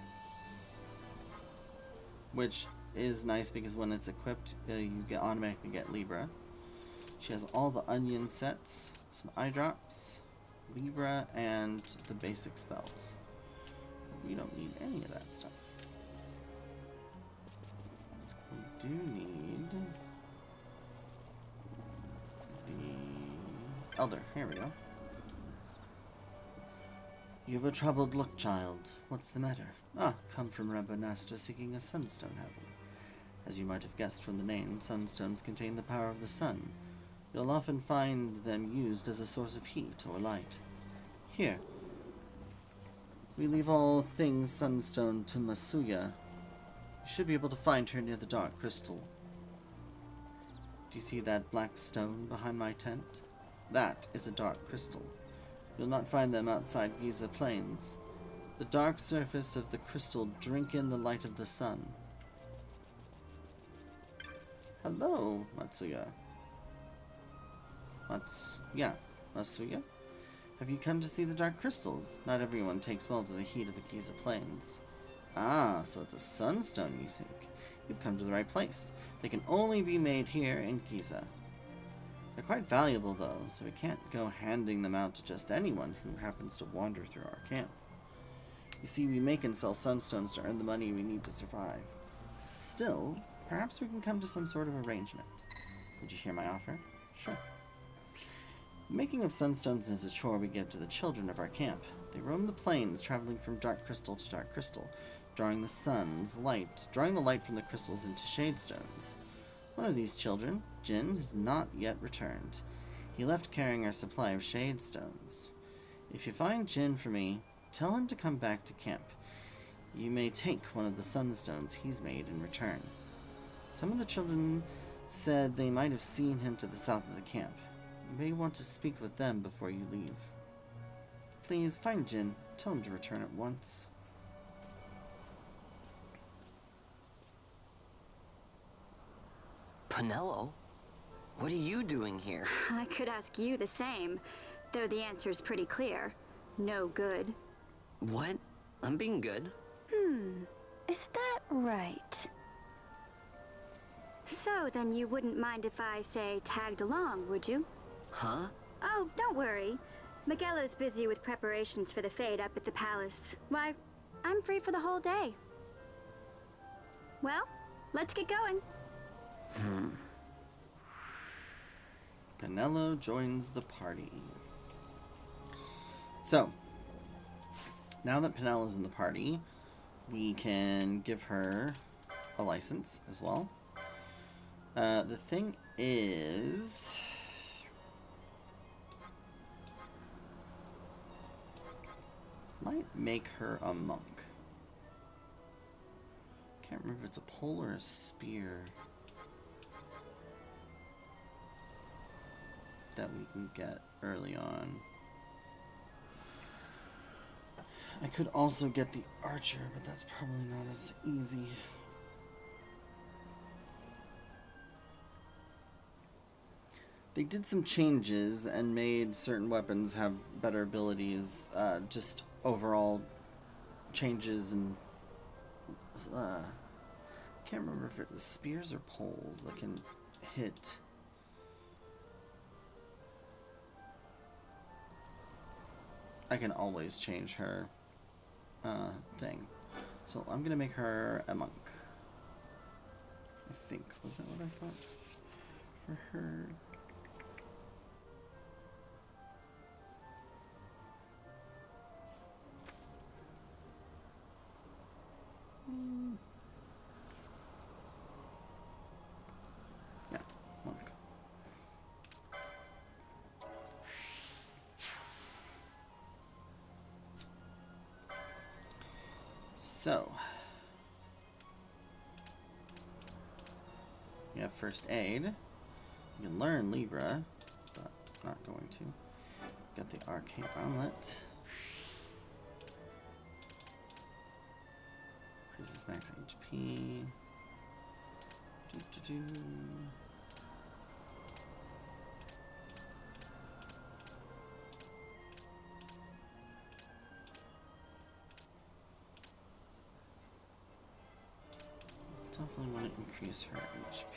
which is nice because when it's equipped, you automatically get Libra. She has all the onion sets, some eye drops, Libra, and the basic spells. We don't need any of that stuff. We do need the elder. Here we go. You have a troubled look, child. What's the matter? Ah, come from Rabbanastra seeking a sunstone, have you? As you might have guessed from the name, sunstones contain the power of the sun. You'll often find them used as a source of heat or light. Here, we leave all things sunstone to Masuya. You should be able to find her near the dark crystal. Do you see that black stone behind my tent? That is a dark crystal. You'll not find them outside Giza Plains. The dark surface of the crystal drink in the light of the sun. Hello, Matsuya. Masuya? Have you come to see the dark crystals? Not everyone takes well to the heat of the Giza Plains. Ah, so it's a sunstone you seek. You've come to the right place. They can only be made here in Giza. They're quite valuable, though, so we can't go handing them out to just anyone who happens to wander through our camp. You see, we make and sell sunstones to earn the money we need to survive. Still, perhaps we can come to some sort of arrangement. Would you hear my offer? Sure. The making of sunstones is a chore we give to the children of our camp. They roam the plains, traveling from dark crystal to dark crystal, drawing the light from the crystals into shade stones. One of these children, Jin, has not yet returned. He left carrying our supply of shade stones. If you find Jin for me, tell him to come back to camp. You may take one of the sunstones he's made in return. Some of the children said they might have seen him to the south of the camp. You may want to speak with them before you leave. Please, find Jin. Tell him to return at once. Penelo? What are you doing here? I could ask you the same, though the answer is pretty clear. No good. What? I'm being good. Is that right? So, then you wouldn't mind if I, say, tagged along, would you? Huh? Oh, don't worry. Miguelo's busy with preparations for the fete up at the palace. Why, I'm free for the whole day. Well, let's get going. Penelo joins the party. So, now that Penelo's in the party, we can give her a license as well. The thing is, might make her a monk. Can't remember if it's a pole or a spear that we can get early on. I could also get the archer, but that's probably not as easy. They did some changes and made certain weapons have better abilities, just overall changes, and can't remember if it was spears or poles that can hit. I can always change her thing. So I'm gonna make her a monk. I think. Was that what I thought for her? So, you have first aid. You can learn Libra, but I'm not going to. Got the arcane omelet. Increases max HP. Definitely want to increase her HP.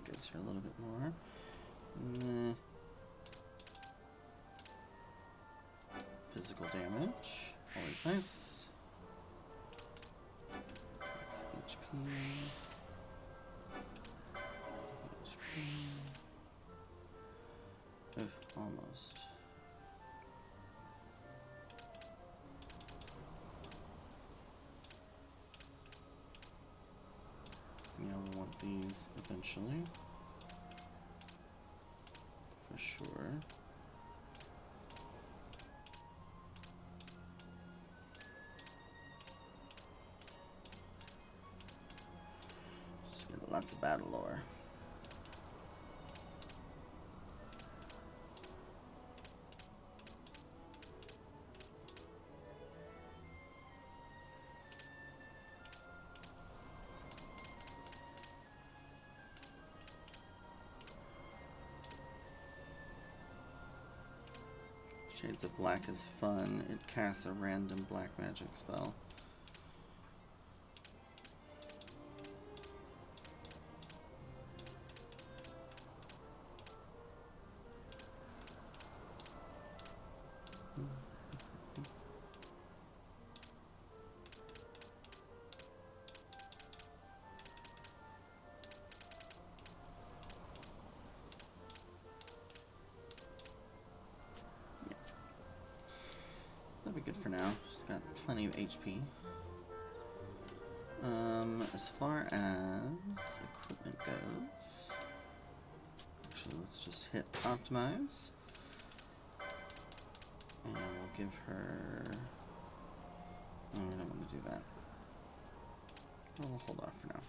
Gives her a little bit more. Nah. Physical damage, always nice. Max HP. Oof, almost. Yeah, we'll want these eventually. For sure. Just get lots of battle lore. Shades of Black is fun. It casts a random black magic spell. That'll be good for now. She's got plenty of HP. As far as equipment goes, actually, let's just hit optimize, and we'll give her. Oh, we don't want to do that. We'll hold off for now.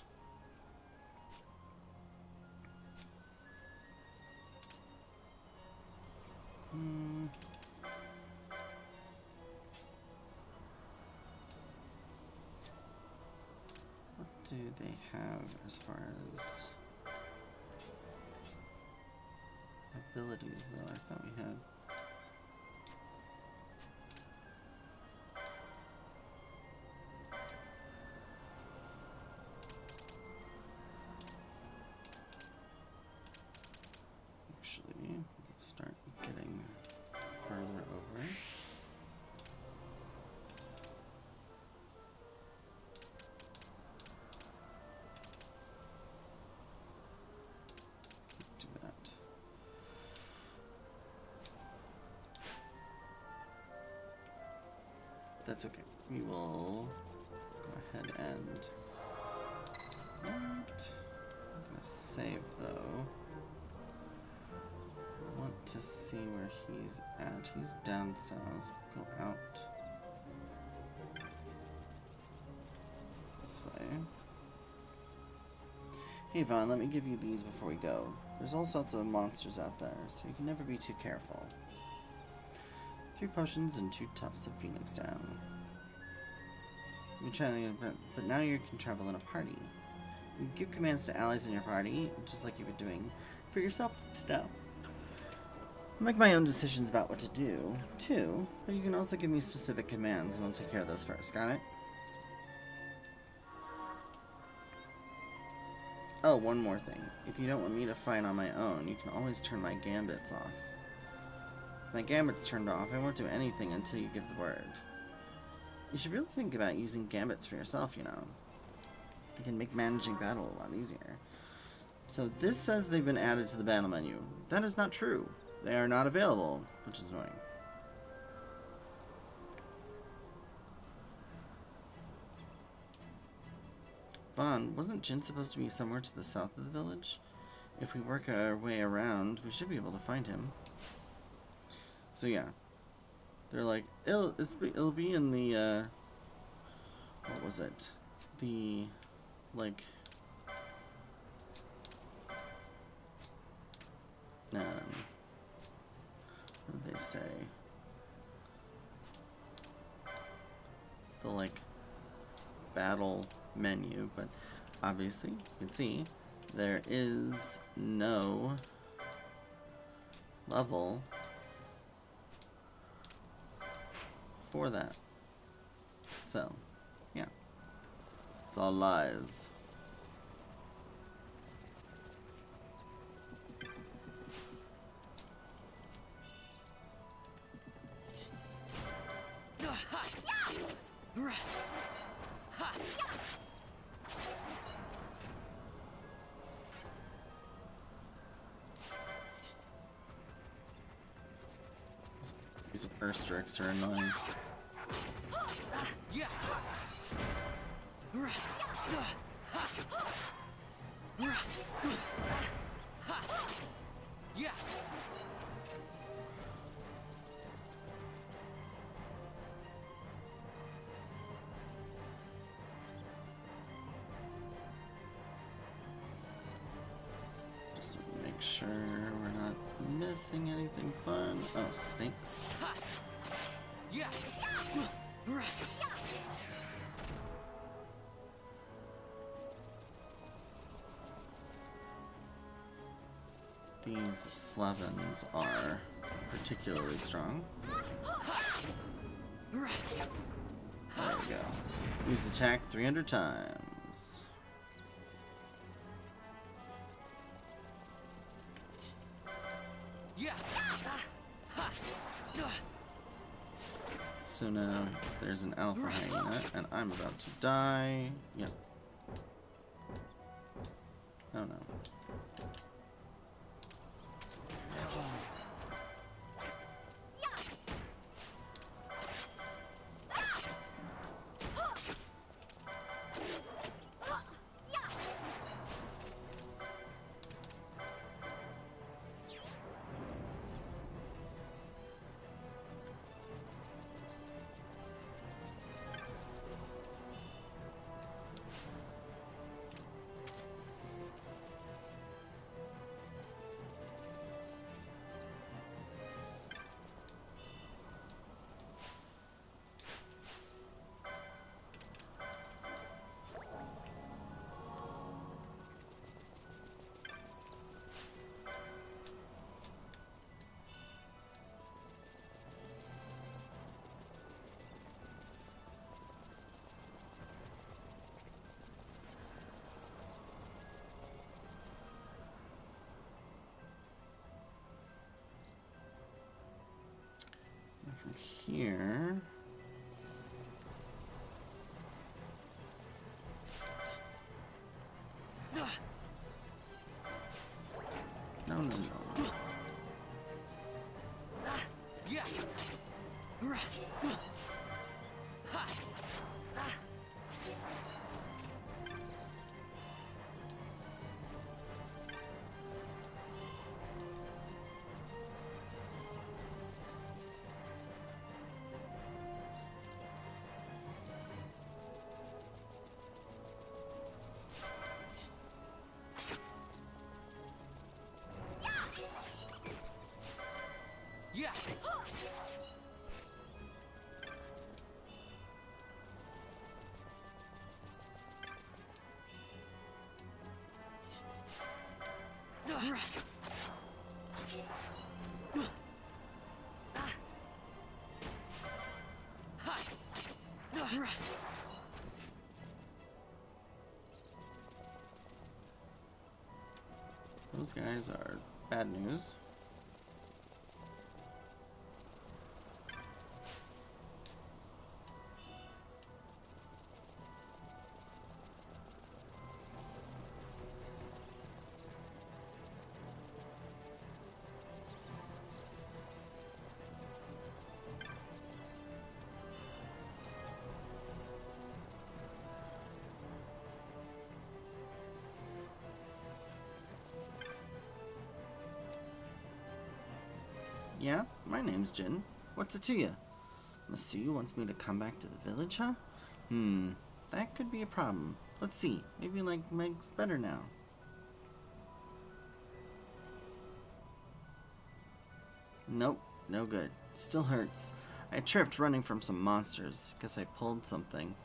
What do they have as far as abilities, though? I thought we had. Actually, let's start getting further over. Do that. That's okay. We will go ahead and. What? I'm gonna save though. I want to see where he's at. He's down south. Go out this way. Hey Vaughn, let me give you these before we go. There's all sorts of monsters out there, so you can never be too careful. 3 potions and 2 tufts of phoenix down. You try, but now you can travel in a party. You can give commands to allies in your party, just like you've been doing for yourself to now. I'll make my own decisions about what to do, too, but you can also give me specific commands, and I'll take care of those first. Got it? Oh, one more thing. If you don't want me to fight on my own, you can always turn my gambits off. If my gambit's turned off, I won't do anything until you give the word. You should really think about using gambits for yourself, you know. It can make managing battle a lot easier. So this says they've been added to the battle menu. That is not true. They are not available, which is annoying. Vaughn, wasn't Jin supposed to be somewhere to the south of the village? if we work our way around, we should be able to find him. So yeah, they're like, it'll be in the what was it? The like what did they say? The like battle menu, but obviously you can see there is no level for that. So, yeah. It's all lies. These Urstrix are annoying. Just make sure we're not missing anything fun. Oh, snakes. These Slavens are particularly strong. There we go. Use attack 300 times. So now there's an alpha hyena, and I'm about to die. Yep. Oh no. From here. No, no, no. Those guys are bad news. Yeah, my name's Jin. What's it to you? Masu wants me to come back to the village, huh? That could be a problem. Let's see. Maybe like Meg's better now. Nope, no good. Still hurts. I tripped running from some monsters. Guess I pulled something.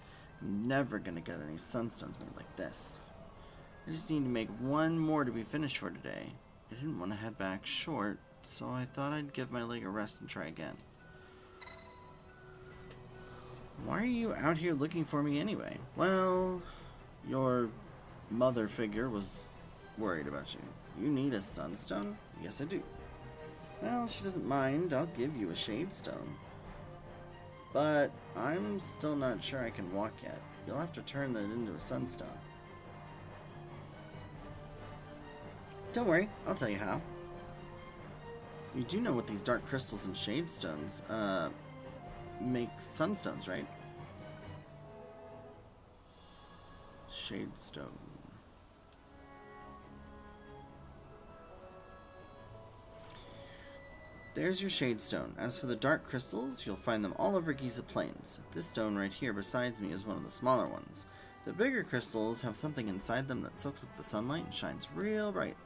I'm never gonna get any sunstones made like this. I just need to make one more to be finished for today. I didn't want to head back short, so I thought I'd give my leg a rest and try again. Why are you out here looking for me anyway? Well, your mother figure was worried about you. You need a sunstone? Yes, I do. Well, she doesn't mind. I'll give you a shade stone. But I'm still not sure I can walk yet. You'll have to turn that into a sunstone. Don't worry, I'll tell you how. You do know what these dark crystals and shade stones, make sunstones, right? Shade stone. There's your shade stone. As for the dark crystals, you'll find them all over Giza Plains. This stone right here besides me is one of the smaller ones. The bigger crystals have something inside them that soaks up the sunlight and shines real bright.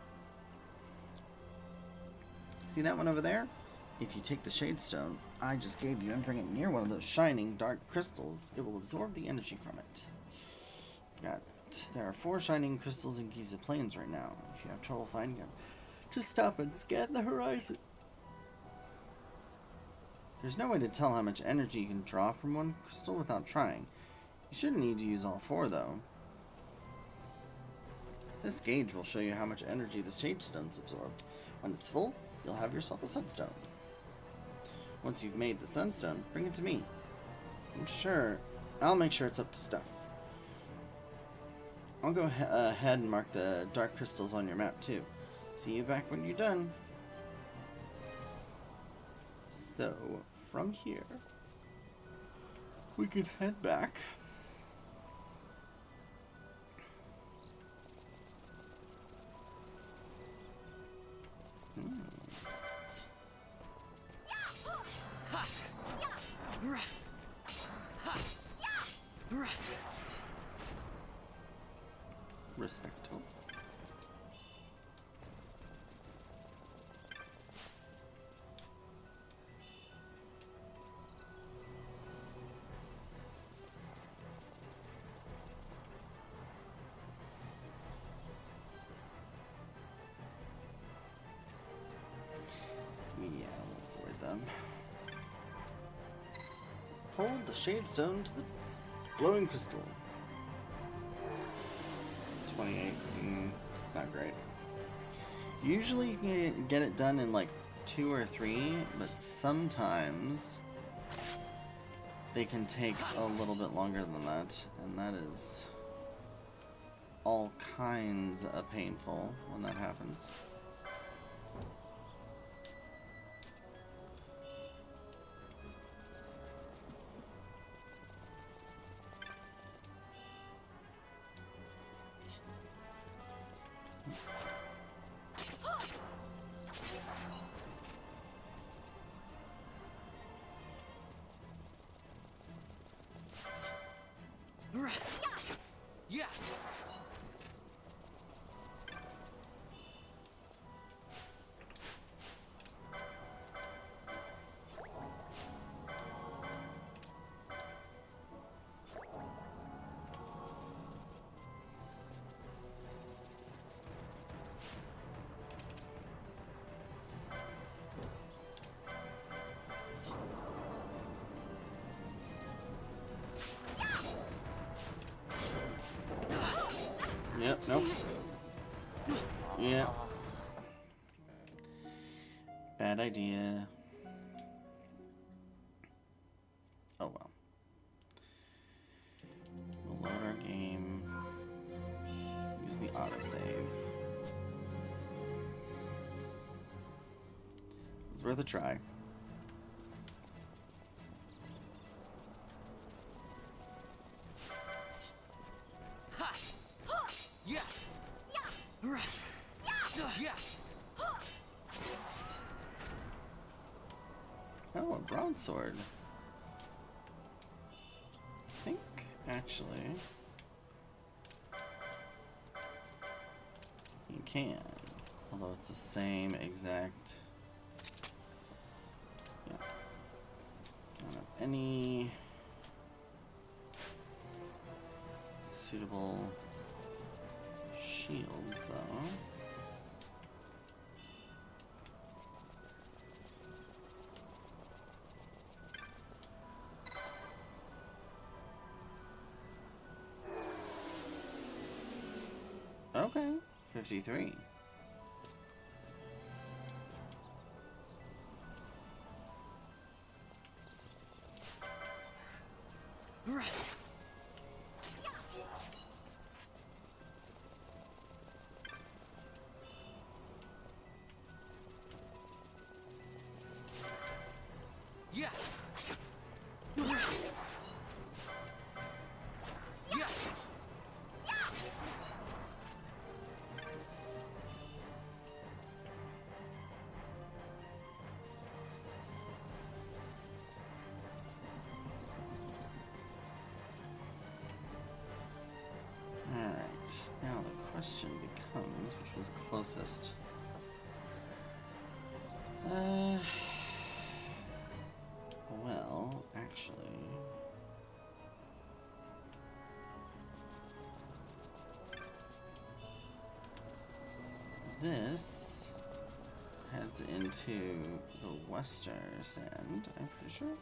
See that one over there? If you take the shade stone I just gave you and bring it near one of those shining dark crystals, it will absorb the energy from it. There are 4 shining crystals in Giza Plains right now. If you have trouble finding them, just stop and scan the horizon. There's no way to tell how much energy you can draw from one crystal without trying. You shouldn't need to use all 4 though. This gauge will show you how much energy the shade stone's absorbed. When it's full, you'll have yourself a sunstone. Once you've made the sunstone, bring it to me. I'll make sure it's up to stuff. I'll go ahead and mark the dark crystals on your map too. See you back when you're done. So, from here, we could head back. Respectful. Yeah, we'll avoid them. Hold the shade stone to the glowing crystal. 28. It's not great. Usually you can get it done in like 2 or 3, but sometimes they can take a little bit longer than that, and that is all kinds of painful when that happens. Yes. Yep, nope. Yep. Bad idea. Oh well. We'll load our game. Use the autosave. It's worth a try. Yeah. Yeah. broadsword. I think, actually, you can. Although it's the same exact... Yeah. I don't have any suitable shields, though. Okay, 53. Right. Yeah. Yeah. Alright, now the question becomes which one's closest. Well, actually... This heads into the Western Sand, I'm pretty sure.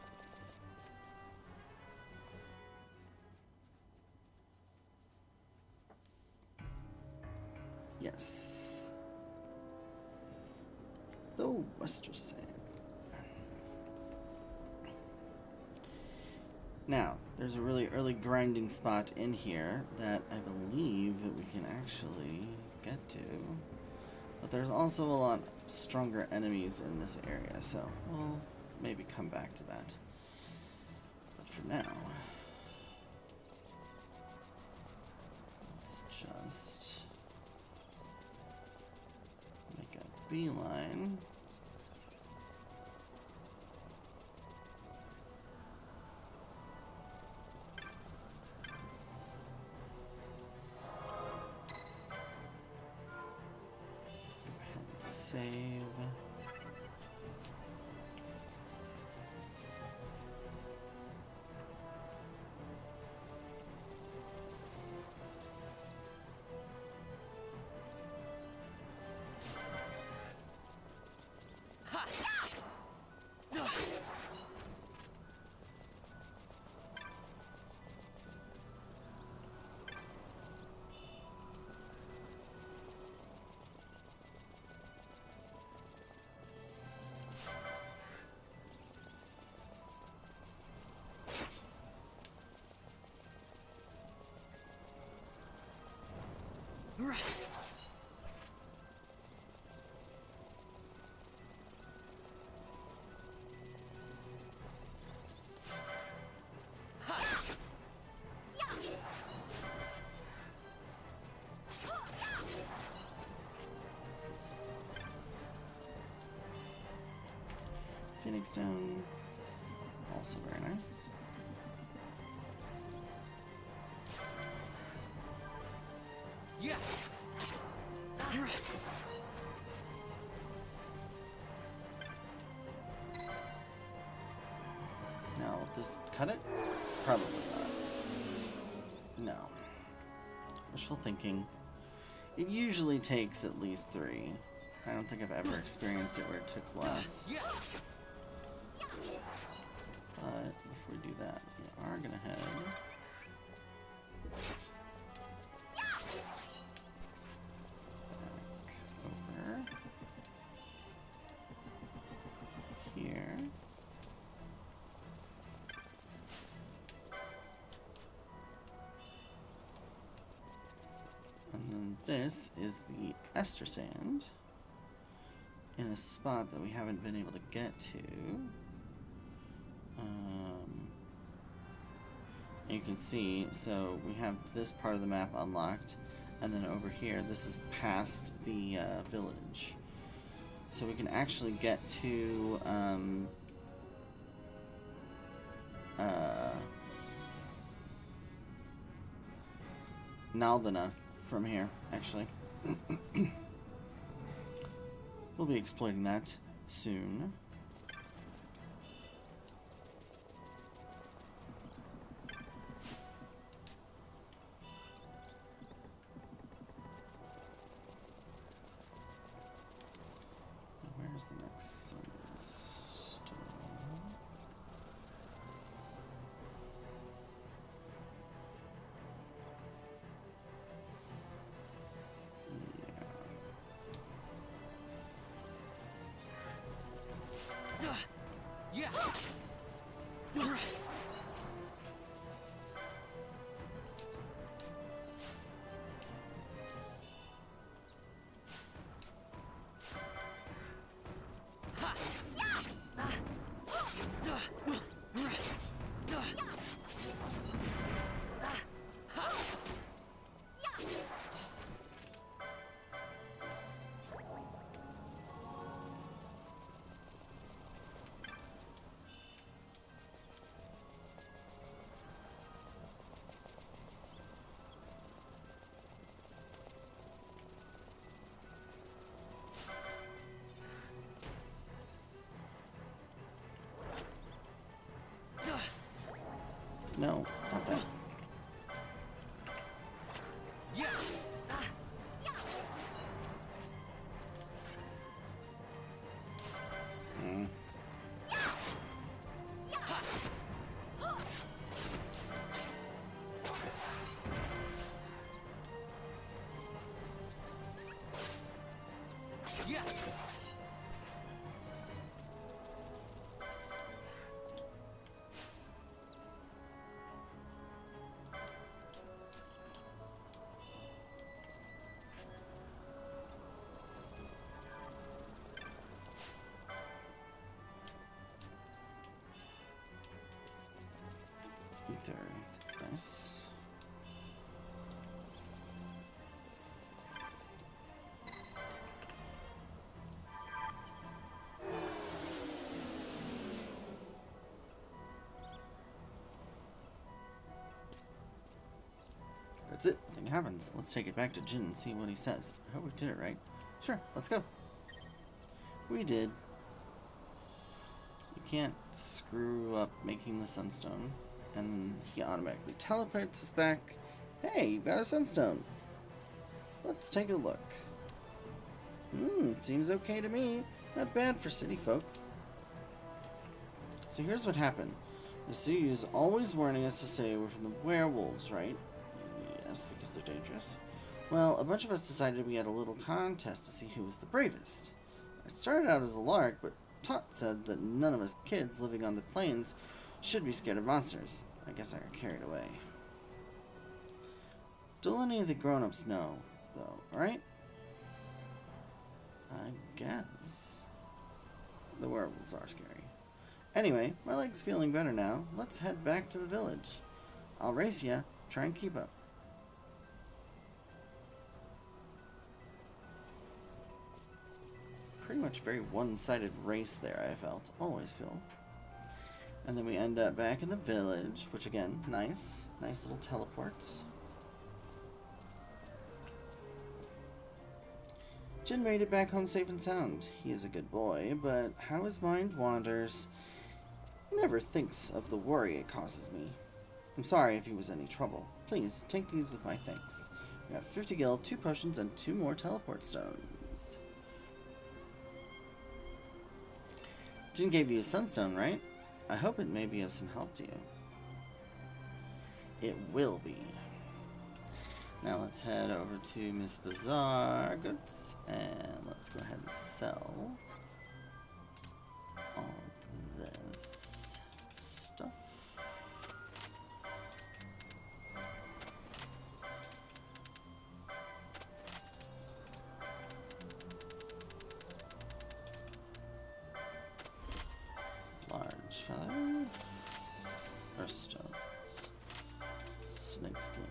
Yes. The Western Sand. Now, there's a really early grinding spot in here that I believe that we can actually get to. But there's also a lot stronger enemies in this area, so we'll maybe come back to that. But for now, let's just make a beeline. Save. Right. Phoenix Down, also very nice. Yeah. Right. Now, will this cut it? Probably not. No. Wishful thinking. It usually takes at least 3. I don't think I've ever experienced it where it took less. But before we do that, we are gonna head over here. And then this is the Ester Sand in a spot that we haven't been able to get to. You can see, so we have this part of the map unlocked, and then over here, this is past the village. So we can actually get to Nalbina from here, actually. We'll be exploiting that soon. Where's the next sunstone? Yeah. No, stop that. Yeah. Mm. Yeah. Ether, that's nice. That's it. Nothing happens. Let's take it back to Jin and see what he says. I hope we did it right. Sure, let's go. We did. You can't screw up making the sunstone. And he automatically teleports us back. Hey, you've got a sunstone. Let's take a look. Seems okay to me. Not bad for city folk. So here's what happened. The Suyu is always warning us to stay away from the werewolves, right? Yes, because they're dangerous. Well, a bunch of us decided we had a little contest to see who was the bravest. It started out as a lark, but Tot said that none of us kids living on the plains should be scared of monsters. I guess I got carried away. Don't any of the grown-ups know, though, right? I guess. The werewolves are scary. Anyway, my leg's feeling better now. Let's head back to the village. I'll race ya. Try and keep up. Pretty much very one-sided race there, I felt. Always feel. And then we end up back in the village, which again, nice. Nice little teleports. Jin made it back home safe and sound. He is a good boy, but how his mind wanders. He never thinks of the worry it causes me. I'm sorry if he was any trouble. Please, take these with my thanks. We got 50 gil, 2 potions, and 2 more teleport stones. Jin gave you a sunstone, right? I hope it may be of some help to you. It will be. Now let's head over to Miss Bazaar Goods, and let's go ahead and sell all of this stuff. Large feather, earth stones, snake skin.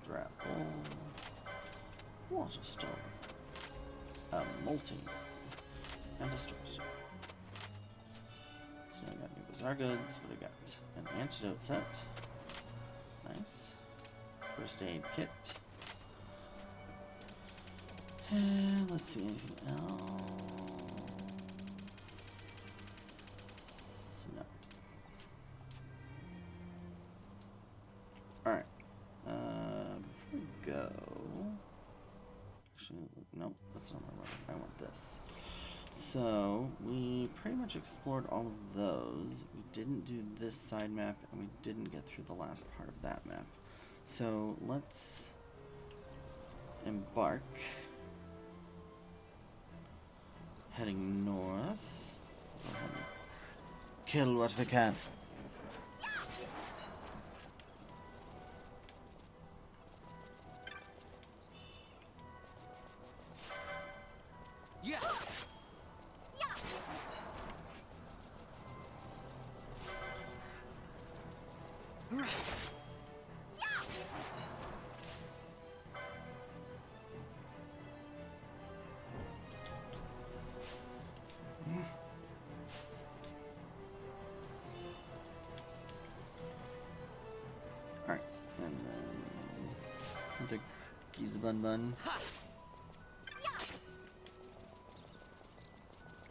Grapple, water stone, a molting, and a store. So I got new bazaar goods. What do I got? An antidote set. Nice. First aid kit. And let's see, anything else? No. Alright. Before we go... Actually, nope, that's not what I want. I want this. So, we pretty much explored all of those. We didn't do this side map, and we didn't get through the last part of that map. So, let's embark. Heading north. Kill what we can. Yeah. Alright, and then the Giza Bun Bun.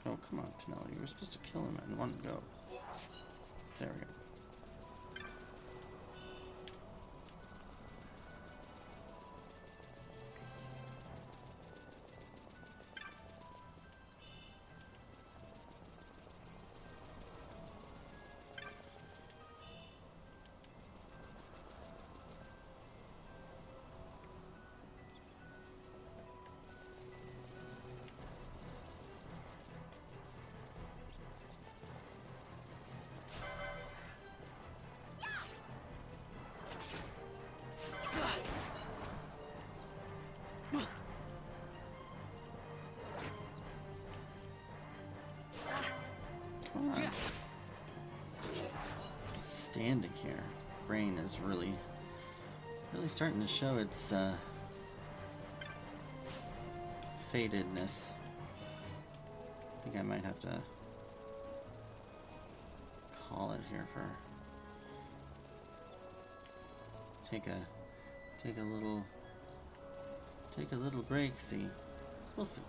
Oh, come on, Penelope. You were supposed to kill him in one go. There we go. Come on. Standing here. Brain is really starting to show its fadedness. I think I might have to call it here for take a little break, see. We'll see.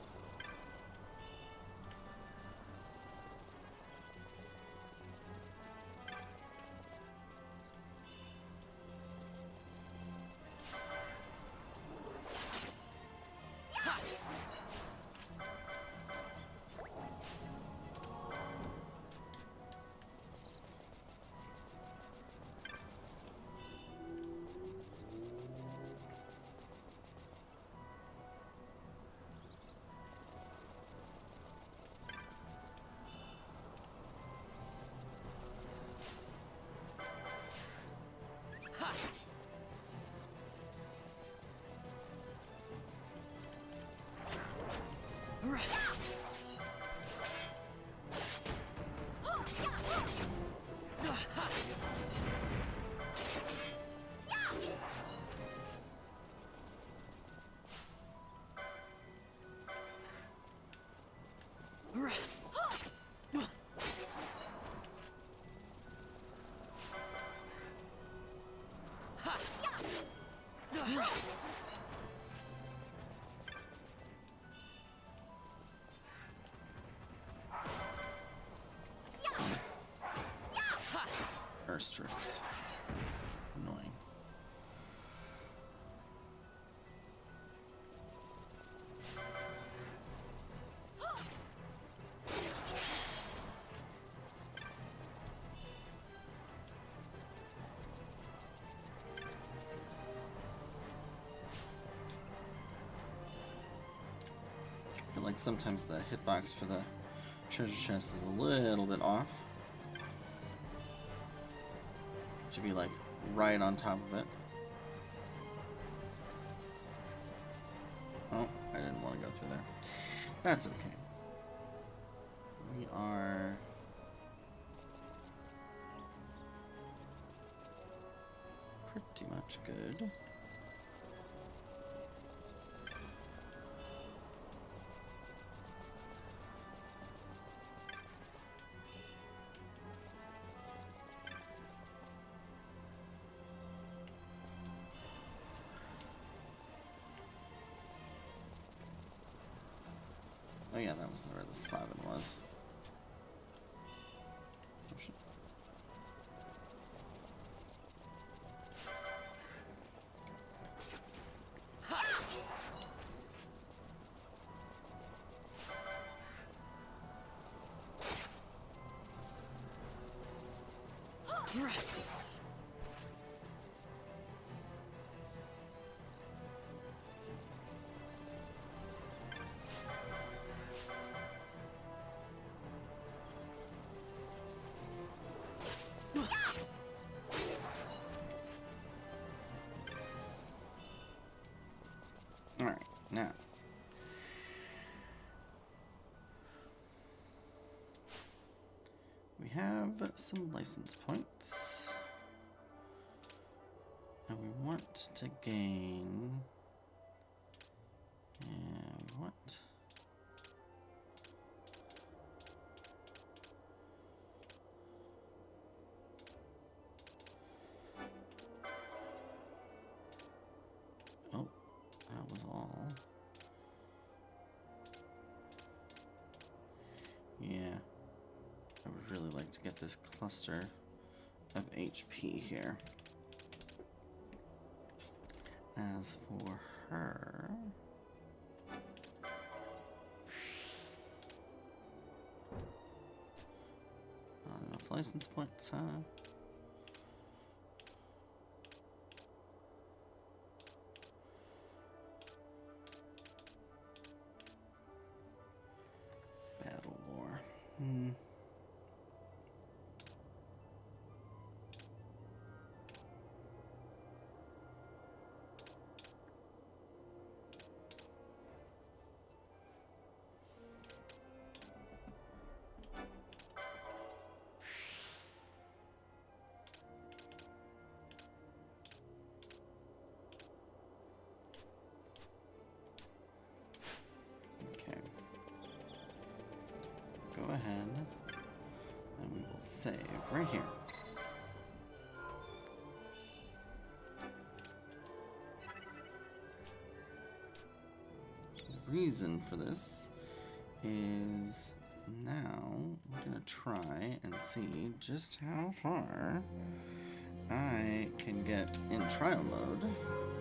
Strips. Annoying. I feel like sometimes the hitbox for the treasure chest is a little bit off. To be like right on top of it. Oh, I didn't want to go through there. That's okay. We are pretty much good. yeah, that was where the Slavin was. Oh, shit. Alright, now. We have some license points. And we want to gain... And what? Oh, that was all. Yeah. I would really like to get this cluster of HP here. As for her... Not enough license points, huh? Battle lore. Okay. Go ahead, and we will save right here. The reason for this is now we're gonna try and see just how far I can get in trial mode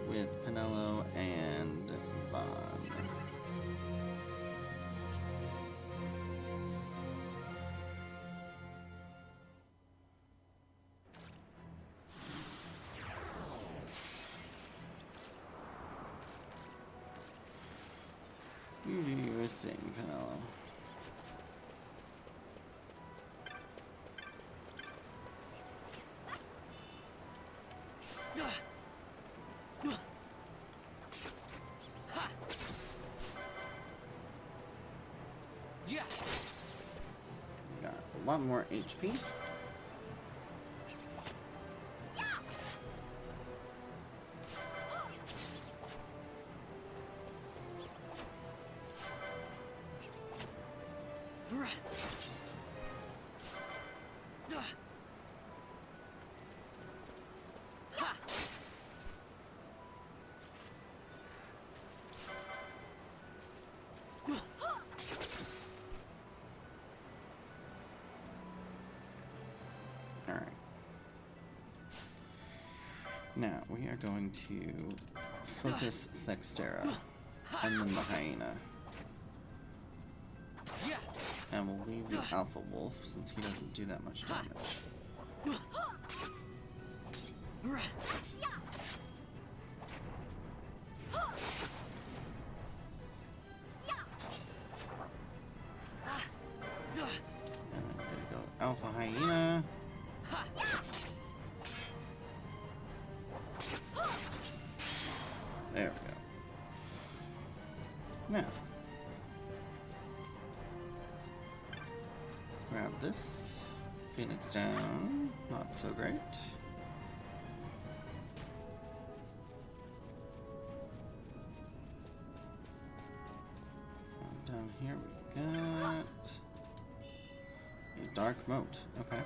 with Pinello and Bond. You do your thing, Pinello. Got a lot more HP. Now, we are going to focus Thextera and then the hyena. And we'll leave the Alpha Wolf since he doesn't do that much damage. And I'm gonna go Alpha Hyena. There we go. Now, grab this. Phoenix down. Not so great. Down here we got a dark moat. Okay.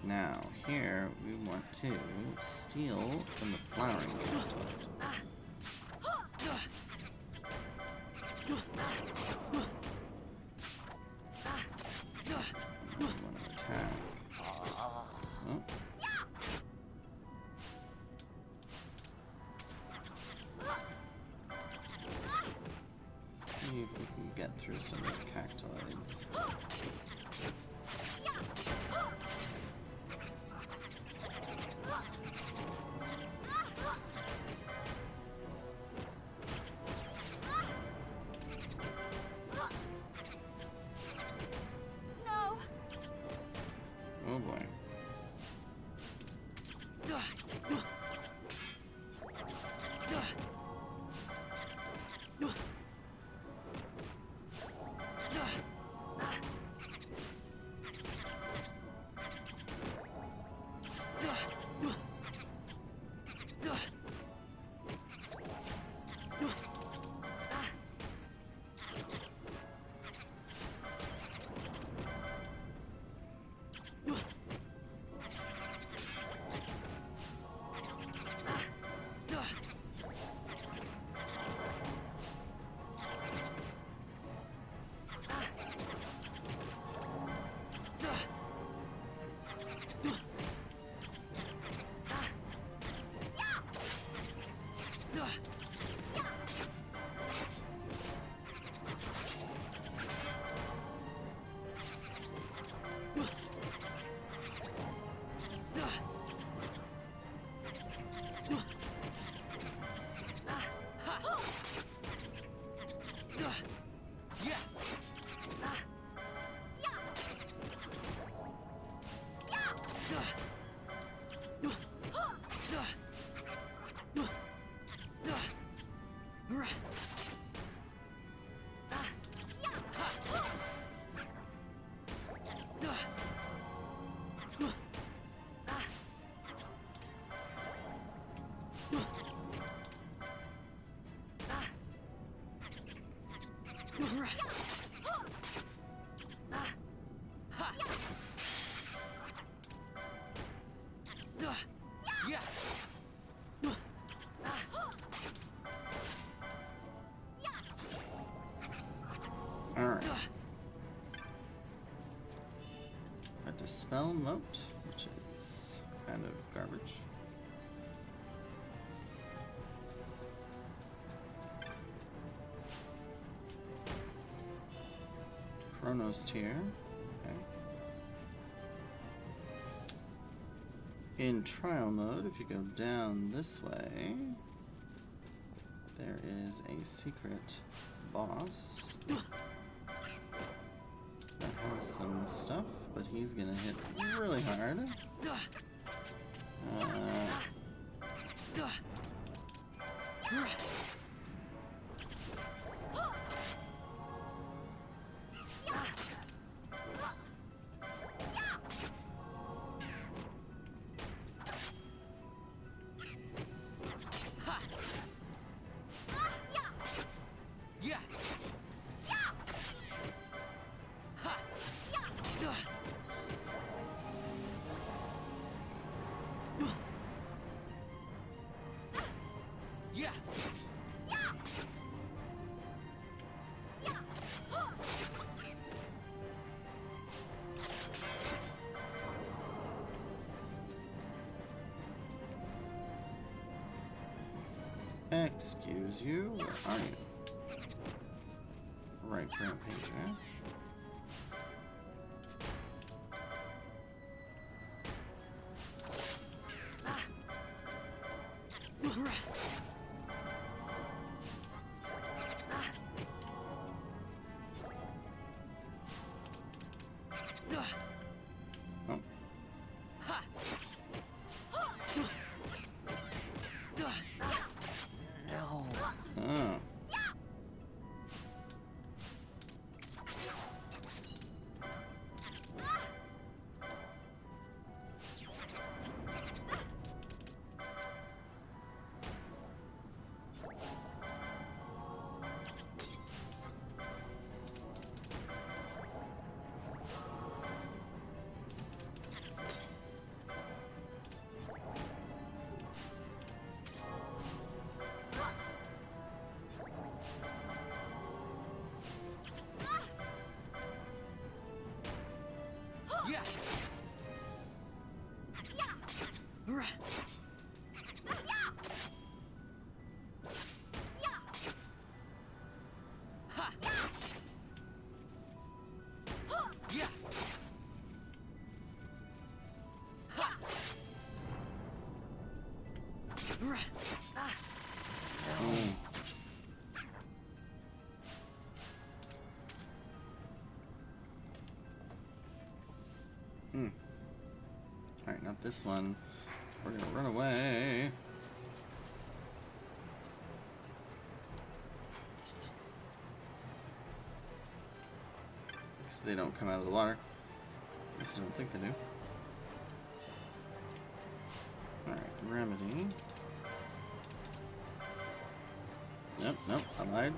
Now, here, we want to steal from the flowering cacti. We want to attack. Oh. See if we can get through some of the cactoids. No. Oh boy. Alright. A dispel moat, which is kind of garbage. Chronos tier. Okay. In trial mode, if you go down this way, there is a secret boss that has some stuff, but he's gonna hit really hard. Excuse you, where are you? Right, Rampage, right? Alright, not this one. We're gonna run away. Because they don't come out of the water. At least I don't think they do. Alright, remedy. Nope, I lied.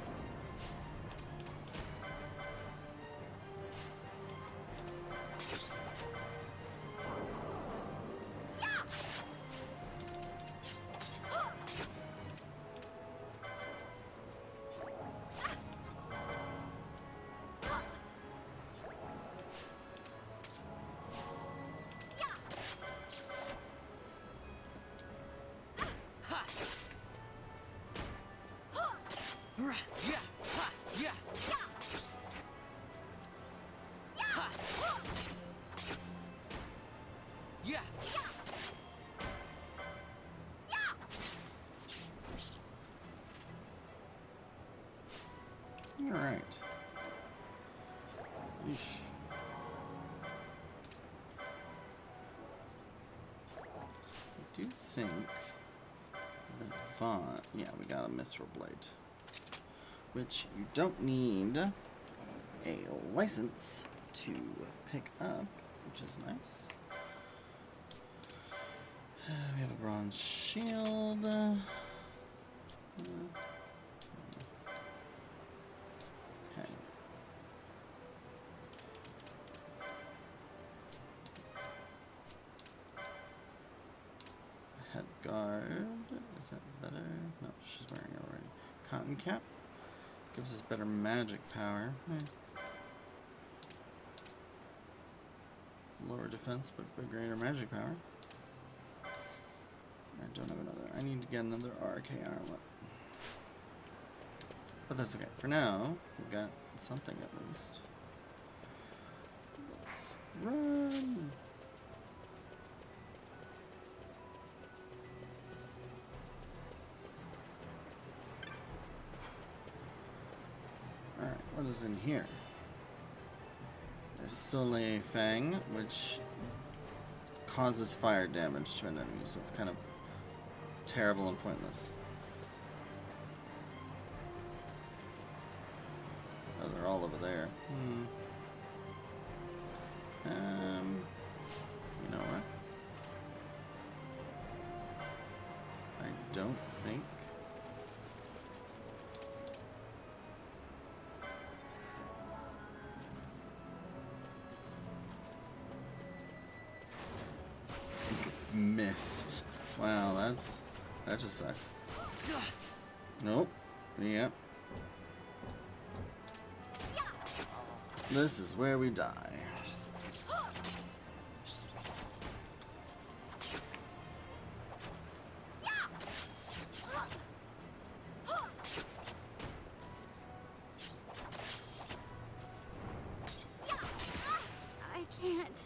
Alright. I do think that Vaughn... Yeah, we got a mithril blade. Which you don't need a license to pick up, which is nice. We have a bronze shield. Okay. Head guard. Is that better? No, she's wearing it already. Cotton cap. Gives us better magic power. Lower defense, but greater magic power. I don't have another. I need to get another RK armlet. But that's okay. For now, we've got something at least. Let's run. Alright, what is in here? There's Soleil Fang, which causes fire damage to an enemy, so it's kind of terrible and pointless. Oh, they're all over there. You know what? I don't think missed. Wow, that just sucks. Nope. Yep. This is where we die. I can't.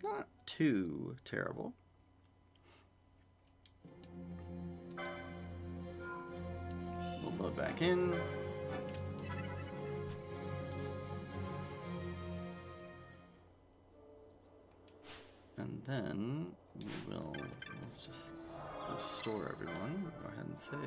Not too terrible. We'll load back in. And then we will, let's just restore everyone. Go ahead and save.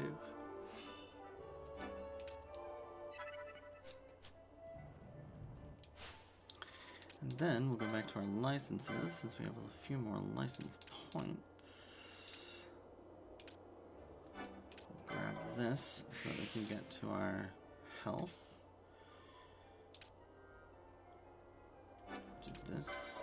And then we'll go back to our licenses since we have a few more license points. Grab this so that we can get to our health. Do this.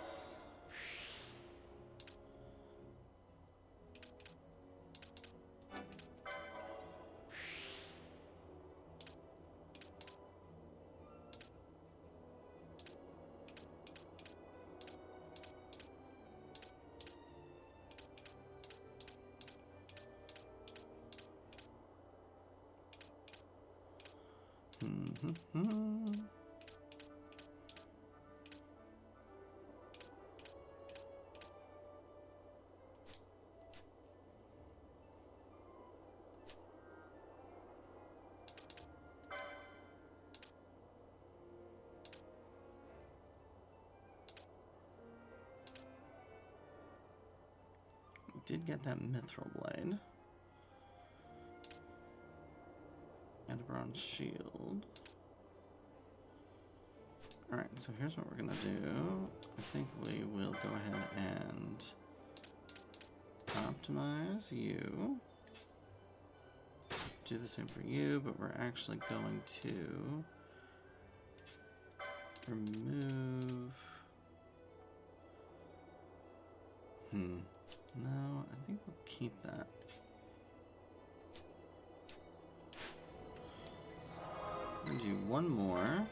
did get that mithril blade. And a bronze shield. Alright, so here's what we're gonna do. I think we will go ahead and optimize you. Do the same for you, but we're actually going to remove... No, I think we'll keep that. We're gonna do one more.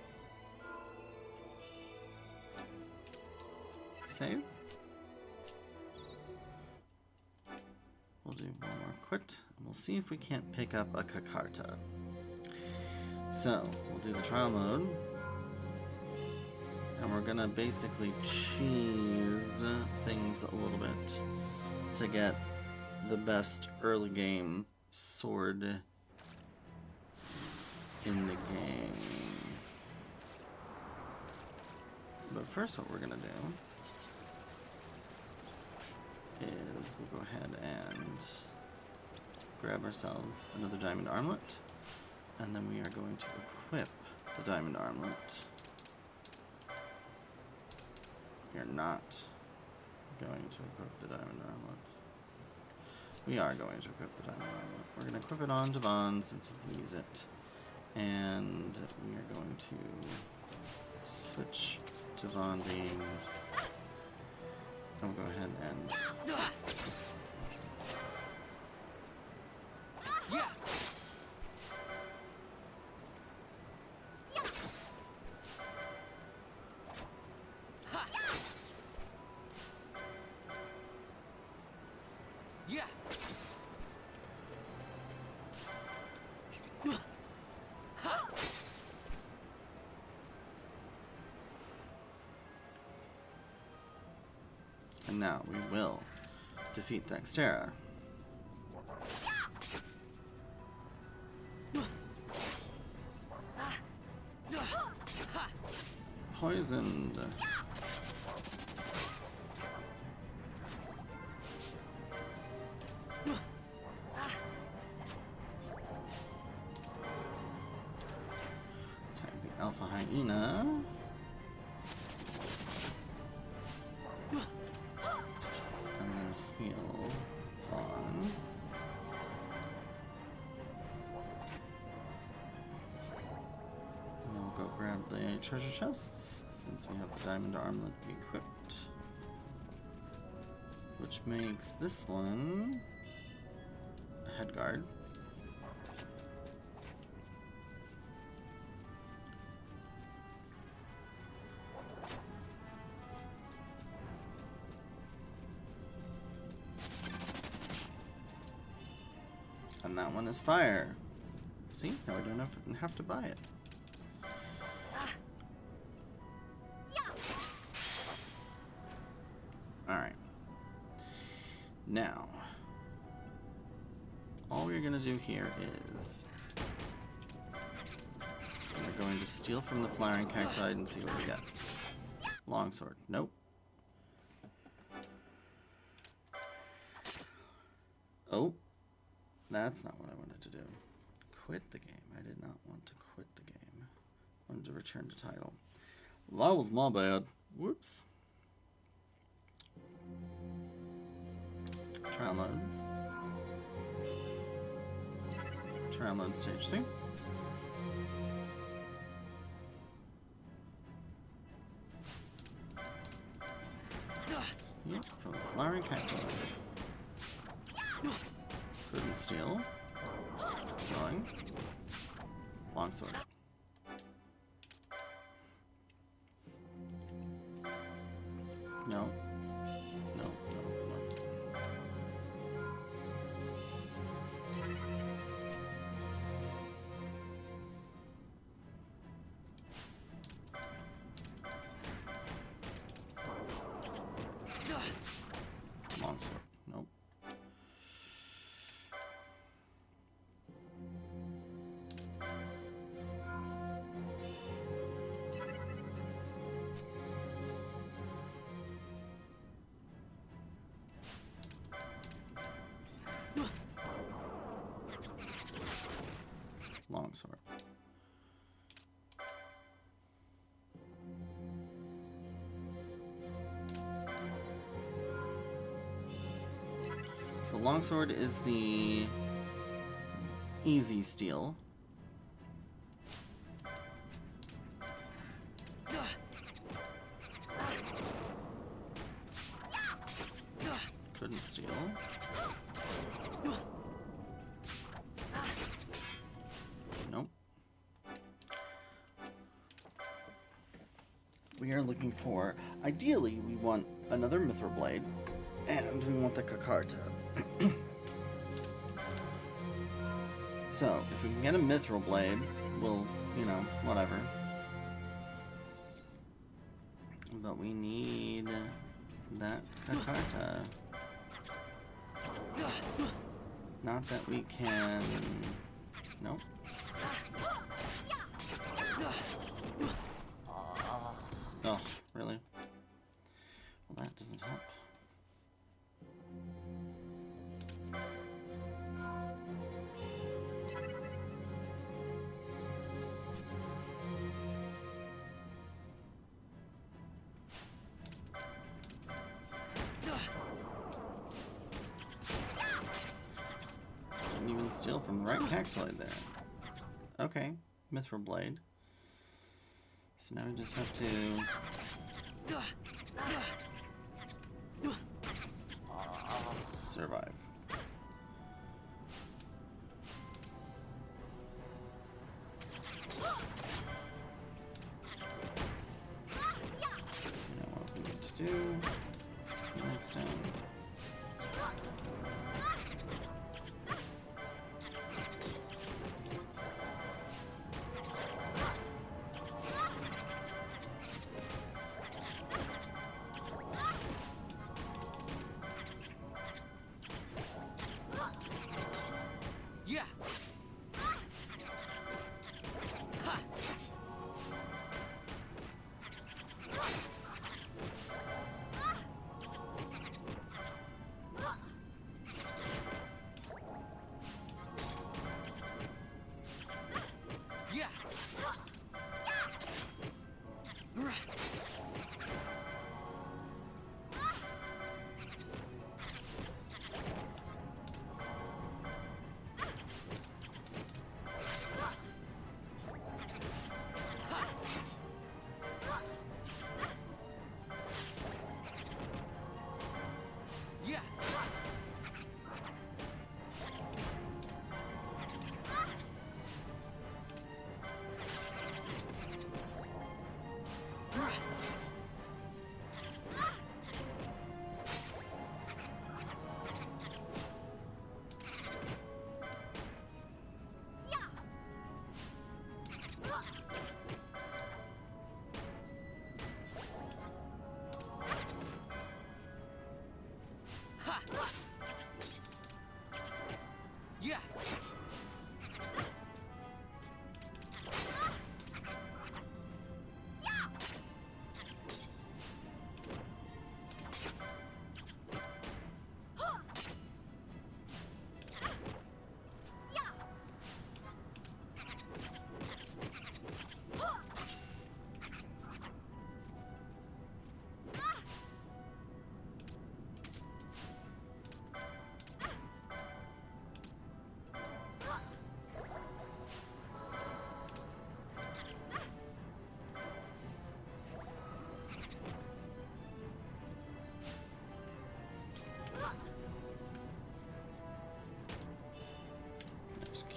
Save. We'll do one more quit, and we'll see if we can't pick up a Kakarta. So, we'll do the trial mode. And we're gonna basically cheese things a little bit to get the best early game sword in the game. But first what we're gonna do is we'll go ahead and grab ourselves another diamond armlet, and then we are going to equip the diamond armlet. We are not going to equip the diamond armlet. We are going to equip the diamond armlet. We're going to equip it on Devon since he can use it. And we are going to switch Devon being... I'll go ahead and... And now we will defeat Dextera. Poisoned. Attack the Alpha Hyena. Treasure chests, since we have the diamond armlet equipped, which makes this one a head guard. And that one is fire. See, now we don't have to buy it. Alright. Now, all we're going to do here is we're going to steal from the flowering cacti and see what we get. Longsword. Nope. Oh, that's not what I wanted to do. Quit the game. I did not want to quit the game. I wanted to return to title. That was my bad. Whoops. Trial mode. Trial mode stage 3. Yep, from the flowering cacti. Couldn't steal. Sewing. Longsword. No. No. Longsword. Nope. So the longsword is the easy steal. Couldn't steal. Nope. We are looking for, ideally, we want another Mithril Blade, and we want the Kakarta. So, if we can get a Mithril Blade, we'll, you know, whatever. But we need that Kakarta. Not that we can... Nope. Oh, really? Well, that doesn't help. Didn't even steal from the right cactoid there. Okay, Mithril Blade. So now we just have to... survive. You know what we need to do next time.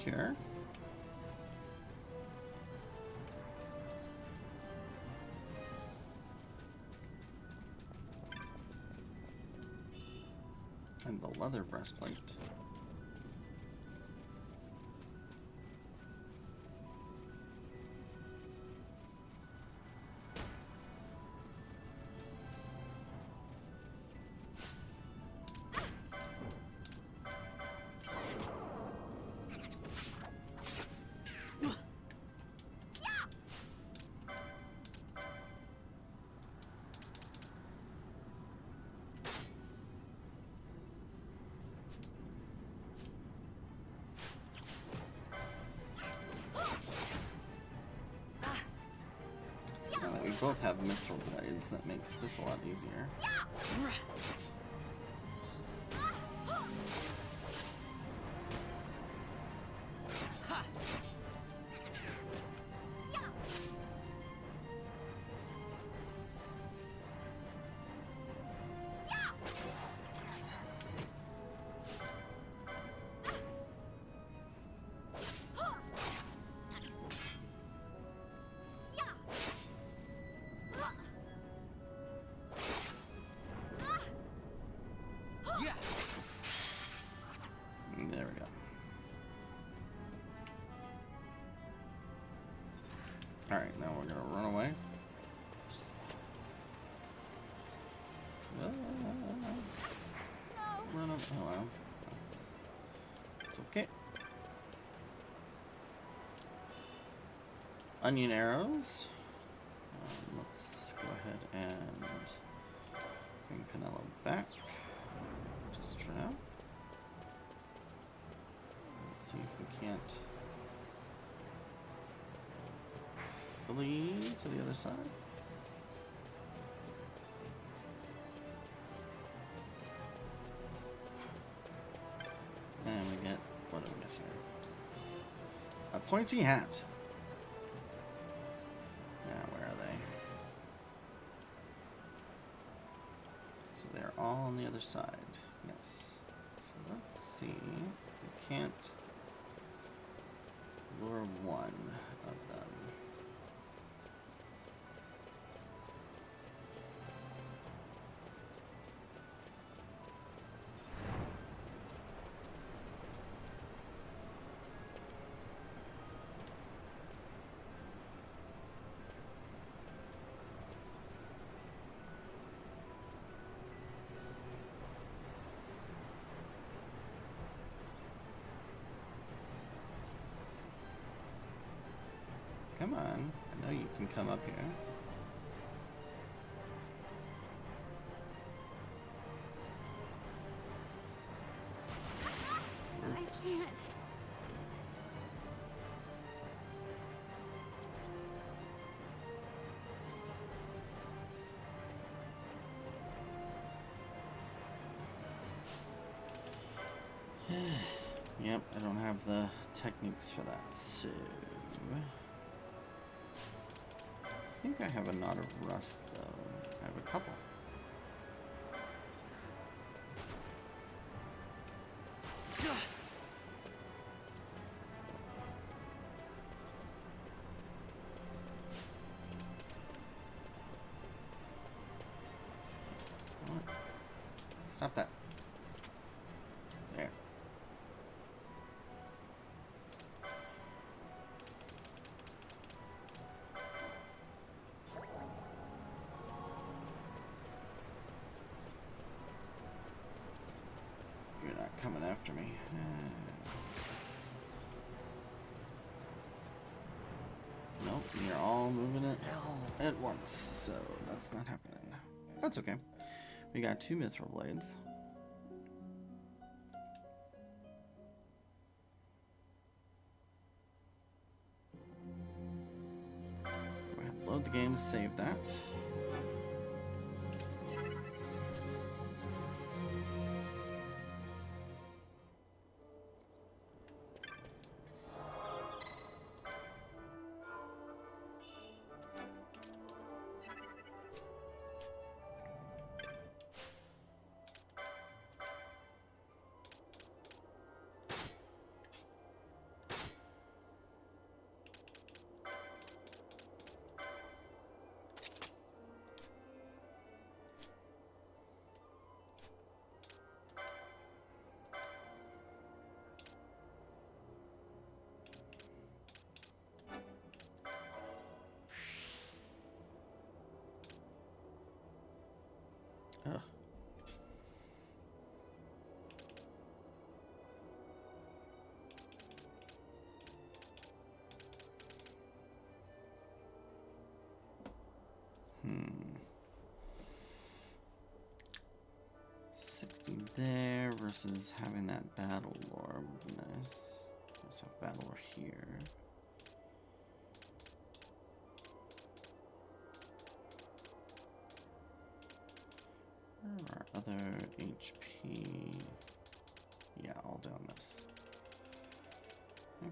Cure. And the leather breastplate. We both have mithril blades, that makes this a lot easier. There we go. Alright, now we're gonna run away. Run up. Oh well. It's okay. Onion arrows. Let's go ahead and bring Penelo back. Just for now. Let's see if we can't flee to the other side. And we get, what do we get here? A pointy hat. Now, where are they? So they're all on the other side. Yes. So let's see. We can't lure one of them. Come on, I know you can come up here. I can't. Yep, I don't have the techniques for that, so... I think I have a knot of rust, though. I have a couple. What? Stop that. There. You're not coming after me. Nope, you're all moving it at once, so that's not happening. That's okay. We got 2 mithril blades. Go ahead, load the game, save that. Ugh. Hmm. 60 there versus having that battle lore would be nice. Let's have battle lore here. Where are our other HP? Yeah, all down this.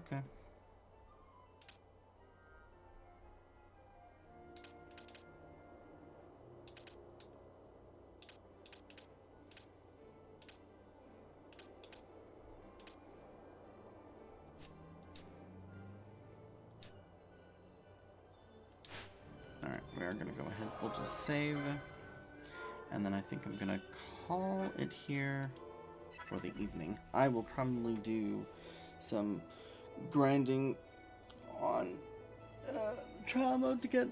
Okay. Alright, we are going to go ahead. We'll just save. And then I think I'm going to call it here for the evening. I will probably do some grinding on trial mode to get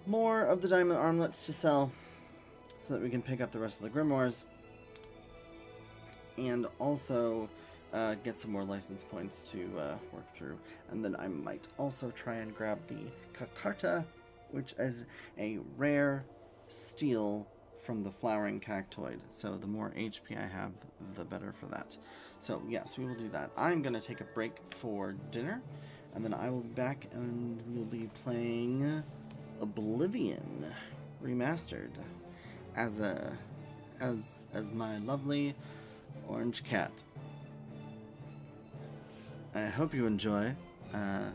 more of the diamond armlets to sell so that we can pick up the rest of the grimoires. And also get some more license points to work through. And then I might also try and grab the Kakarta, which is a rare steel from the flowering cactoid. So the more HP I have, the better for that. So yes, we will do that. I'm going to take a break for dinner, and then I will be back and we'll be playing Oblivion Remastered as my lovely orange cat. I hope you enjoy, and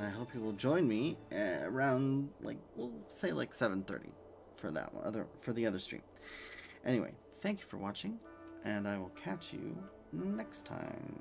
I hope you will join me around, like, we'll say like 7:30 for that one, for the other stream. Anyway, thank you for watching, and I will catch you next time.